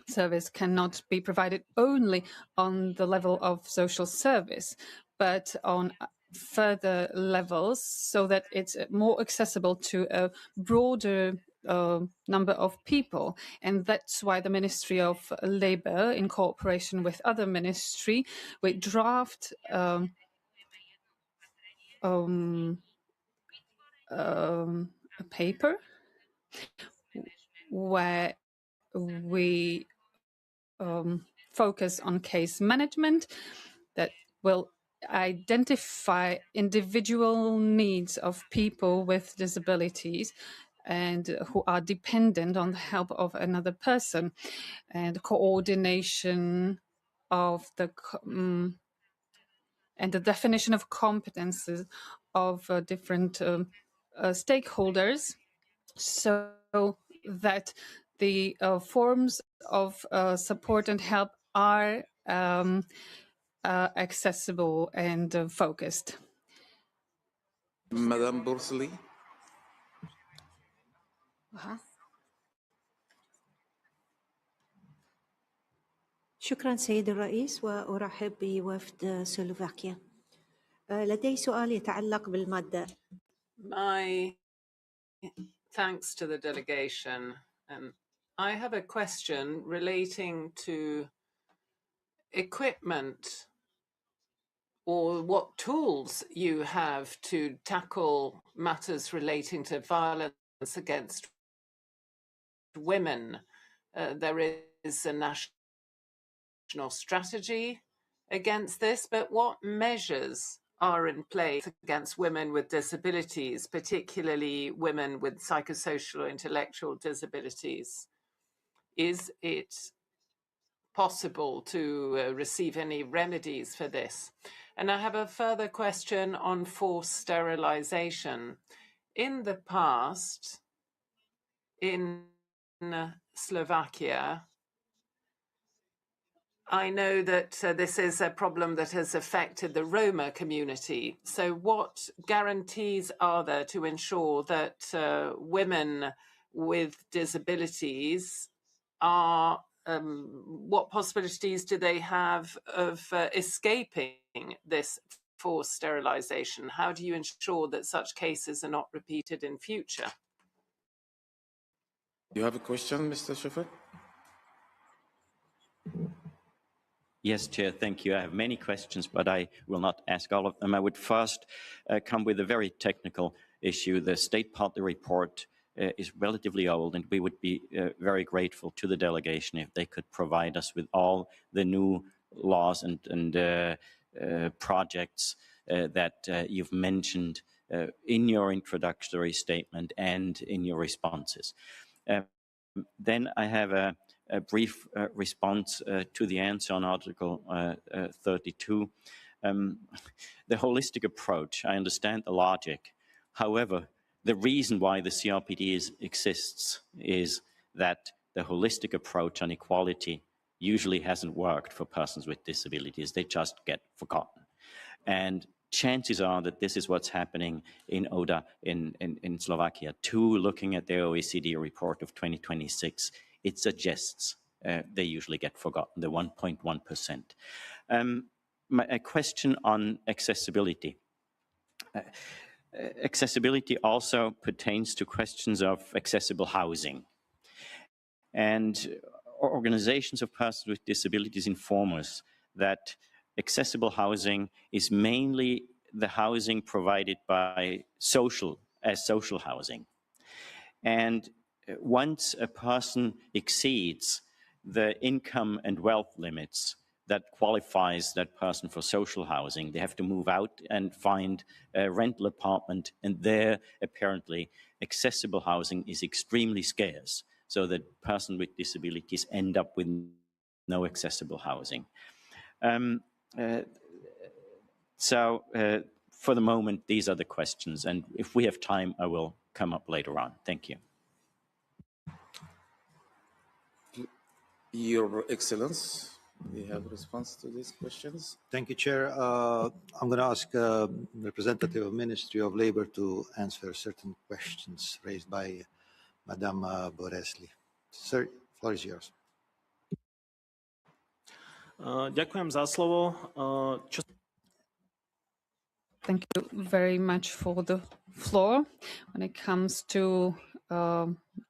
service cannot be provided only on the level of social service, but on further levels so that it's more accessible to a broader number of people. And that's why the Ministry of Labour, in cooperation with other ministry, we draft a paper where we focus on case management that will identify individual needs of people with disabilities and who are dependent on the help of another person, and coordination of the and the definition of competences of different stakeholders, so that the forms of support and help are accessible and focused. Madame Boursley. شكرا سيد الرئيس وأرحب بوفد سلوفاكيا. لدي سؤال يتعلق بالمادة. My thanks to the delegation. I have a question relating to equipment or what tools you have to tackle matters relating to violence against women. There is a national strategy against this, but what measures are in place against women with disabilities, particularly women with psychosocial or intellectual disabilities? Is it possible to receive any remedies for this? And I have a further question on forced sterilization. In the past, in Slovakia, I know that this is a problem that has affected the Roma community. So what guarantees are there to ensure that women with disabilities are, what possibilities do they have of escaping this forced sterilization? How do you ensure that such cases are not repeated in future? You have a question, Mr. Schiffer? Yes, Chair, thank you. I have many questions, but I will not ask all of them. I would first come with a very technical issue. The State Party report is relatively old, and we would be very grateful to the delegation if they could provide us with all the new laws and projects that you've mentioned in your introductory statement and in your responses. Then I have a brief response to the answer on Article 32. The holistic approach, I understand the logic. However, the reason why the CRPD exists is that the holistic approach on equality usually hasn't worked for persons with disabilities. They just get forgotten. And chances are that this is what's happening in ODA in Slovakia too. Looking at the OECD report of 2026, it suggests they usually get forgotten, the 1.1%. A question on accessibility. Accessibility also pertains to questions of accessible housing. And organizations of persons with disabilities inform us that accessible housing is mainly the housing provided by social housing. And once a person exceeds the income and wealth limits that qualifies that person for social housing, they have to move out and find a rental apartment, and there apparently accessible housing is extremely scarce, so that persons with disabilities end up with no accessible housing. For the moment, these are the questions, and if we have time, I will come up later on. Thank you. Your Excellence, do you have a response to these questions? Thank you, Chair. I'm going to ask representative of Ministry of Labour to answer certain questions raised by Madame Boresli. Sir, floor is yours. Ďakujem za slovo. Thank you very much for the floor. When it comes to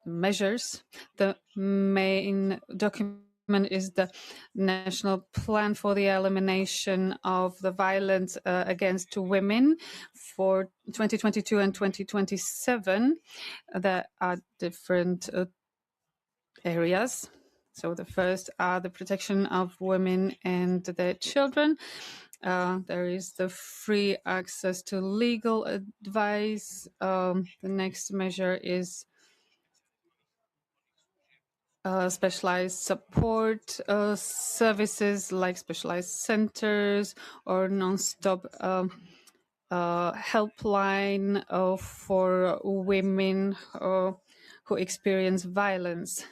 measures, the main document is the National Plan for the Elimination of the Violence Against Women for 2022 and 2027. There are different areas. So the first are the protection of women and their children. There is the free access to legal advice. The next measure is specialized support services like specialized centers or non-stop helpline for women who experience violence.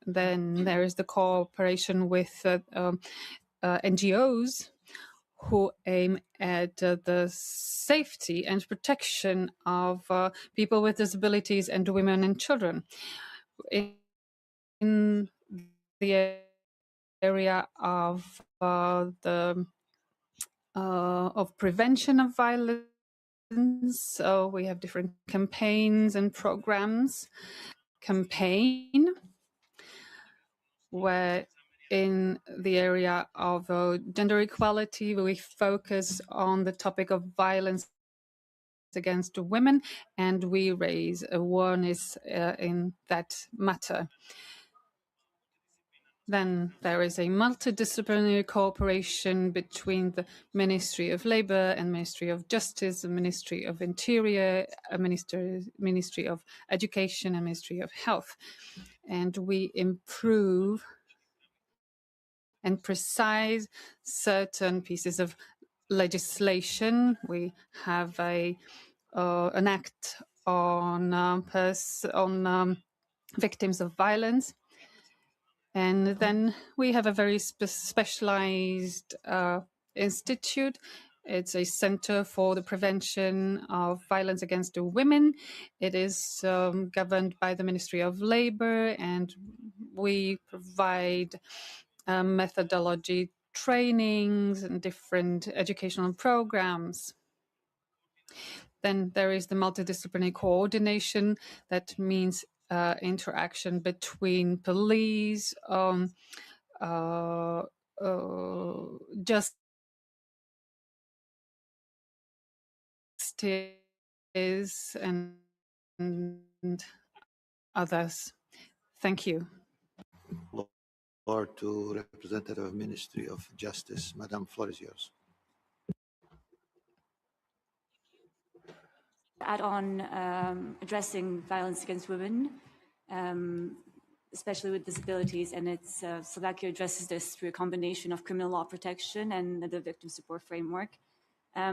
Then there is the cooperation with NGOs who aim at the safety and protection of people with disabilities and women and children. In the area of prevention of violence, we have different campaigns and programs. Campaign where in the area of gender equality, we focus on the topic of violence against women, and we raise awareness in that matter. Then there is a multidisciplinary cooperation between the Ministry of Labour and Ministry of Justice, the Ministry of Interior, Ministry of Education, and Ministry of Health. And we improve and precise certain pieces of legislation. We have an act on victims of violence, and then we have a very specialized institute. It's a center for the prevention of violence against women. It is governed by the Ministry of Labour, and we provide methodology trainings and different educational programs. Then there is the multidisciplinary coordination. That means interaction between police, justice, and others. Thank you. Or to representative of Ministry of Justice. Madam, floor is yours. Add on addressing violence against women, especially with disabilities, and it's Slovakia addresses this through a combination of criminal law protection and the victim support framework.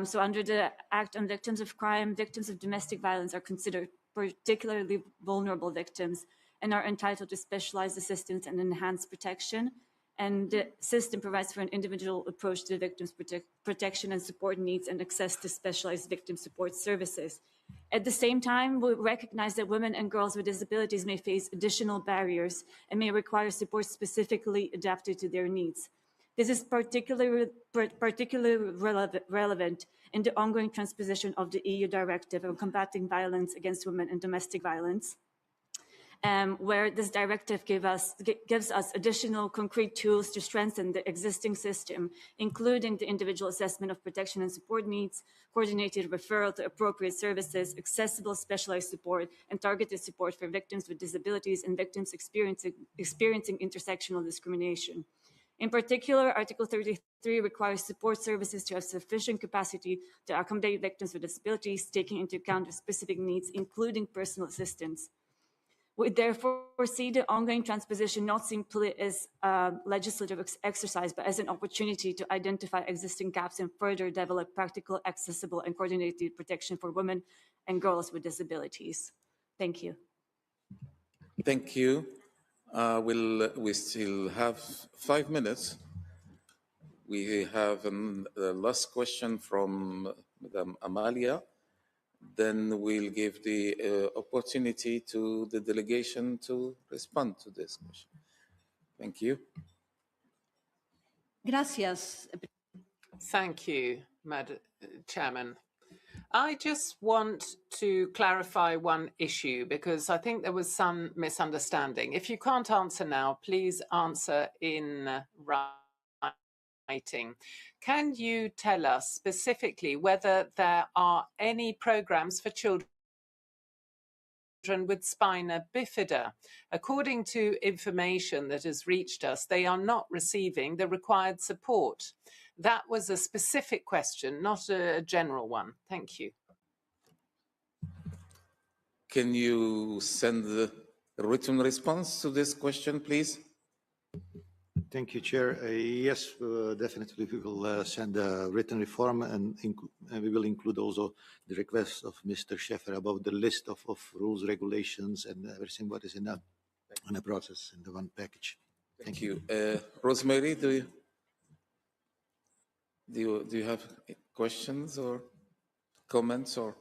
So under the Act on Victims of Crime, victims of domestic violence are considered particularly vulnerable victims and are entitled to specialized assistance and enhanced protection. And the system provides for an individual approach to the victim's protection and support needs and access to specialized victim support services. At the same time, we recognize that women and girls with disabilities may face additional barriers and may require support specifically adapted to their needs. This is particularly relevant in the ongoing transposition of the EU directive on combating violence against women and domestic violence. where this directive gives us additional concrete tools to strengthen the existing system, including the individual assessment of protection and support needs, coordinated referral to appropriate services, accessible specialized support, and targeted support for victims with disabilities and victims experiencing intersectional discrimination. In particular, Article 33 requires support services to have sufficient capacity to accommodate victims with disabilities, taking into account their specific needs, including personal assistance. We therefore see the ongoing transposition not simply as a legislative exercise, but as an opportunity to identify existing gaps and further develop practical, accessible, and coordinated protection for women and girls with disabilities. Thank you. Thank you. We still have 5 minutes. We have a last question from Madam Amalia. Then we'll give the opportunity to the delegation to respond to this question. Thank you. Gracias. Thank you, Madam Chairman. I just want to clarify one issue because I think there was some misunderstanding. If you can't answer now, please answer in writing. Can you tell us specifically whether there are any programs for children with spina bifida? According to information that has reached us, they are not receiving the required support. That was a specific question, not a general one. Thank you. Can you send the written response to this question, please? Thank you, Chair. Yes, definitely we will send a written reform and we will include also the request of Mr. Scheffer about the list of rules, regulations, and everything what is in a process in the one package. Thank you. Rosemary, do you have questions or comments or?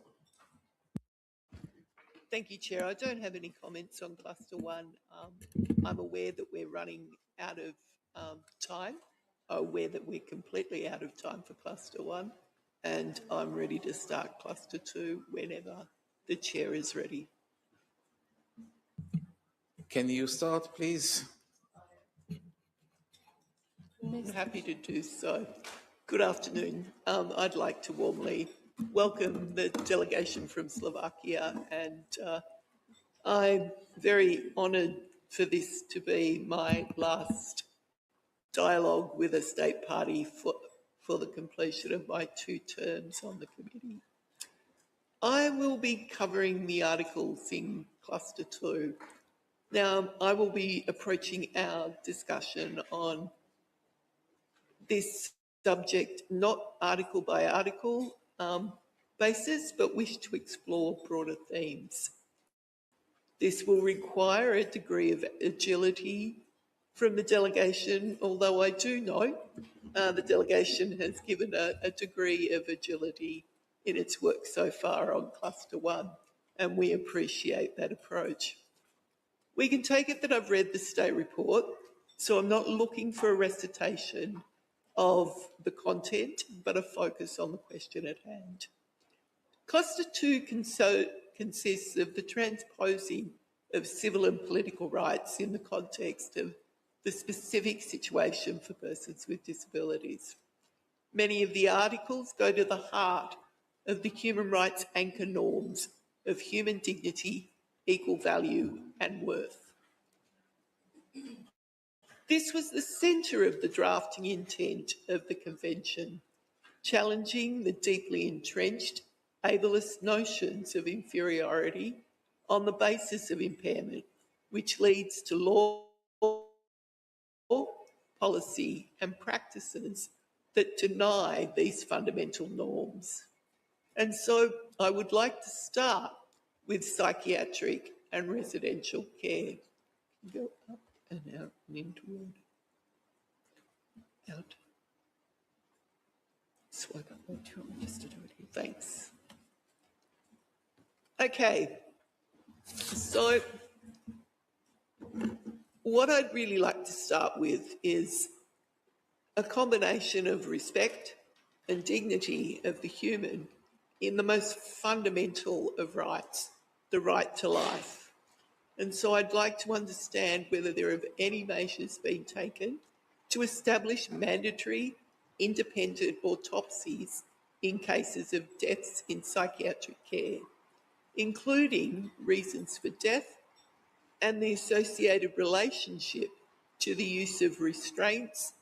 Thank you, Chair. I don't have any comments on Cluster 1. I'm aware that we're running out of time, aware that we're completely out of time for Cluster 1, and I'm ready to start Cluster 2 whenever the Chair is ready. Can you start, please? I'm happy to do so. Good afternoon. I'd like to warmly welcome the delegation from Slovakia, and I'm very honoured for this to be my last dialogue with a state party for the completion of my 2 terms on the committee. I will be covering the articles in Cluster 2. Now, I will be approaching our discussion on this subject not article by article basis, but wish to explore broader themes. This will require a degree of agility from the delegation, although I do know the delegation has given a degree of agility in its work so far on Cluster 1, and we appreciate that approach. We can take it that I've read the state report, so I'm not looking for a recitation of the content, but a focus on the question at hand. Cluster 2 consists of the transposing of civil and political rights in the context of the specific situation for persons with disabilities. Many of the articles go to the heart of the human rights anchor norms of human dignity, equal value, and worth. This was the centre of the drafting intent of the Convention, challenging the deeply entrenched ableist notions of inferiority on the basis of impairment, which leads to law, policy and practices that deny these fundamental norms. And so I would like to start with psychiatric and residential care. Go up and out and into out. Swipe up. Do you want me just to do it here? Thanks. Okay, so what I'd really like to start with is a combination of respect and dignity of the human in the most fundamental of rights, the right to life. And so I'd like to understand whether there have any measures been taken to establish mandatory independent autopsies in cases of deaths in psychiatric care, including reasons for death and the associated relationship to the use of restraints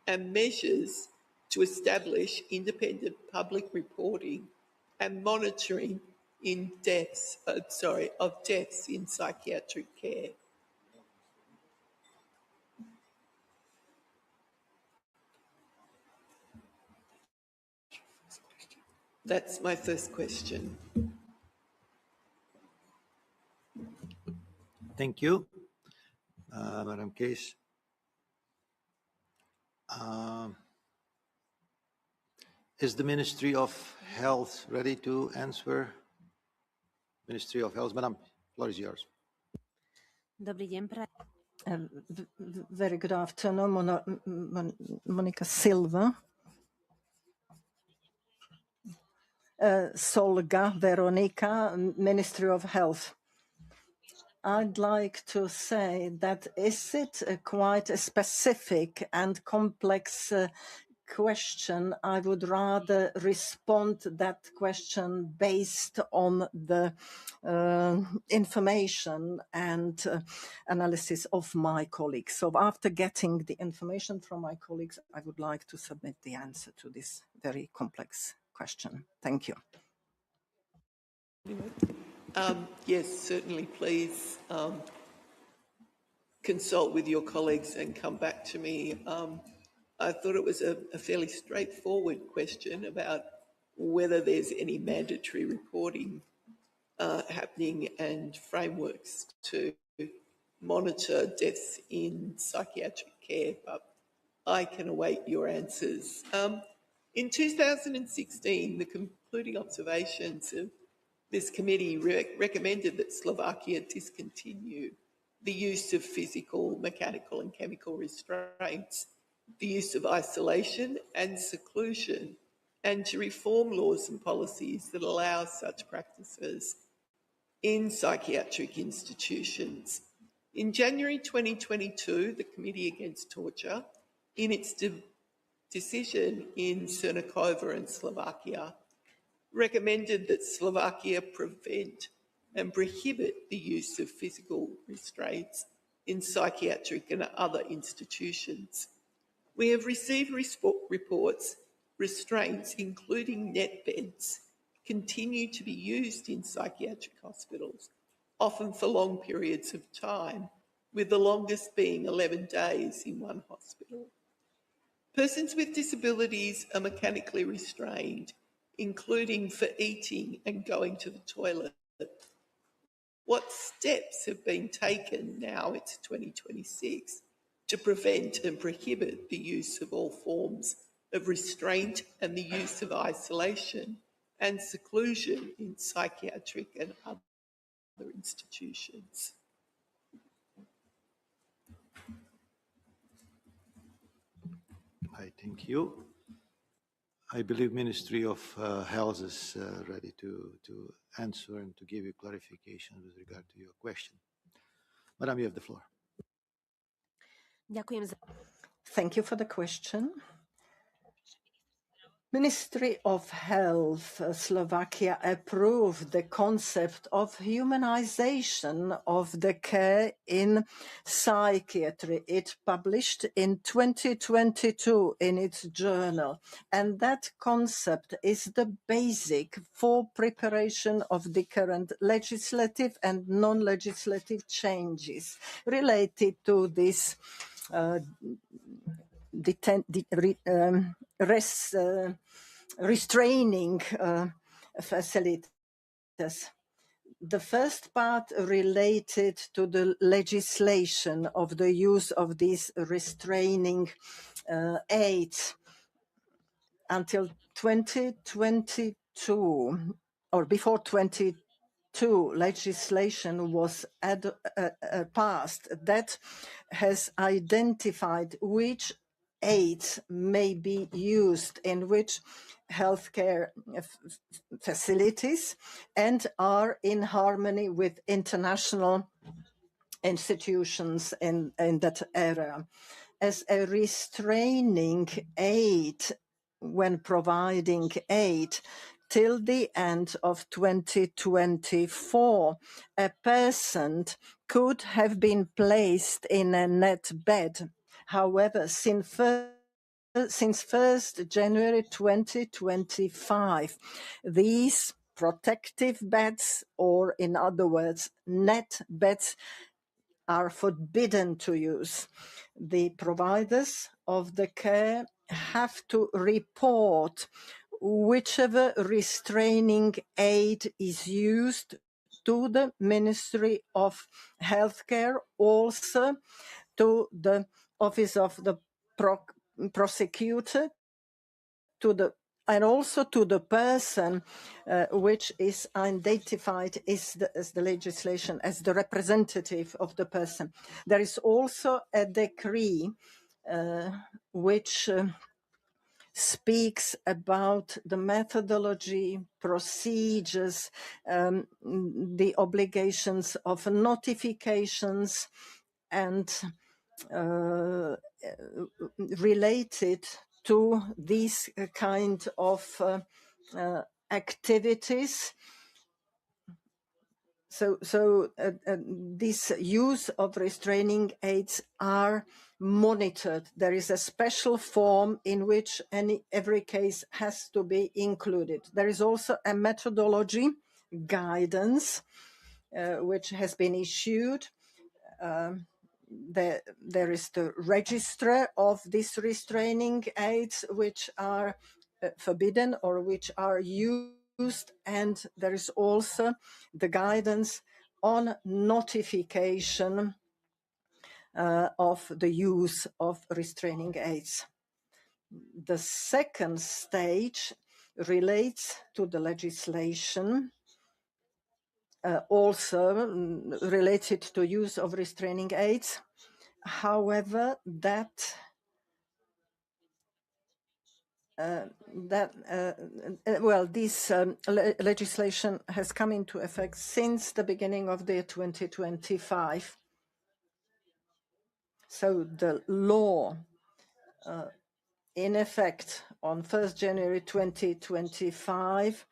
and measures to establish independent public reporting and monitoring in deaths, of deaths in psychiatric care. That's my first question. Thank you, Madam Case. Is the Ministry of Health ready to answer? Ministry of Health, Madam, floor is yours. Very good afternoon, Monica Silva. Solga Veronica, Ministry of Health. I'd like to say that is it quite a specific and complex question? I would rather respond to that question based on the information and analysis of my colleagues. So after getting the information from my colleagues, I would like to submit the answer to this very complex question. Thank you. Yes, certainly, please consult with your colleagues and come back to me. I thought it was a fairly straightforward question about whether there's any mandatory reporting happening and frameworks to monitor deaths in psychiatric care, but I can await your answers. In 2016, the concluding observations of this committee recommended that Slovakia discontinue the use of physical, mechanical and chemical restraints, the use of isolation and seclusion, and to reform laws and policies that allow such practices in psychiatric institutions. In January 2022, the Committee Against Torture, in its decision in Černíkova and Slovakia, recommended that Slovakia prevent and prohibit the use of physical restraints in psychiatric and other institutions. We have received reports restraints, including net beds, continue to be used in psychiatric hospitals, often for long periods of time, with the longest being 11 days in one hospital. Persons with disabilities are mechanically restrained, including for eating and going to the toilet. What steps have been taken, now it's 2026, to prevent and prohibit the use of all forms of restraint and the use of isolation and seclusion in psychiatric and other institutions? I thank you. I believe Ministry of Health is ready to answer and to give you clarification with regard to your question. Madam, you have the floor. Thank you for the question. Ministry of Health Slovakia approved the concept of humanization of the care in psychiatry. It published in 2022 in its journal, and that concept is the basic for preparation of the current legislative and non-legislative changes related to this restraining facilities. The first part related to the legislation of the use of these restraining aids. Until 2022, or before 2022, legislation was passed that has identified which aids may be used in which healthcare facilities and are in harmony with international institutions in that area. As a restraining aid, when providing aid, till the end of 2024, a person could have been placed in a net bed. However, since 1st January 2025, these protective beds, or in other words, net beds, are forbidden to use. The providers of the care have to report whichever restraining aid is used to the Ministry of Healthcare, also to the Office of the Prosecutor, and also to the person which is identified as the legislation, as the representative of the person. There is also a decree which speaks about the methodology, procedures, the obligations of notifications, and related to these kind of activities. So this use of restraining aids are monitored. There is a special form in which every case has to be included. There is also a methodology guidance which has been issued. There is the register of these restraining aids which are forbidden or which are used, and there is also the guidance on notification of the use of restraining aids. The second stage relates to the legislation also related to use of restraining aids. However, this legislation has come into effect since the beginning of the year 2025. So the law in effect on 1st January 2025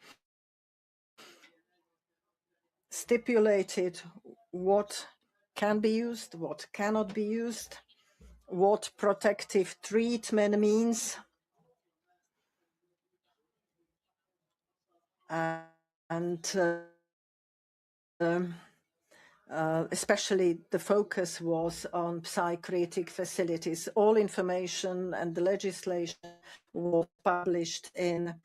stipulated what can be used, what cannot be used, what protective treatment means, and especially the focus was on psychiatric facilities. All information and the legislation was published in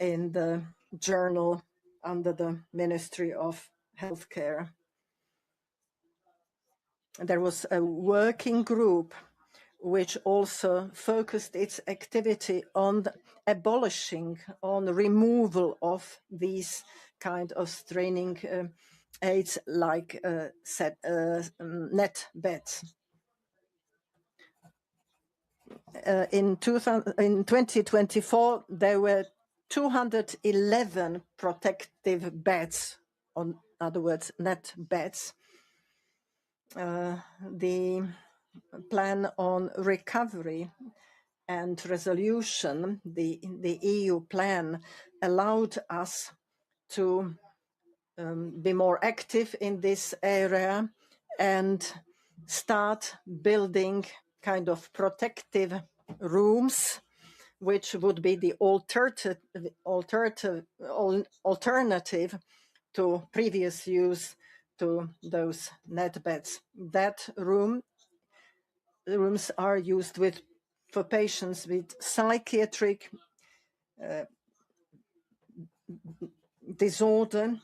the journal under the Ministry of Healthcare. There was a working group which also focused its activity on abolishing, on removal of these kind of restraining aids like net beds. In 2024, there were 211 protective beds, in other words, net beds. The plan on recovery and resolution, the EU plan, allowed us to be more active in this area and start building kind of protective rooms, which would be the alternative to previous use to those net beds. That rooms are used for patients with psychiatric disorder,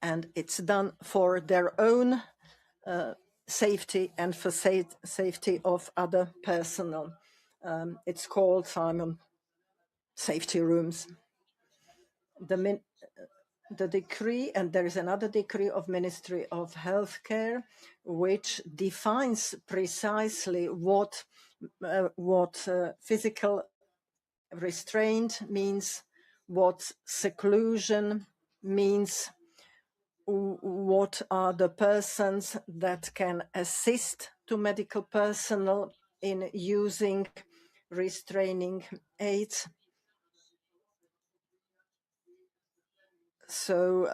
and it's done for their own safety and for safety of other personnel. It's called safety rooms. The decree, and there is another decree of Ministry of Healthcare, which defines precisely what physical restraint means, what seclusion means, what are the persons that can assist to medical personnel in using restraining aids. So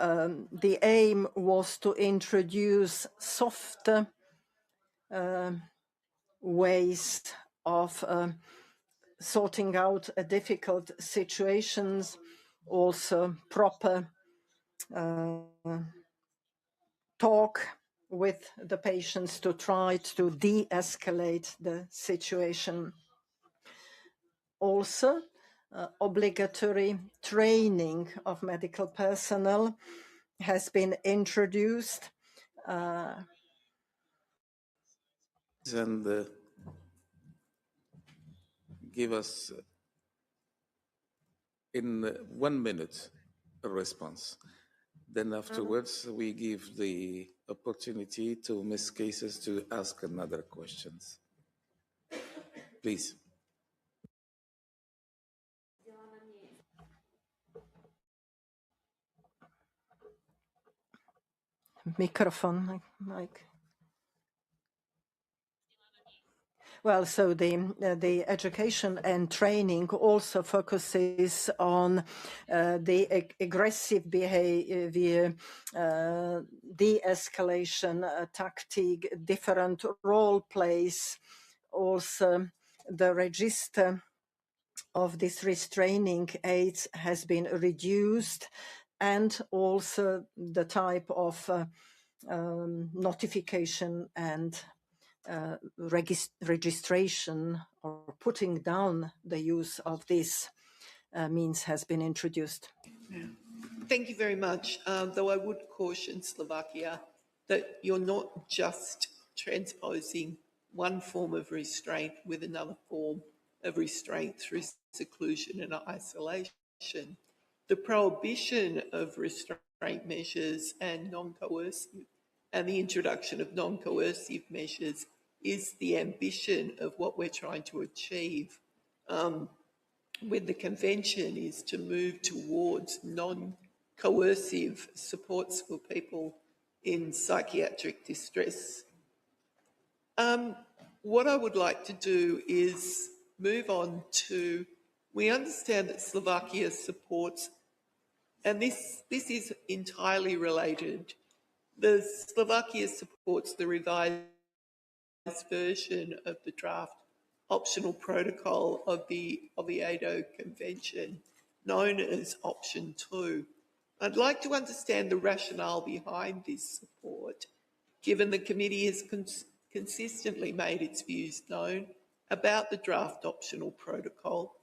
the aim was to introduce softer ways of sorting out difficult situations, also proper talk with the patients to try to de-escalate the situation. Also, obligatory training of medical personnel has been introduced. And give us in 1 minute a response. Then afterwards, we give the opportunity to Ms. Cases to ask another questions. Please. Microphone, Mike. Well, so the education and training also focuses on the aggressive behavior, de-escalation tactic, different role plays. Also, the register of this restraining aids has been reduced, and also the type of notification and registration or putting down the use of this means has been introduced. Thank you very much. Though I would caution Slovakia that you're not just transposing one form of restraint with another form of restraint through seclusion and isolation. The prohibition of restraint measures and non-coercive and the introduction of non-coercive measures is the ambition of what we're trying to achieve with the convention, is to move towards non-coercive supports for people in psychiatric distress. What I would like to do is move on to, we understand that Slovakia supports, and this is entirely related, the Slovakia supports the revised version of the draft optional protocol of the Oviedo Convention, known as Option 2. I'd like to understand the rationale behind this support, given the committee has consistently made its views known about the draft optional protocol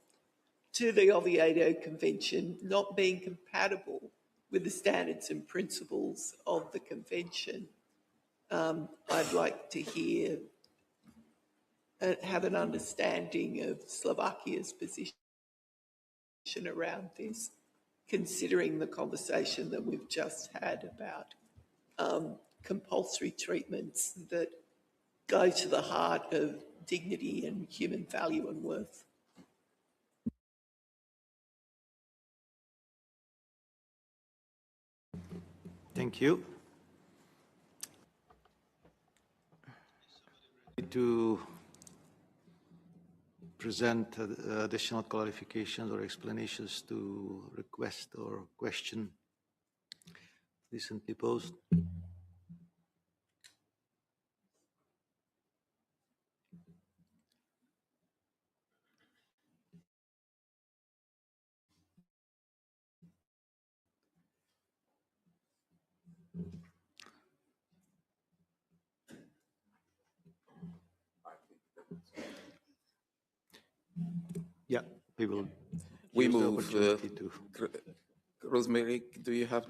to the Oviedo Convention not being compatible with the standards and principles of the Convention. I'd like to hear, have an understanding of Slovakia's position around this, considering the conversation that we've just had about compulsory treatments that go to the heart of dignity and human value and worth. Thank you. To present additional clarifications or explanations to request or question recently posed. Yeah, we will. We move. Rosemary, do you have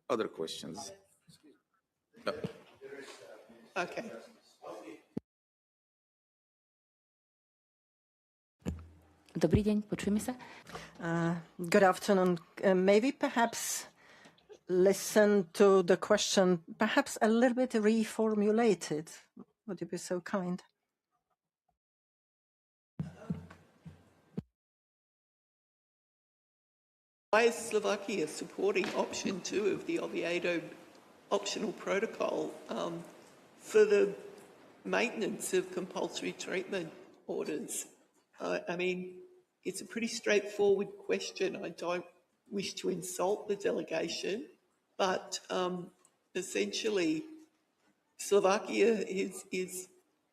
other questions? No. Okay. Dobrý deň, počujeme sa? Good afternoon. Maybe perhaps listen to the question, perhaps a little bit reformulated. Would you be so kind? Why is Slovakia supporting option 2 of the Oviedo optional protocol for the maintenance of compulsory treatment orders? I mean, it's a pretty straightforward question. I don't wish to insult the delegation, but essentially Slovakia is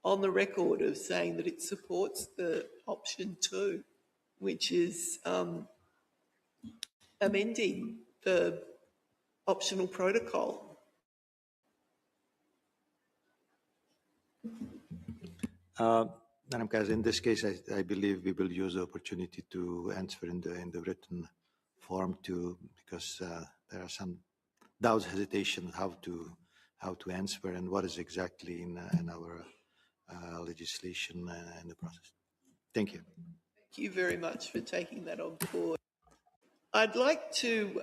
on the record of saying that it supports the option 2, which is amending the optional protocol. Madam President, in this case, I believe we will use the opportunity to answer in the written form too, because there are some doubts, hesitation how to answer and what is exactly in our legislation and the process. Thank you. Thank you very much for taking that on board. I'd like to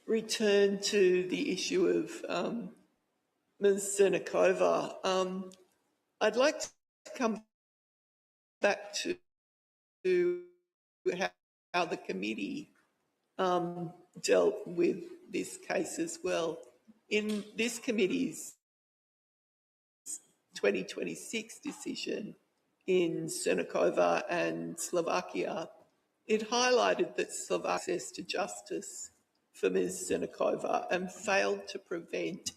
return to the issue of Ms. Zernikova. I'd like to come back to how the committee dealt with this case as well. In this committee's 2026 decision in Zernikova and Slovakia, it highlighted that Slovak access to justice for Ms. Zernikova and failed to prevent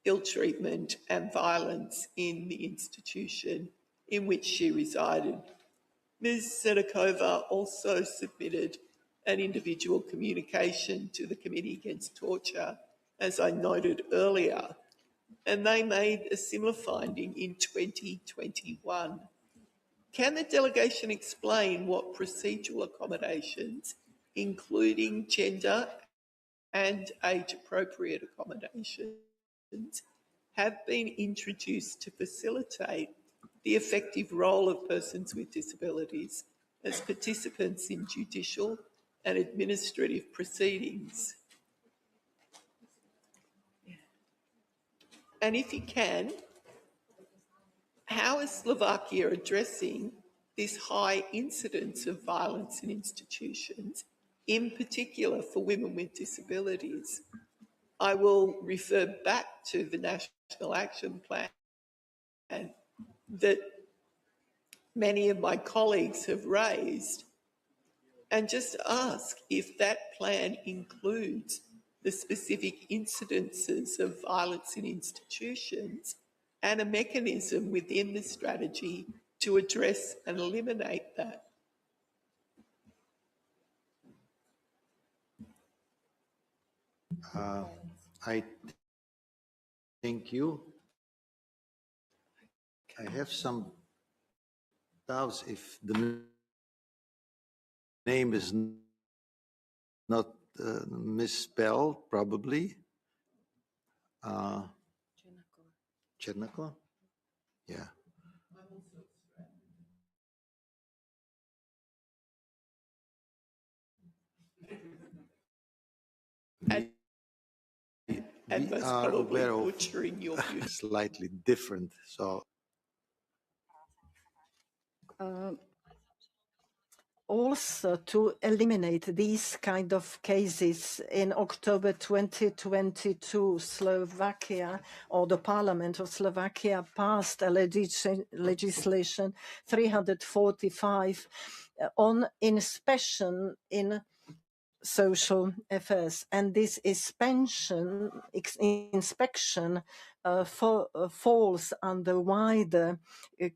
ill treatment and violence in the institution in which she resided. Ms. Zernikova also submitted an individual communication to the Committee Against Torture, as I noted earlier, and they made a similar finding in 2021. Can the delegation explain what procedural accommodations, including gender and age-appropriate accommodations, have been introduced to facilitate the effective role of persons with disabilities as participants in judicial and administrative proceedings? And if you can, how is Slovakia addressing this high incidence of violence in institutions, in particular for women with disabilities? I will refer back to the National Action Plan that many of my colleagues have raised, and just ask if that plan includes the specific incidences of violence in institutions and a mechanism within the strategy to address and eliminate that. I thank you. I have some doubts if the name is not misspelled, probably. Chernakov? Yeah. And we most are probably aware of butchering your view. slightly different. So also to eliminate these kind of cases, in October 2022, Slovakia, or the Parliament of Slovakia, passed a legislation 345 on inspection in social affairs, and this inspection falls under wider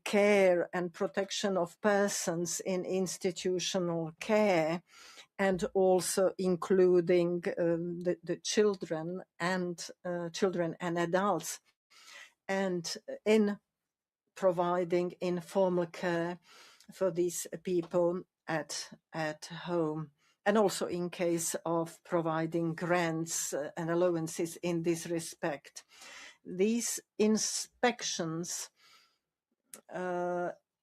care and protection of persons in institutional care, and also including the children and adults, and in providing informal care for these people at home, and also in case of providing grants and allowances in this respect. These inspections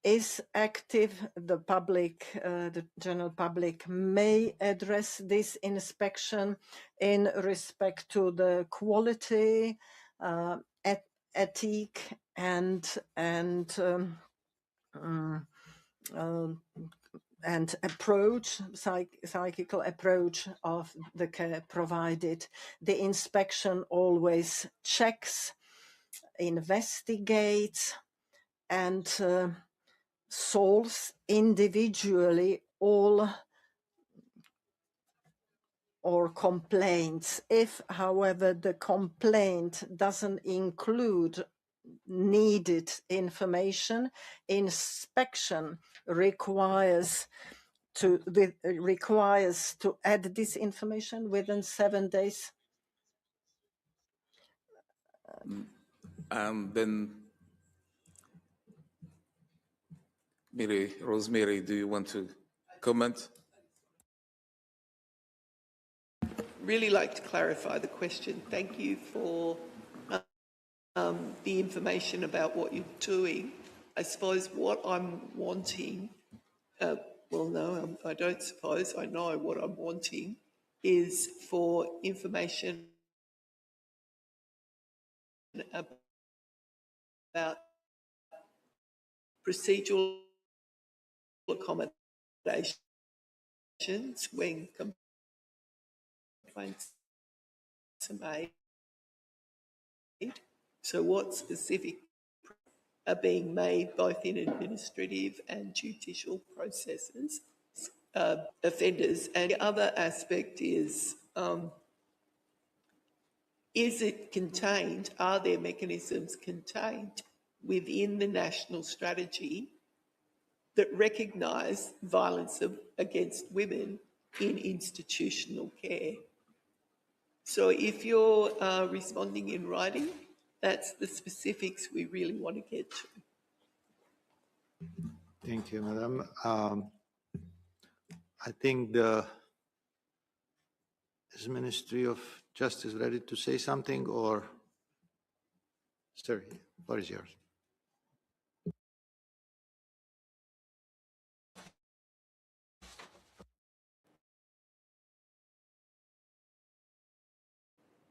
is active. The public, the general public may address this inspection in respect to the quality, ethic, and and approach, psychical approach of the care provided. The inspection always checks, investigates, and solves individually all or complaints. If, however, the complaint doesn't include needed information, inspection requires to add this information within 7 days. And then, Rosemary, do you want to comment? Really like to clarify the question. Thank you for the information about what you're doing. I suppose what I'm wanting, well, no, I don't suppose, I know what I'm wanting is for information about procedural accommodations when complaints are made. So what specific are being made both in administrative and judicial processes, offenders? And the other aspect is it contained, are there mechanisms contained within the national strategy that recognise violence against women in institutional care? So if you're responding in writing, that's the specifics we really want to get to. Thank you, Madam. I think the is Ministry of Justice ready to say something, or sir, what is yours?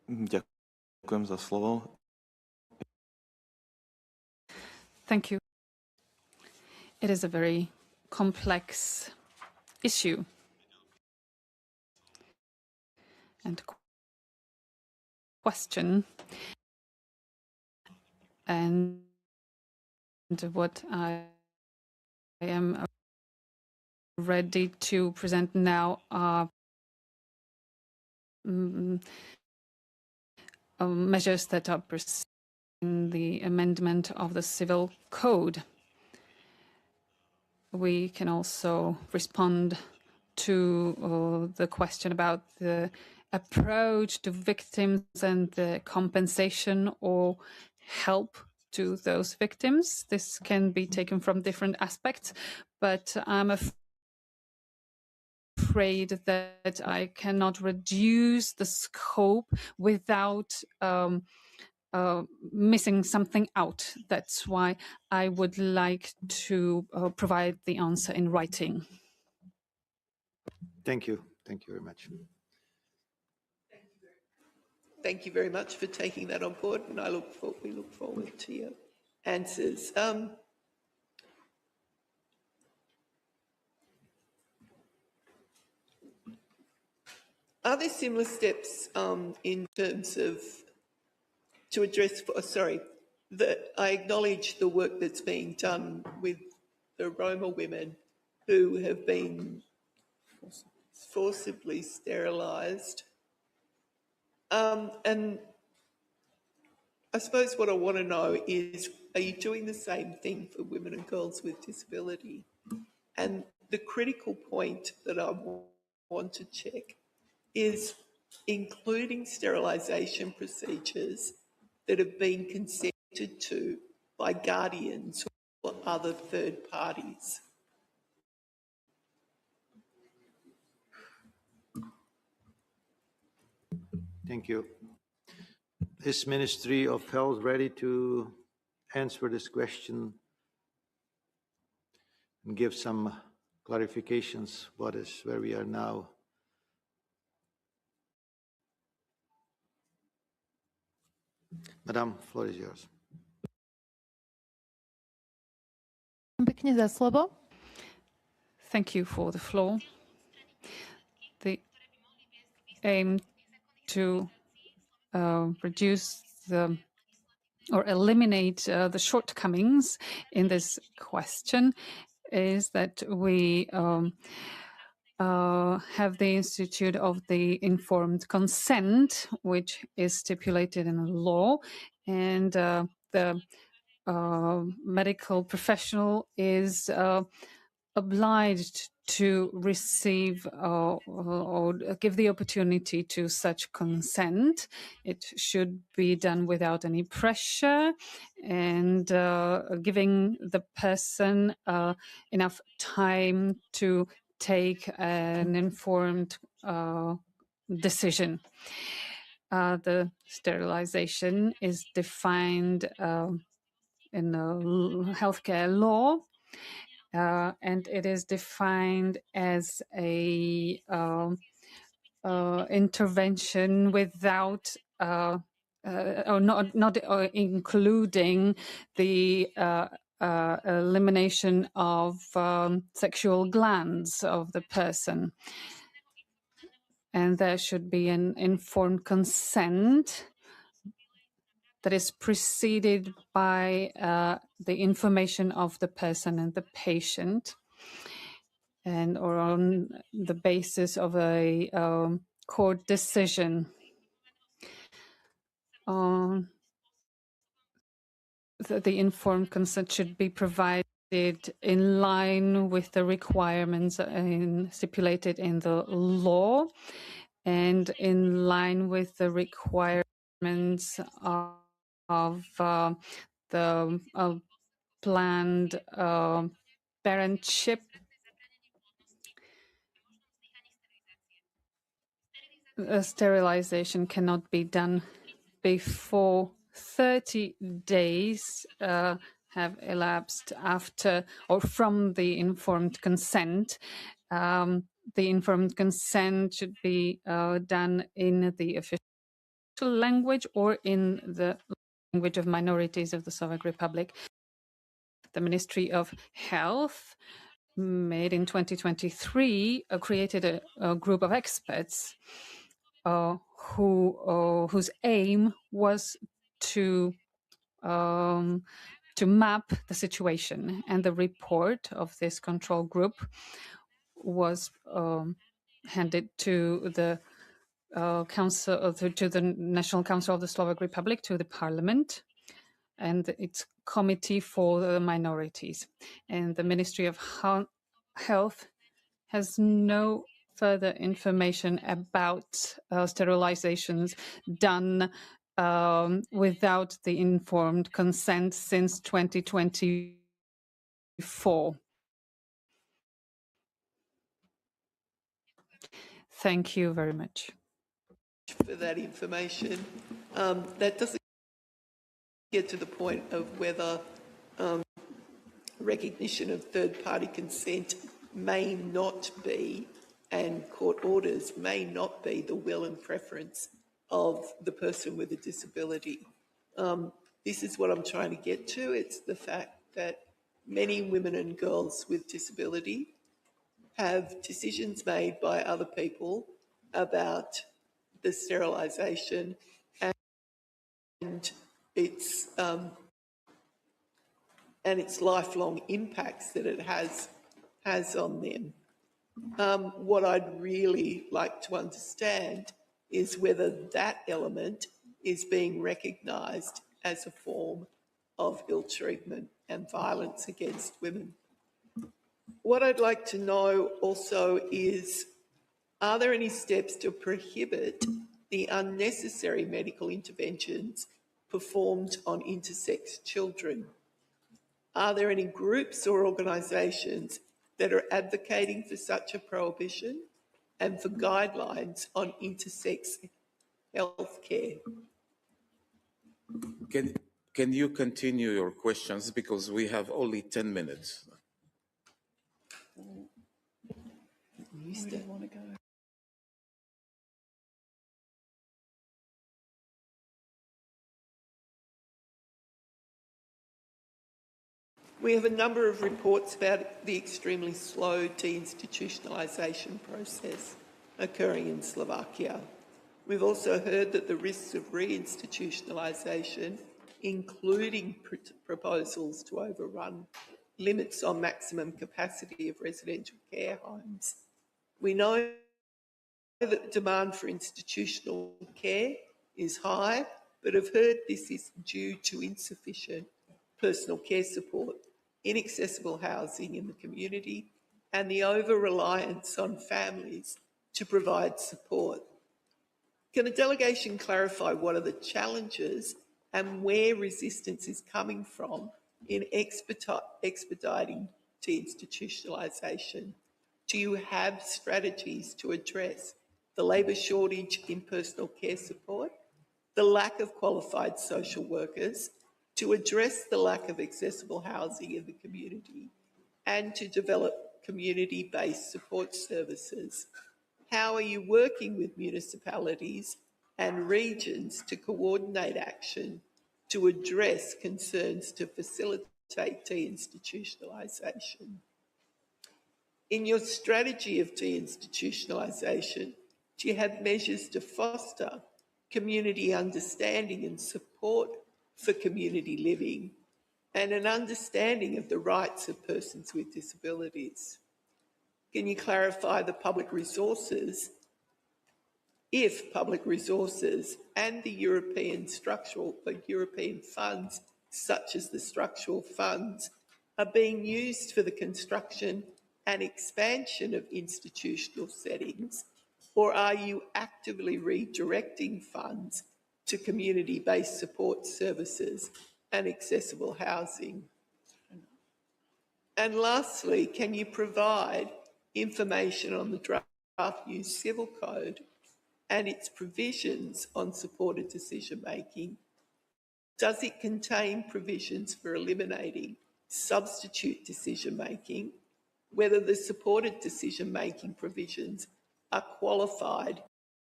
Ďakujem za slovo. Thank you. It is a very complex issue and question, and what I am ready to present now are measures that are in the amendment of the Civil Code. We can also respond to the question about the approach to victims and the compensation or help to those victims. This can be taken from different aspects, but I'm afraid that I cannot reduce the scope without missing something out. That's why I would like to provide the answer in writing. Thank you. Thank you very much. Thank you very much for taking that on board, and we look forward to your answers. Are there similar steps in terms of to address? I acknowledge the work that's being done with the Roma women who have been forcibly sterilised. And I suppose what I want to know is, are you doing the same thing for women and girls with disability? And the critical point that I want to check is including sterilisation procedures that have been consented to by guardians or other third parties. Thank you. Is Ministry of Health ready to answer this question and give some clarifications where we are now? Madam, floor is yours. Pekne za slovo. Thank you for the floor. The aim to reduce or eliminate the shortcomings in this question is that we have the Institute of the Informed Consent, which is stipulated in the law, and the medical professional is obliged to receive or give the opportunity to such consent. It should be done without any pressure and giving the person enough time to take an informed decision. The sterilization is defined in the healthcare law, and it is defined as a intervention without or not including the elimination of sexual glands of the person. And there should be an informed consent that is preceded by the information of the person and the patient, and or on the basis of a court decision. The informed consent should be provided in line with the requirements stipulated in the law and in line with the requirements of the planned parentship. Sterilization cannot be done before 30 days have elapsed after or from the informed consent. The informed consent should be done in the official language or in the language of minorities of the Slovak Republic. The Ministry of Health, made in 2023, created a group of experts whose aim was to map the situation, and the report of this control group was handed to the council, to the National Council of the Slovak Republic, to the Parliament, and its Committee for the Minorities. And the Ministry of Health has no further information about sterilizations done without the informed consent since 2024. Thank you very much for that information. That doesn't get to the point of whether recognition of third-party consent may not be, and court orders may not be, the will and preference of the person with a disability. This is what I'm trying to get to. It's the fact that many women and girls with disability have decisions made by other people about the sterilisation and its lifelong impacts that it has on them. What I'd really like to understand is whether that element is being recognised as a form of ill treatment and violence against women. What I'd like to know also is, are there any steps to prohibit the unnecessary medical interventions performed on intersex children? Are there any groups or organisations that are advocating for such a prohibition and for guidelines on intersex healthcare? Can you continue your questions, because we have only 10 minutes. Where do you want to go? We have a number of reports about the extremely slow deinstitutionalisation process occurring in Slovakia. We've also heard that the risks of reinstitutionalisation, including proposals to overrun limits on maximum capacity of residential care homes. We know that the demand for institutional care is high, but have heard this is due to insufficient personal care support, inaccessible housing in the community, and the over-reliance on families to provide support. Can a delegation clarify what are the challenges and where resistance is coming from in expediting deinstitutionalisation? Do you have strategies to address the labour shortage in personal care support, the lack of qualified social workers, to address the lack of accessible housing in the community, and to develop community-based support services? How are you working with municipalities and regions to coordinate action to address concerns to facilitate deinstitutionalisation? In your strategy of deinstitutionalisation, do you have measures to foster community understanding and support for community living and an understanding of the rights of persons with disabilities? Can you clarify the public resources, if public resources and the European funds, such as the structural funds, are being used for the construction and expansion of institutional settings, or are you actively redirecting funds to community-based support services and accessible housing? And lastly, can you provide information on the draft new civil code and its provisions on supported decision-making? Does it contain provisions for eliminating substitute decision-making, whether the supported decision-making provisions are qualified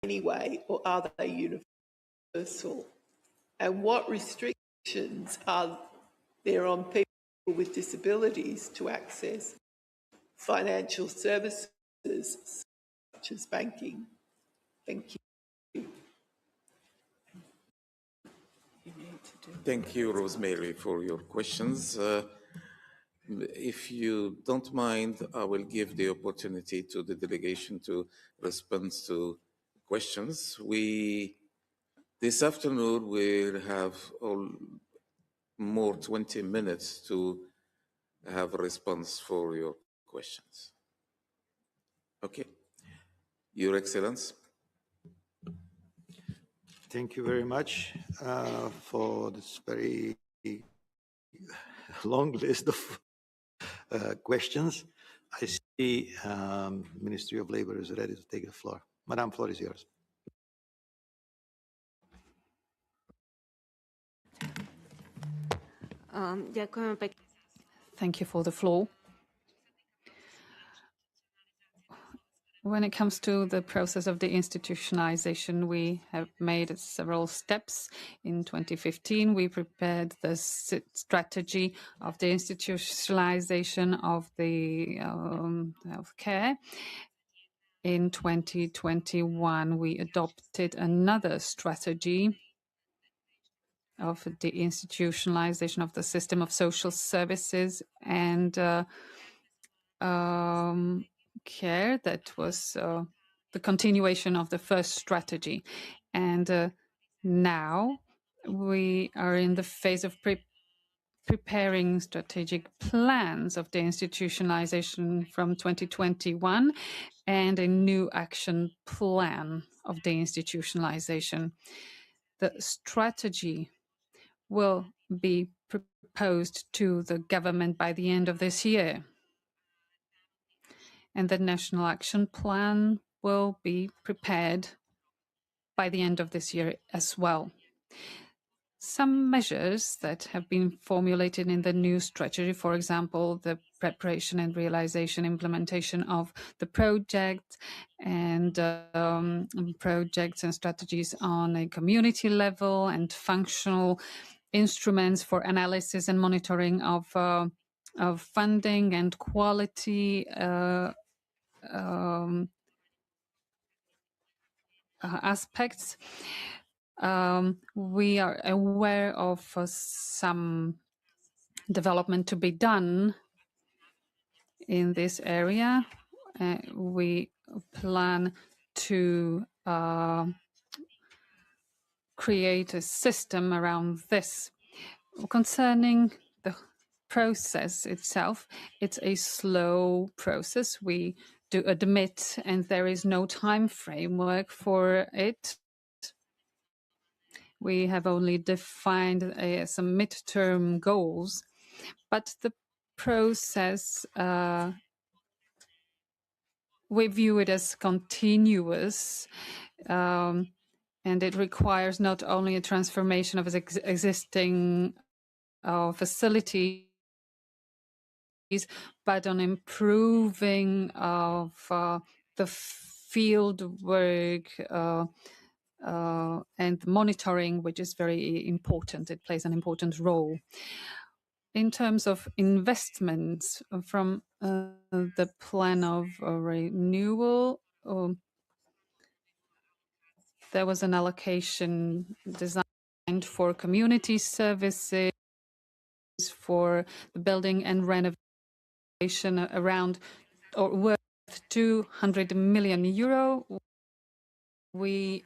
anyway, or are they universal? And what restrictions are there on people with disabilities to access financial services such as banking? Thank you. Thank you, Rosemary, for your questions. If you don't mind, I will give the opportunity to the delegation to respond to questions. This afternoon, we'll have more 20 minutes to have a response for your questions. Okay. Your Excellency. Thank you very much for this very long list of questions. I see Ministry of Labour is ready to take the floor. Madam, floor is yours. Thank you for the floor. When it comes to the process of deinstitutionalization, we have made several steps. In 2015, we prepared the strategy of the institutionalization of the healthcare. In 2021, we adopted another strategy of the institutionalization of the system of social services and care. That was the continuation of the first strategy. And now we are in the phase of preparing strategic plans of the institutionalization from 2021 and a new action plan of the institutionalization. The strategy will be proposed to the government by the end of this year. And the National Action Plan will be prepared by the end of this year as well. Some measures that have been formulated in the new strategy, for example, the preparation and realization, implementation of the project and projects and strategies on a community level and functional instruments for analysis and monitoring of of funding and quality aspects. We are aware of some development to be done in this area. We plan to create a system around this. Concerning the process itself, it's a slow process. We do admit, and there is no time framework for it. We have only defined some midterm goals, but the process, we view it as continuous, and it requires not only a transformation of existing facilities, but on improving of the field work and monitoring, which is very important. It plays an important role. In terms of investments from the plan of renewal, there was an allocation designed for community services, for the building and renovation around or worth 200 million euro. We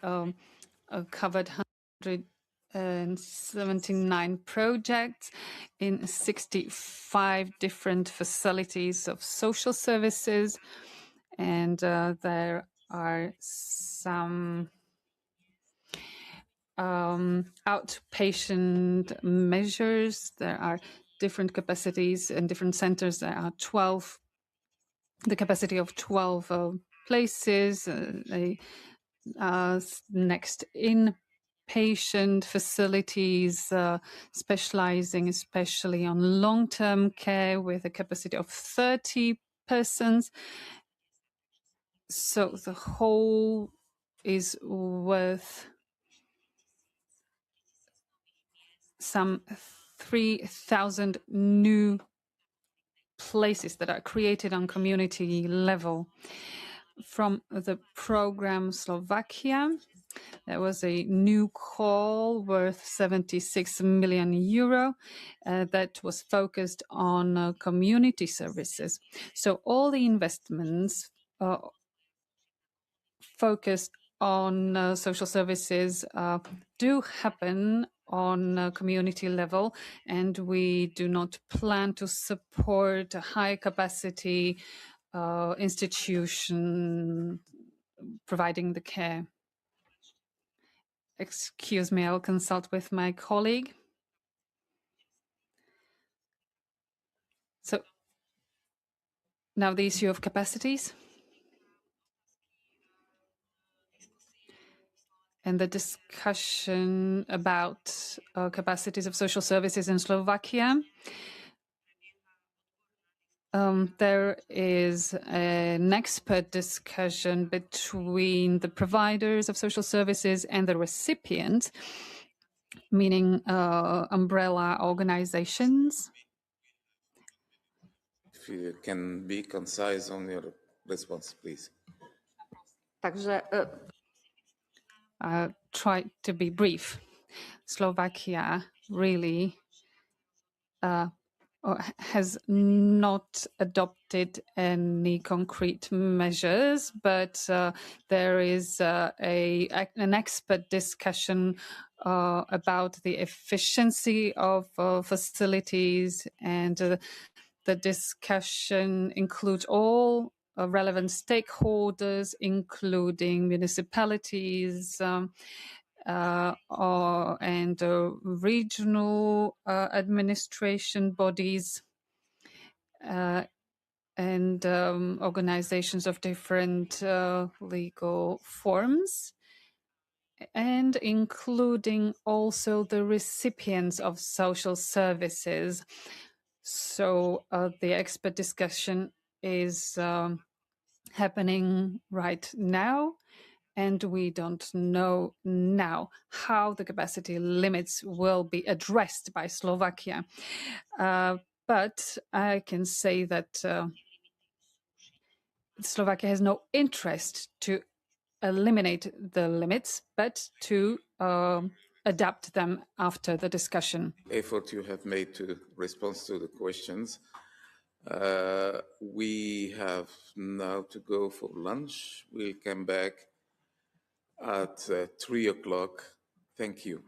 covered 179 projects in 65 different facilities of social services, and there are some outpatient measures. There are different capacities in different centers. There are 12, the capacity of 12 places. Next, inpatient facilities specializing especially on long-term care with a capacity of 30 persons. So the whole is worth some 3,000 new places that are created on community level. From the program Slovakia, there was a new call worth 76 million euro that was focused on community services. So all the investments focused on social services do happen on community level, and we do not plan to support a high capacity institution providing the care. Excuse me, I'll consult with my colleague. So now the issue of capacities and the discussion about capacities of social services in Slovakia. There is an expert discussion between the providers of social services and the recipients, meaning umbrella organizations. If you can be concise on your response, please. Takže try to be brief. Slovakia really has not adopted any concrete measures, but there is an expert discussion about the efficiency of facilities, and the discussion includes all relevant stakeholders, including municipalities, and regional administration bodies and organizations of different legal forms, and including also the recipients of social services. So the expert discussion is happening right now, and we don't know now how the capacity limits will be addressed by Slovakia. But I can say that Slovakia has no interest to eliminate the limits, but to adapt them after the discussion. Effort you have made to respond to the questions. We have now to go for lunch. We'll come back at 3 o'clock. Thank you.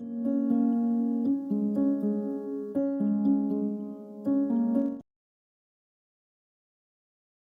you.